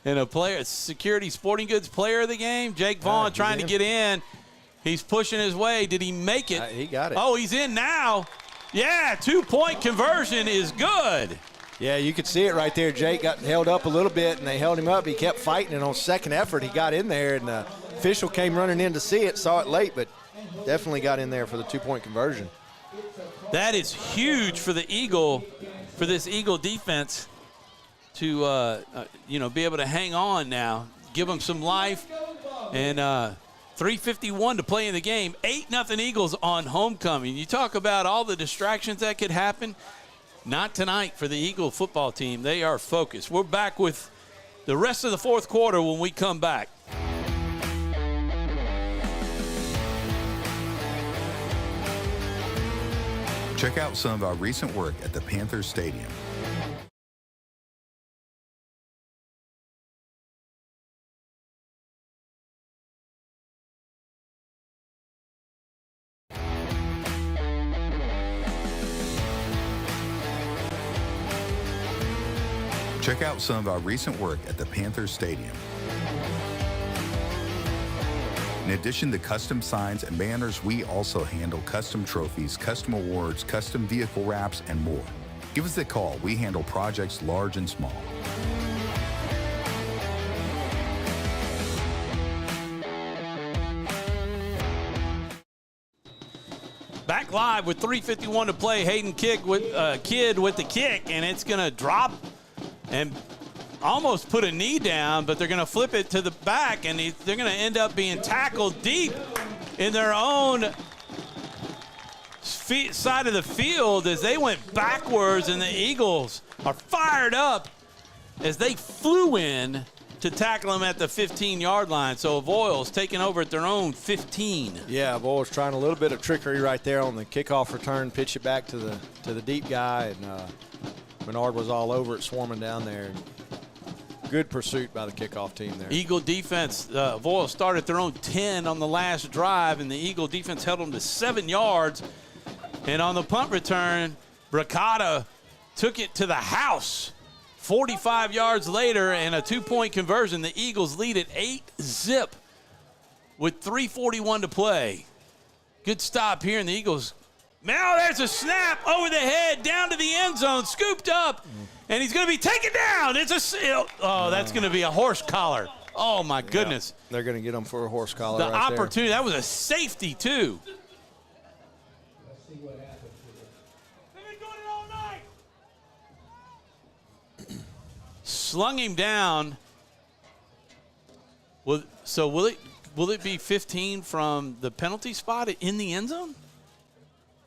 And a Security Sporting Goods player of the game, Jake Vaughn trying to get in. He's pushing his way. Did he make it? He got it. Oh, he's in now. Yeah, 2-point conversion is good. Yeah, you could see it right there. Jake got held up a little bit, and they held him up. He kept fighting, and on second effort, he got in there, and the official came running in to see it, saw it late, but definitely got in there for the 2-point conversion. That is huge for this Eagle defense to, be able to hang on now, give them some life, and 3:51 to play in the game. 8-0 Eagles on homecoming. You talk about all the distractions that could happen. Not tonight for the Eagle football team. They are focused. We're back with the rest of the fourth quarter when we come back. Check out some of our recent work at the Panthers Stadium. Check out some of our recent work at the Panthers Stadium. In addition to custom signs and banners, we also handle custom trophies, custom awards, custom vehicle wraps, and more. Give us a call. We handle projects large and small. Back live with 3:51 to play. Hayden Kidd with the kick, and it's going to drop and almost put a knee down, but they're going to flip it to the back, and they're going to end up being tackled deep in their own side of the field as they went backwards, and the Eagles are fired up as they flew in to tackle him at the 15-yard line. So Avoyelles taking over at their own 15. Yeah, Avoyelles trying a little bit of trickery right there on the kickoff return, pitch it back to the deep guy, and Menard was all over it, swarming down there. Good pursuit by the kickoff team there. Eagle defense, Avoyelles started their own 10 on the last drive, and the Eagle defense held them to 7 yards. And on the punt return, Bracata took it to the house. 45 yards later, and a 2-point conversion. The Eagles lead at 8-0 with 3:41 to play. Good stop here, and the Eagles. Now there's a snap over the head, down to the end zone, scooped up, and he's going to be taken down. That's going to be a horse collar. Oh, my goodness. Yeah, they're going to get him for a horse collar the right opportunity, there. That was a safety, too. Slung him down. So will it be 15 from the penalty spot in the end zone?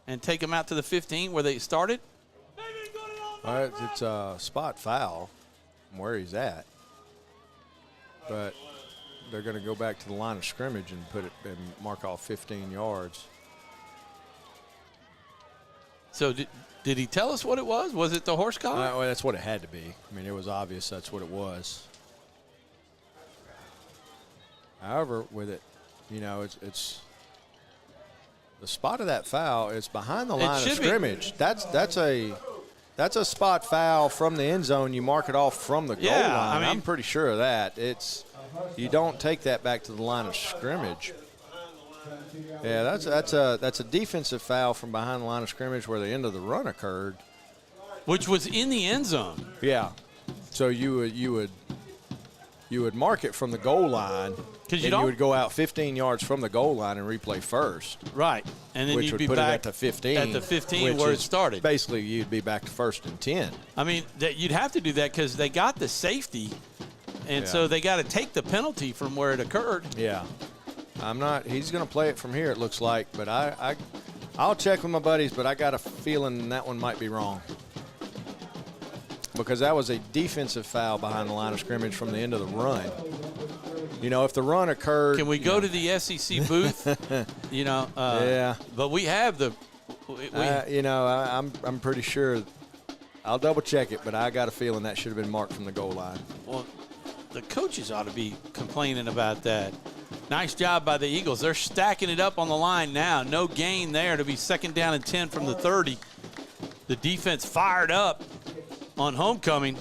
And take him out to the 15 where they started? It's a spot foul from where he's at. But they're going to go back to the line of scrimmage and put it and mark off 15 yards. So Did he tell us what it was? Was it the horse collar? Well, that's what it had to be. I mean, it was obvious that's what it was. However, with it, it's the spot of that foul is behind the line of scrimmage. That's a spot foul from the end zone. You mark it off from the goal line. I mean, I'm pretty sure of that. You don't take that back to the line of scrimmage. Yeah, that's a defensive foul from behind the line of scrimmage where the end of the run occurred, which was in the end zone. Yeah, so you would mark it from the goal line, because you would go out 15 yards from the goal line and replay first. Right, and then which you'd would be put back it at the 15. At the 15 where it started. Basically, you'd be back to 1st and 10. I mean, you'd have to do that because they got the safety, and so they got to take the penalty from where it occurred. Yeah. He's going to play it from here, it looks like, but I'll check with my buddies, but I got a feeling that one might be wrong. Because that was a defensive foul behind the line of scrimmage from the end of the run. If the run occurred. Can we go to the SEC booth? Yeah. But we have the. I'm pretty sure. I'll double check it, but I got a feeling that should have been marked from the goal line. Well, the coaches ought to be complaining about that. Nice job by the Eagles. They're stacking it up on the line now. No gain there to be 2nd down and 10 from the 30. The defense fired up on homecoming.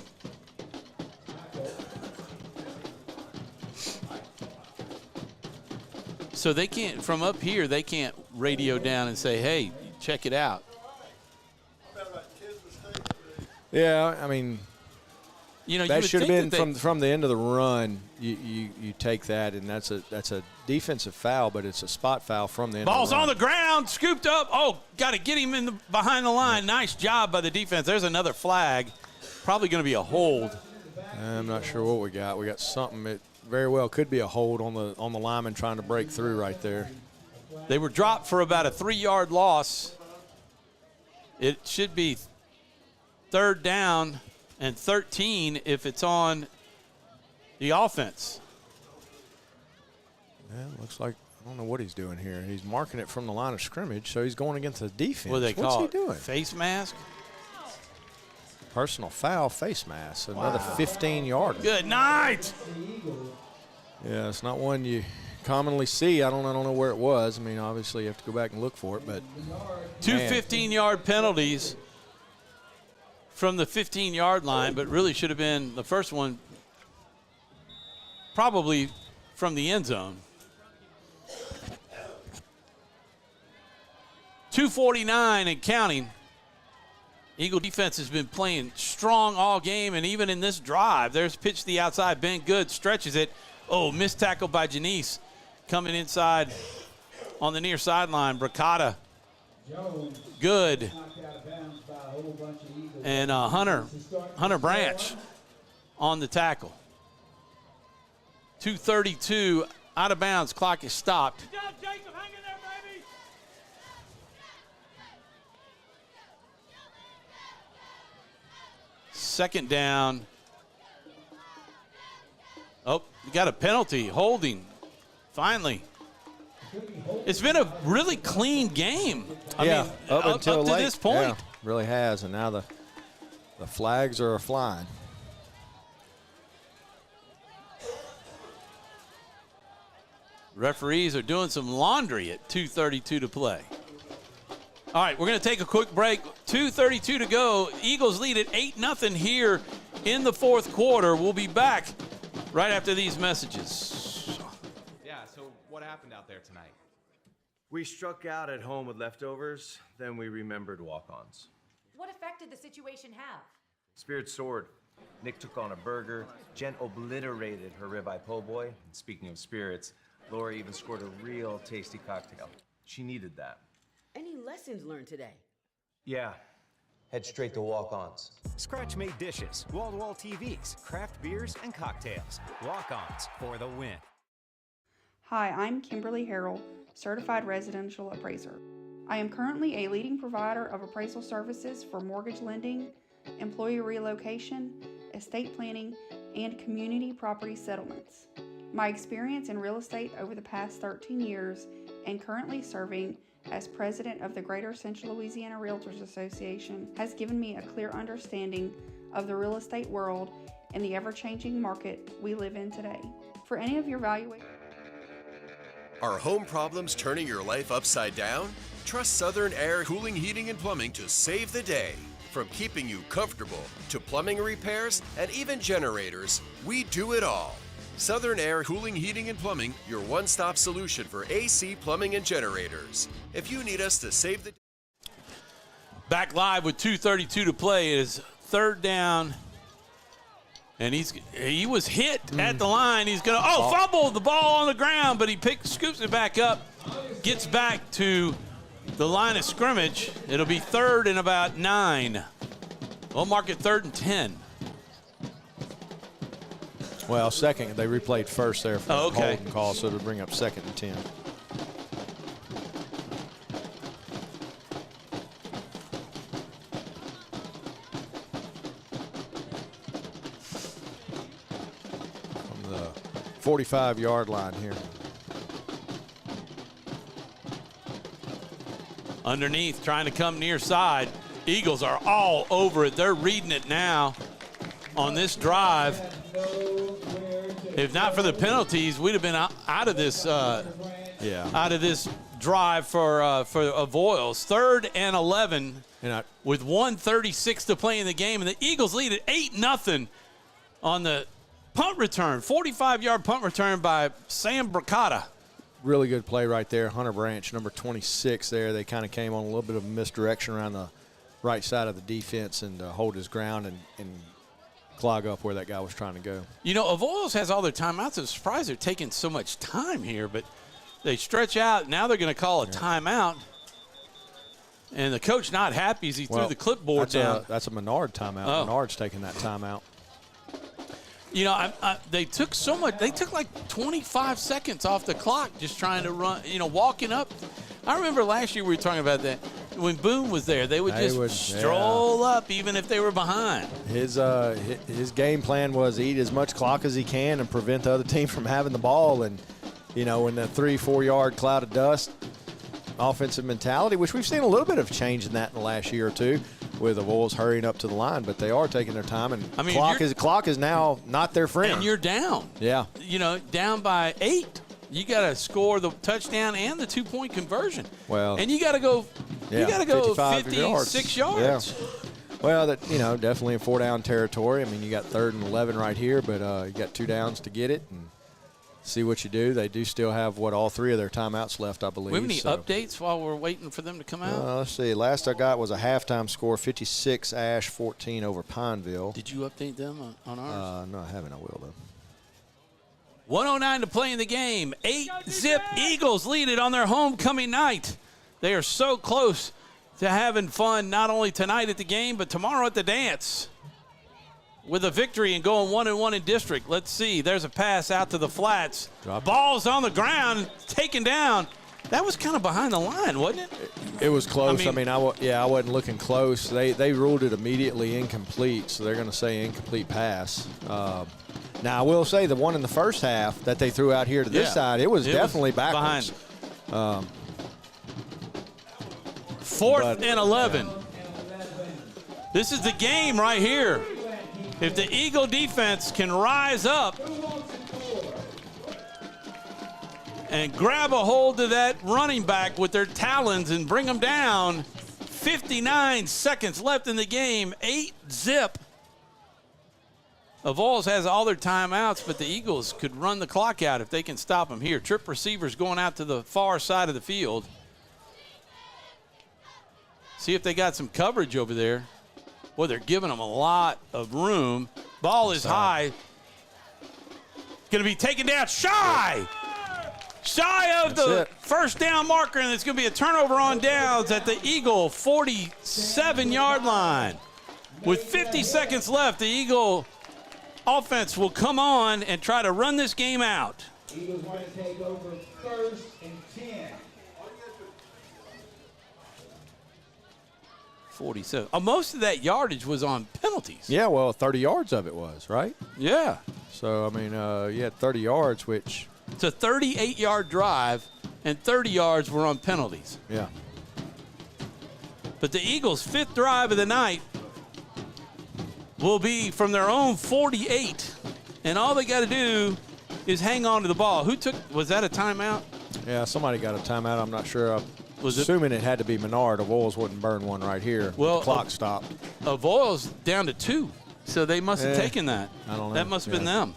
So they can't, from up here, they can't radio down and say, hey, check it out. Yeah, I mean, that should have been from the end of the run. You take that, and that's a defensive foul, but it's a spot foul from the end. Ball's of the run. on the ground, scooped up. Oh, got to get him behind the line. Nice job by the defense. There's another flag. Probably going to be a hold. I'm not sure what we got. We got something. It very well could be a hold on the lineman trying to break through right there. They were dropped for about a 3-yard loss. It should be 3rd down and 13 if it's on the offense. Yeah, looks like, I don't know what he's doing here. He's marking it from the line of scrimmage, so he's going against the defense. What do they call What's he doing? Face mask? Personal foul, face mask. Another 15-yarder. Good night. Yeah, it's not one you commonly see. I don't know where it was. I mean, obviously you have to go back and look for it, but two 15-yard penalties from the 15-yard line, but really should have been the first one probably from the end zone. 2:49 and counting. Eagle defense has been playing strong all game, and even in this drive, there's pitch to the outside. Ben Good stretches it. Oh, missed tackle by Janice. Coming inside on the near sideline, Bracata. Good. And Hunter Branch on the tackle. 2:32 out of bounds. Clock is stopped. Second down. Oh, you got a penalty. Holding. Finally. It's been a really clean game. I mean, up to this point. Yeah, really has, and now the flags are flying. Referees are doing some laundry at 2:32 to play. All right, we're going to take a quick break. 2:32 to go. Eagles lead at 8-0 here in the fourth quarter. We'll be back right after these messages. Yeah, so what happened out there tonight? We struck out at home with leftovers, then we remembered walk-ons. What effect did the situation have? Spirit soared. Nick took on a burger. Jen obliterated her ribeye po' boy. And speaking of spirits, Laura even scored a real tasty cocktail. She needed that. Any lessons learned today? Yeah. Head straight to walk-ons. Scratch-made dishes, wall-to-wall TVs, craft beers, and cocktails. Walk-ons for the win. Hi, I'm Kimberly Harrell, Certified Residential Appraiser. I am currently a leading provider of appraisal services for mortgage lending, employee relocation, estate planning, and community property settlements. My experience in real estate over the past 13 years and currently serving as president of the Greater Central Louisiana Realtors Association, has given me a clear understanding of the real estate world and the ever-changing market we live in today. For any of your valuations, Are home problems turning your life upside down? Trust Southern Air Cooling, Heating, and Plumbing to save the day. From keeping you comfortable to plumbing repairs and even generators, we do it all. Southern Air Cooling, Heating, and Plumbing, your one-stop solution for AC, plumbing, and generators. If you need us to save the day. Back live with 2:32 to play. It is third down. And he was hit at the line. He's going to, fumble the ball on the ground, but he scoops it back up, gets back to the line of scrimmage. It'll be third and about 9. We'll mark it 3rd and 10. Well, second, they replayed first there for the holding call, so it'll bring up 2nd and 10. From the 45-yard line here. Underneath, trying to come near side. Eagles are all over it. They're reading it now on this drive. If not for the penalties, we'd have been out of this. Out of this drive for Avoyelles. 3rd and 11 with 1:36 to play in the game, and the Eagles lead at 8-0 on the punt return. 45-yard punt return by Sam Bracata. Really good play right there. Hunter Branch, number 26 there. They kind of came on a little bit of a misdirection around the right side of the defense and hold his ground and clog up where that guy was trying to go. You know, Avoyelles has all their timeouts. I'm surprised they're taking so much time here, but they stretch out. Now they're going to call a timeout. And the coach not happy as he threw the clipboard down. That's a Menard timeout. Menard's taking that timeout. You know, they took so much. They took like 25 seconds off the clock just trying to run, walking up. I remember last year we were talking about that. When Boone was there, they would stroll up even if they were behind. His game plan was eat as much clock as he can and prevent the other team from having the ball. And, in the 3-4 yard cloud of dust, offensive mentality, which we've seen a little bit of change in that in the last year or two, with Avoyelles hurrying up to the line, but they are taking their time. And clock is now not their friend. And you're down. Yeah. Down by 8. You got to score the touchdown and the 2-point conversion. Well, and you got to go. You got to go 56 yards. Yeah. Well, that definitely in 4-down territory. I mean, you got 3rd and 11 right here, but you got 2 downs to get it and see what you do. They do still have all 3 of their timeouts left, I believe. We have any updates while we're waiting for them to come out? Let's see. Last I got was a halftime score, 56 Ash 14 over Pineville. Did you update them on ours? No, I haven't. I will though. 1:09 to play in the game. 8-zip Eagles lead it on their homecoming night. They are so close to having fun not only tonight at the game, but tomorrow at the dance. With a victory and going 1-1 in district. Let's see. There's a pass out to the flats. Ball's on the ground, taken down. That was kind of behind the line, wasn't it? It was close. I wasn't looking close. They ruled it immediately incomplete, so they're going to say incomplete pass. Now, I will say the one in the first half that they threw out here to this side, it was definitely backwards. 4th and 11. This is the game right here. If the Eagle defense can rise up and grab a hold of that running back with their talons and bring them down, 59 seconds left in the game, 8-zip. Avoyelles has all their timeouts, but the Eagles could run the clock out if they can stop them here. Trip receivers going out to the far side of the field. See if they got some coverage over there. Boy, they're giving them a lot of room. Ball is high. Going to be taken down. Shy of the first down marker, and it's going to be a turnover on downs at the Eagle 47-yard line. With 50 seconds left, the Eagle offense will come on and try to run this game out. Eagles want to take over 1st and 10. 47. Most of that yardage was on penalties. Yeah, well, 30 yards of it was, right? Yeah. So, you had 30 yards, which... It's a 38-yard drive. and 30 yards were on penalties. Yeah. But the Eagles' 5th drive of the night will be from their own 48, and all they got to do is hang on to the ball. Was that a timeout? Yeah, somebody got a timeout. I'm not sure. Assuming it had to be Menard. Avoyelles wouldn't burn one right here. Well, the clock stopped. Avoyelles down to 2, so they must have taken that. I don't know. That must have been them.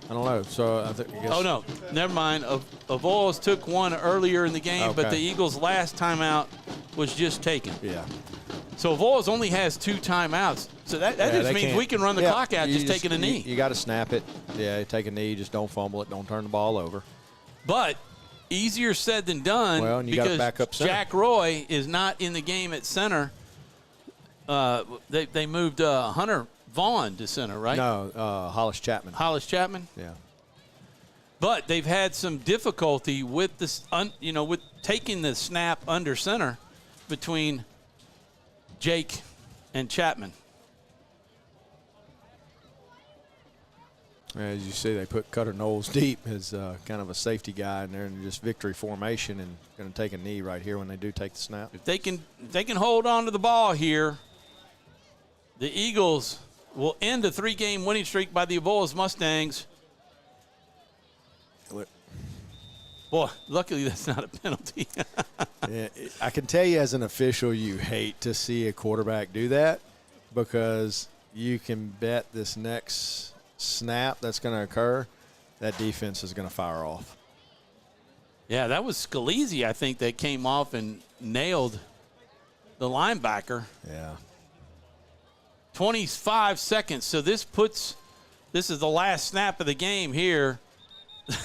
I don't know. So I guess. Oh, no. Never mind. Avoyelles took one earlier in the game, but the Eagles' last timeout was just taken. Yeah. So Avoyelles only has 2 timeouts. So that just means we can run the clock out just taking a knee. You got to snap it. Yeah, take a knee. Just don't fumble it. Don't turn the ball over. But easier said than done. Well, and you got to back up center. Jack Roy is not in the game at center. They moved Hunter Vaughn to center, right? No, Hollis Chapman. Hollis Chapman? Yeah. But they've had some difficulty with this, with taking the snap under center between Jake and Chapman. As you see, they put Cutter Knowles deep as kind of a safety guy in there, and just victory formation, and going to take a knee right here when they do take the snap. If they can hold on to the ball here, the Eagles will end a 3-game winning streak by the Avoyelles Mustangs. Boy, luckily that's not a penalty. Yeah, I can tell you as an official, you hate to see a quarterback do that, because you can bet this next snap that's going to occur, that defense is going to fire off. Yeah, that was Scalise, I think, that came off and nailed the linebacker. Yeah. 25 seconds. So this is the last snap of the game here.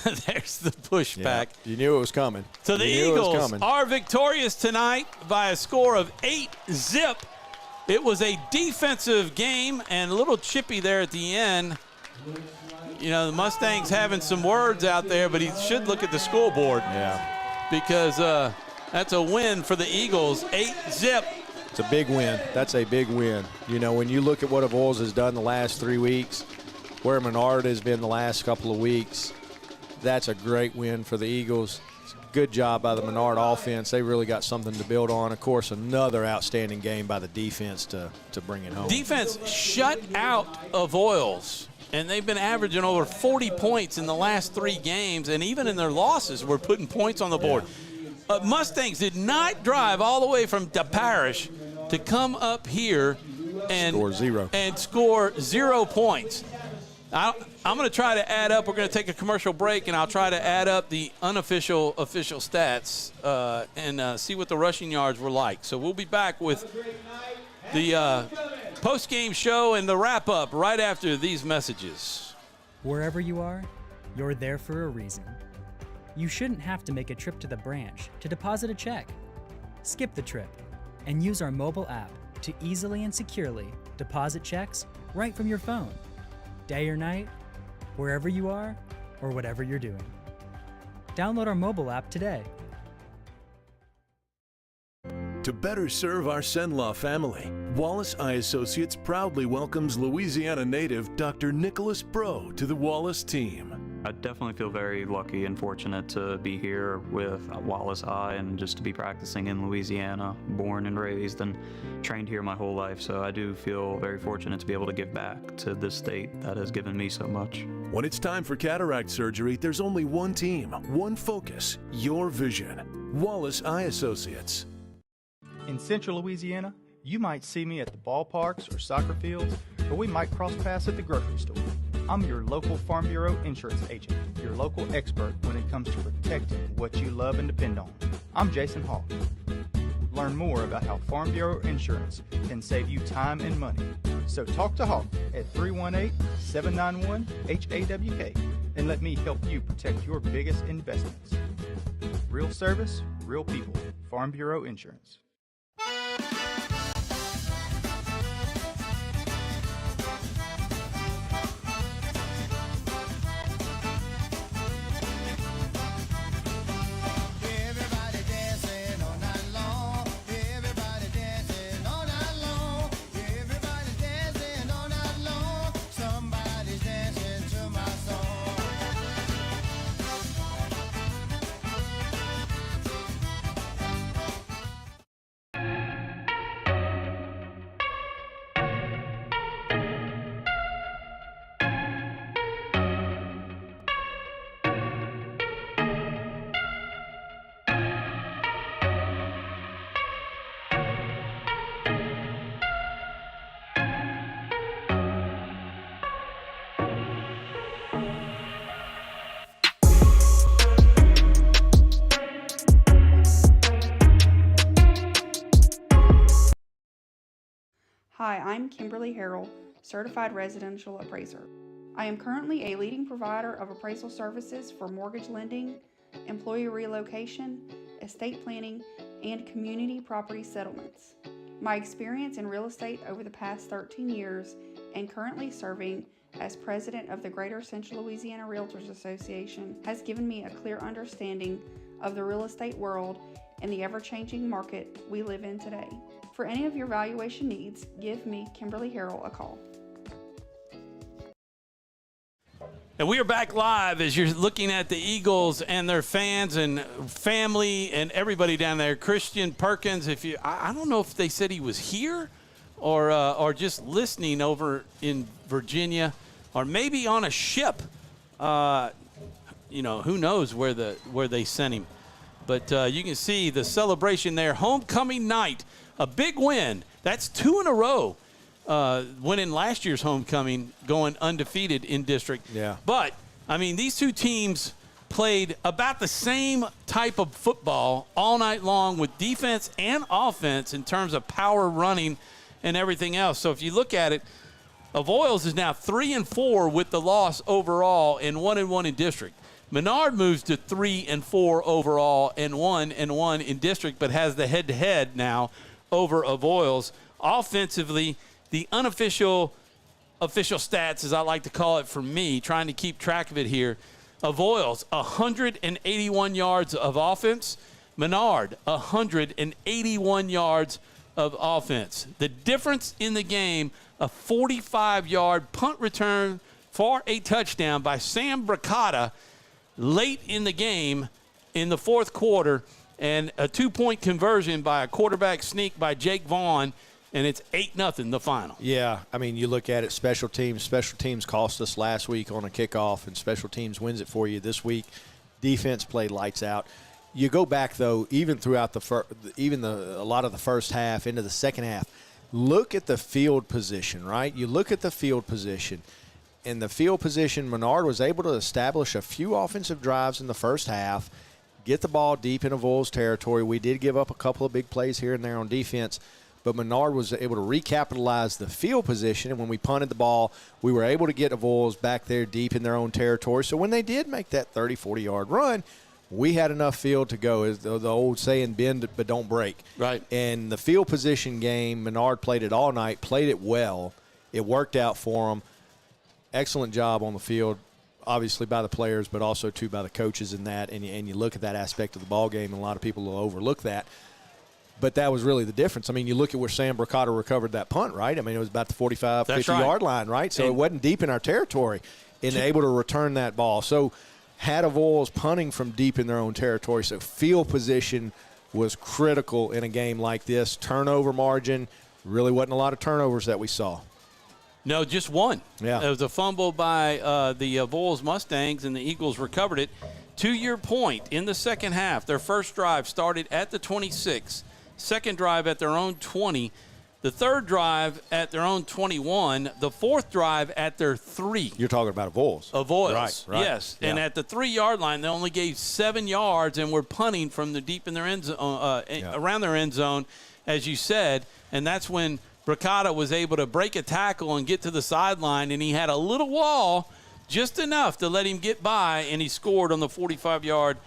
There's the pushback. Yeah, you knew it was coming. So the Eagles are victorious tonight by a score of 8-0. It was a defensive game and a little chippy there at the end. The Mustangs having some words out there, but he should look at the scoreboard. Yeah. Because that's a win for the Eagles, 8-0. It's a big win. That's a big win. When you look at what Avoyelles has done the last 3 weeks, where Menard has been the last couple of weeks, that's a great win for the Eagles. Good job by the Menard offense. They really got something to build on. Of course, another outstanding game by the defense to bring it home. Defense shut out Avoyelles, and they've been averaging over 40 points in the last 3 games, and even in their losses, we're putting points on the board. Yeah. Mustangs did not drive all the way from DeParish to come up here and score 0 points. I'm going to try to add up. We're going to take a commercial break, and I'll try to add up the official stats and see what the rushing yards were like. So we'll be back with the post-game show and the wrap-up right after these messages. Wherever you are, you're there for a reason. You shouldn't have to make a trip to the branch to deposit a check. Skip the trip and use our mobile app to easily and securely deposit checks right from your phone. Day or night, wherever you are, or whatever you're doing. Download our mobile app today. To better serve our Senlaw family, Wallace Eye Associates proudly welcomes Louisiana native Dr. Nicholas Bro to the Wallace team. I definitely feel very lucky and fortunate to be here with Wallace Eye and just to be practicing in Louisiana, born and raised and trained here my whole life. So I do feel very fortunate to be able to give back to this state that has given me so much. When it's time for cataract surgery, there's only one team, one focus, your vision. Wallace Eye Associates. In Central Louisiana, you might see me at the ballparks or soccer fields, or we might cross paths at the grocery store. I'm your local Farm Bureau insurance agent, your local expert when it comes to protecting what you love and depend on. I'm Jason Hawk. Learn more about how Farm Bureau insurance can save you time and money. So talk to Hawk at 318-791-HAWK and let me help you protect your biggest investments. Real service, real people. Farm Bureau Insurance. Hi, I'm Kimberly Harrell, Certified Residential Appraiser. I am currently a leading provider of appraisal services for mortgage lending, employee relocation, estate planning, and community property settlements. My experience in real estate over the past 13 years and currently serving as president of the Greater Central Louisiana Realtors Association has given me a clear understanding of the real estate world and the ever-changing market we live in today. For any of your valuation needs, give me, Kimberly Harrell, a call. And we are back live as you're looking at the Eagles and their fans and family and everybody down there. Christian Perkins, I don't know if they said he was here or just listening over in Virginia or maybe on a ship. Who knows where they sent him. But you can see the celebration there. Homecoming night, a big win. That's 2 in a row. Winning last year's homecoming, going undefeated in district. Yeah. But, these two teams played about the same type of football all night long with defense and offense in terms of power running and everything else. So if you look at it, Avoyelles is now 3-4 with the loss overall and 1-1 in district. Menard moves to 3-4 overall and 1-1 in district, but has the head-to-head now over Avoyelles. Offensively, the unofficial stats, as I like to call it for me, trying to keep track of it here. Avoyelles, 181 yards of offense. Menard, 181 yards of offense. The difference in the game, a 45-yard punt return for a touchdown by Sam Bracata late in the game in the fourth quarter, and a 2-point conversion by a quarterback sneak by Jake Vaughn. And it's 8-0 the final. Yeah, you look at it, special teams. Special teams cost us last week on a kickoff, and special teams wins it for you this week. Defense played lights out. You go back, though, even throughout a lot of the first half into the second half, look at the field position, right? You look at the field position. In the field position, Menard was able to establish a few offensive drives in the first half, get the ball deep in Avoyelles territory. We did give up a couple of big plays here and there on defense, but Menard was able to recapitalize the field position, and when we punted the ball, we were able to get Avoyelles back there deep in their own territory. So when they did make that 30, 40-yard run, we had enough field to go. As the old saying, bend but don't break. Right. And the field position game, Menard played it all night, played it well. It worked out for them. Excellent job on the field, obviously by the players, but also, too, by the coaches in that. And you look at that aspect of the ball game, and a lot of people will overlook that. But that was really the difference. You look at where Sam Bracata recovered that punt, right? It was about the 45, 50-yard line, right? So it wasn't deep in our territory and able to return that ball. So had Avoyelles punting from deep in their own territory. So field position was critical in a game like this. Turnover margin, really wasn't a lot of turnovers that we saw. No, just one. Yeah. It was a fumble by the Avoyelles Mustangs, and the Eagles recovered it. To your point, in the second half, their first drive started at the 26. Second drive at their own 20, the third drive at their own 21, the fourth drive at their 3. You're talking about Avoyelles. Avoyelles, right. Yes. Yeah. And at the 3-yard line, they only gave 7 yards and were punting from the deep in their end zone, around their end zone, as you said. And that's when Bracata was able to break a tackle and get to the sideline, and he had a little wall, just enough to let him get by, and he scored on the 45-yard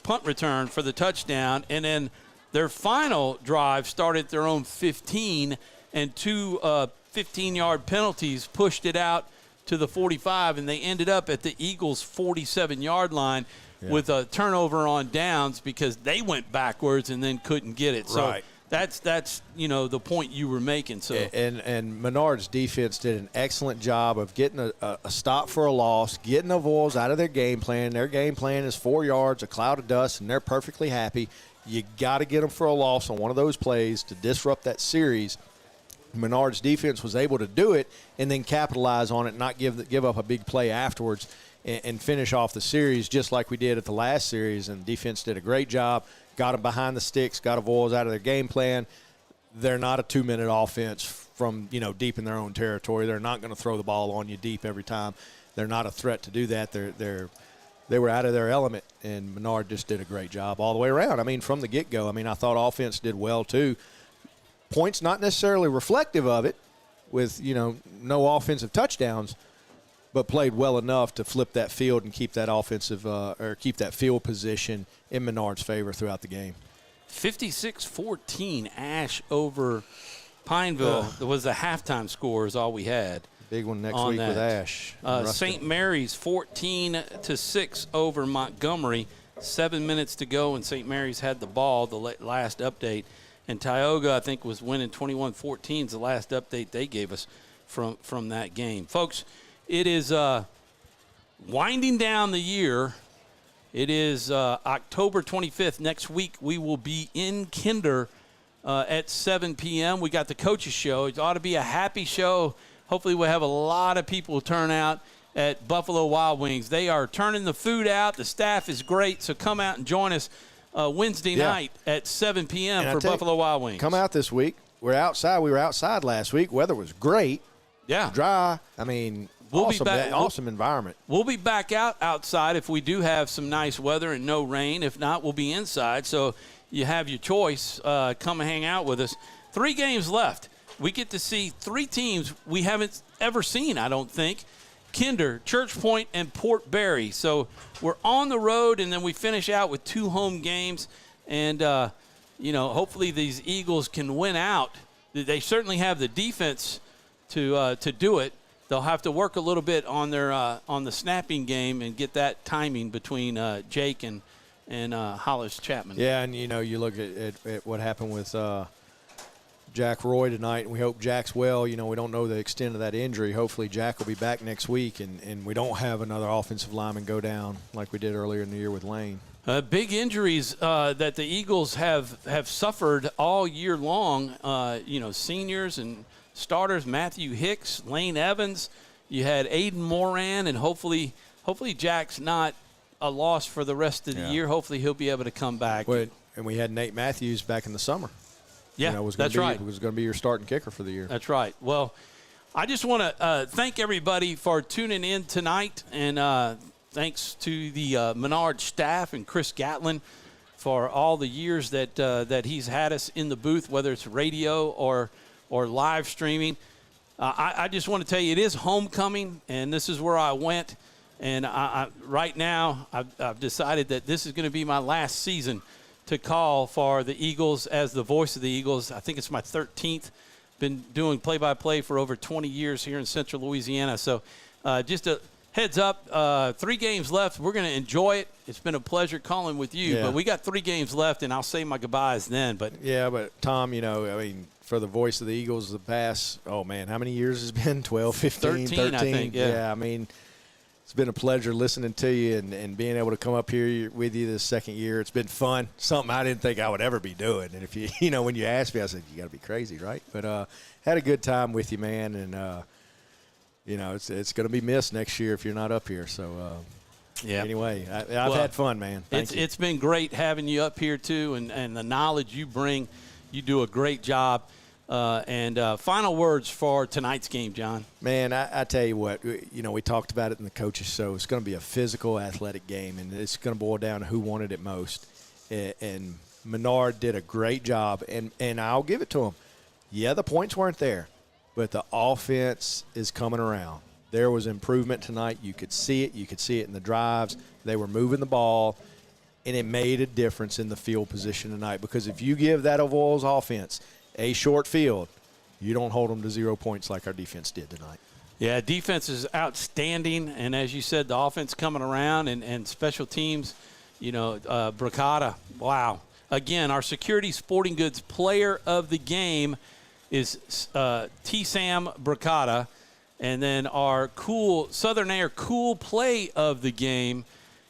punt return for the touchdown. And then their final drive started at their own 15, and 2 15-yard penalties pushed it out to the 45, and they ended up at the Eagles' 47-yard line with a turnover on downs because they went backwards and then couldn't get it. So that's the point you were making. So and Menard's defense did an excellent job of getting a stop for a loss, getting the Avoyelles out of their game plan. Their game plan is 4 yards, a cloud of dust, and they're perfectly happy. You got to get them for a loss on one of those plays to disrupt that series. Menard's defense was able to do it and then capitalize on it, not give up a big play afterwards and finish off the series just like we did at the last series. And defense did a great job, got them behind the sticks, got Avoyelles out of their game plan. They're not a 2-minute offense from deep in their own territory. They're not going to throw the ball on you deep every time. They're not a threat to do that. They were out of their element, and Menard just did a great job all the way around. From the get-go, I thought offense did well, too. Points not necessarily reflective of it with, no offensive touchdowns, but played well enough to flip that field and keep that keep that field position in Menard's favor throughout the game. 56-14 Ash over Pineville. That was the halftime score is all we had. Big one next week with Ash. St. Mary's 14-6 over Montgomery. 7 minutes to go, and St. Mary's had the ball, the last update. And Tioga, I think, was winning 21-14 is the last update they gave us from that game. Folks, it is winding down the year. It is October 25th. Next week, we will be in Kinder at 7 p.m. We got the coaches show. It ought to be a happy show. Hopefully we'll have a lot of people turn out at Buffalo Wild Wings. They are turning the food out. The staff is great, so come out and join us Wednesday night at 7 p.m. for Buffalo Wild Wings. Come out this week. We're outside. We were outside last week. Weather was great. Yeah. Dry. I mean, awesome environment. We'll be back outside if we do have some nice weather and no rain. If not, we'll be inside. So you have your choice. Come and hang out with us. 3 games left. We get to see 3 teams we haven't ever seen, I don't think. Kinder, Church Point, and Port Barry. So we're on the road, and then we finish out with 2 home games. And, hopefully these Eagles can win out. They certainly have the defense to do it. They'll have to work a little bit on their on the snapping game and get that timing between Jake and Hollis Chapman. Yeah, and, you look at what happened with Jack Roy tonight, and we hope Jack's well. We don't know the extent of that injury. Hopefully Jack will be back next week, and we don't have another offensive lineman go down like we did earlier in the year with Lane. Big injuries that the Eagles have suffered all year long, seniors and starters, Matthew Hicks, Lane Evans. You had Aiden Moran, and hopefully Jack's not a loss for the rest of the year. Hopefully he'll be able to come back. And we had Nate Matthews back in the summer. Yeah, that's right. It was going to be your starting kicker for the year. That's right. Well, I just want to thank everybody for tuning in tonight, and thanks to the Menard staff and Chris Gatlin for all the years that he's had us in the booth, whether it's radio or live streaming. I just want to tell you, it is homecoming, and this is where I went. And right now, I've decided that this is going to be my last season to call for the Eagles as the voice of the Eagles. I think it's my 13th. Been doing play-by-play for over 20 years here in Central Louisiana. So just a heads up, 3 games left. We're going to enjoy it. It's been a pleasure calling with you. But we got 3 games left, and I'll say my goodbyes then. But Tom, for the voice of the Eagles, the past, how many years has it been? 12, 15, 13? I think, yeah. It's been a pleasure listening to you and being able to come up here with you this second year. It's been fun, something I didn't think I would ever be doing. And if when you asked me, I said, you got to be crazy, right? But had a good time with you, man. And, it's going to be missed next year if you're not up here. So, anyway, I've had fun, man. It's been great having you up here, too, and the knowledge you bring. You do a great job. And final words for tonight's game, John. Man, I tell you what, we talked about it in the coaches show. It's going to be a physical, athletic game, and it's going to boil down to who wanted it most. And Menard did a great job, and I'll give it to him. Yeah, the points weren't there, but the offense is coming around. There was improvement tonight. You could see it. You could see it in the drives. They were moving the ball, and it made a difference in the field position tonight because if you give that Avoyelles offense a short field, you don't hold them to 0 points like our defense did tonight. Yeah, defense is outstanding, and as you said, the offense coming around and special teams, Bracata, wow. Again, our Security Sporting Goods player of the game is T-Sam Bracata, and then our Southern Air cool play of the game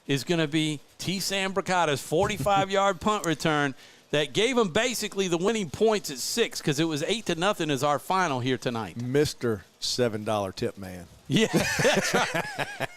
is going to be T-Sam Bracata's 45-yard punt return that gave them basically the winning points at 6 because it was 8-0 as our final here tonight. Mr. $7 tip man. Yeah, that's right.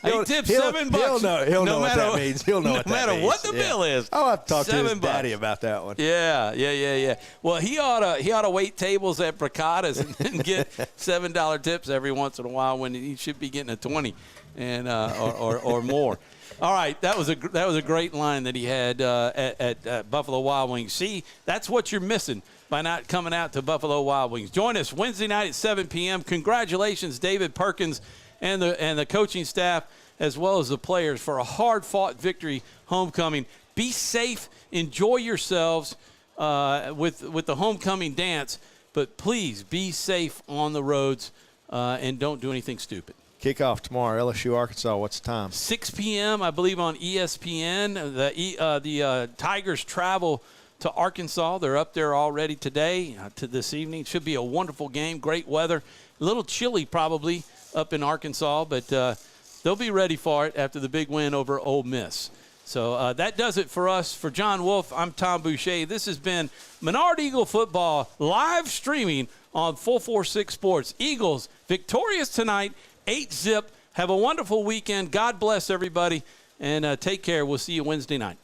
He tipped $7. He'll know what that means. He'll know what that means. No matter what the bill is. I'll have to talk to his daddy about that one. Yeah. Well, he ought to wait tables at Bracata's and get $7 tips every once in a while when he should be getting a 20 and or more. All right, that was a great line that he had at Buffalo Wild Wings. See, that's what you're missing. by not coming out to Buffalo Wild Wings. Join us Wednesday night at 7 p.m. Congratulations, David Perkins and the coaching staff, as well as the players, for a hard-fought victory homecoming. Be safe. Enjoy yourselves with the homecoming dance, but please be safe on the roads and don't do anything stupid. Kickoff tomorrow, LSU, Arkansas. What's the time? 6 p.m., I believe, on ESPN. The Tigers travel to Arkansas. They're up there already today to this evening. Should be a wonderful game, great weather. A little chilly probably up in Arkansas, but they'll be ready for it after the big win over Ole Miss. So that does it for us. For John Wolf, I'm Tom Bouchie. This has been Menard Eagle Football live streaming on 446 Sports. Eagles victorious tonight, 8-0. Have a wonderful weekend. God bless everybody, and take care. We'll see you Wednesday night.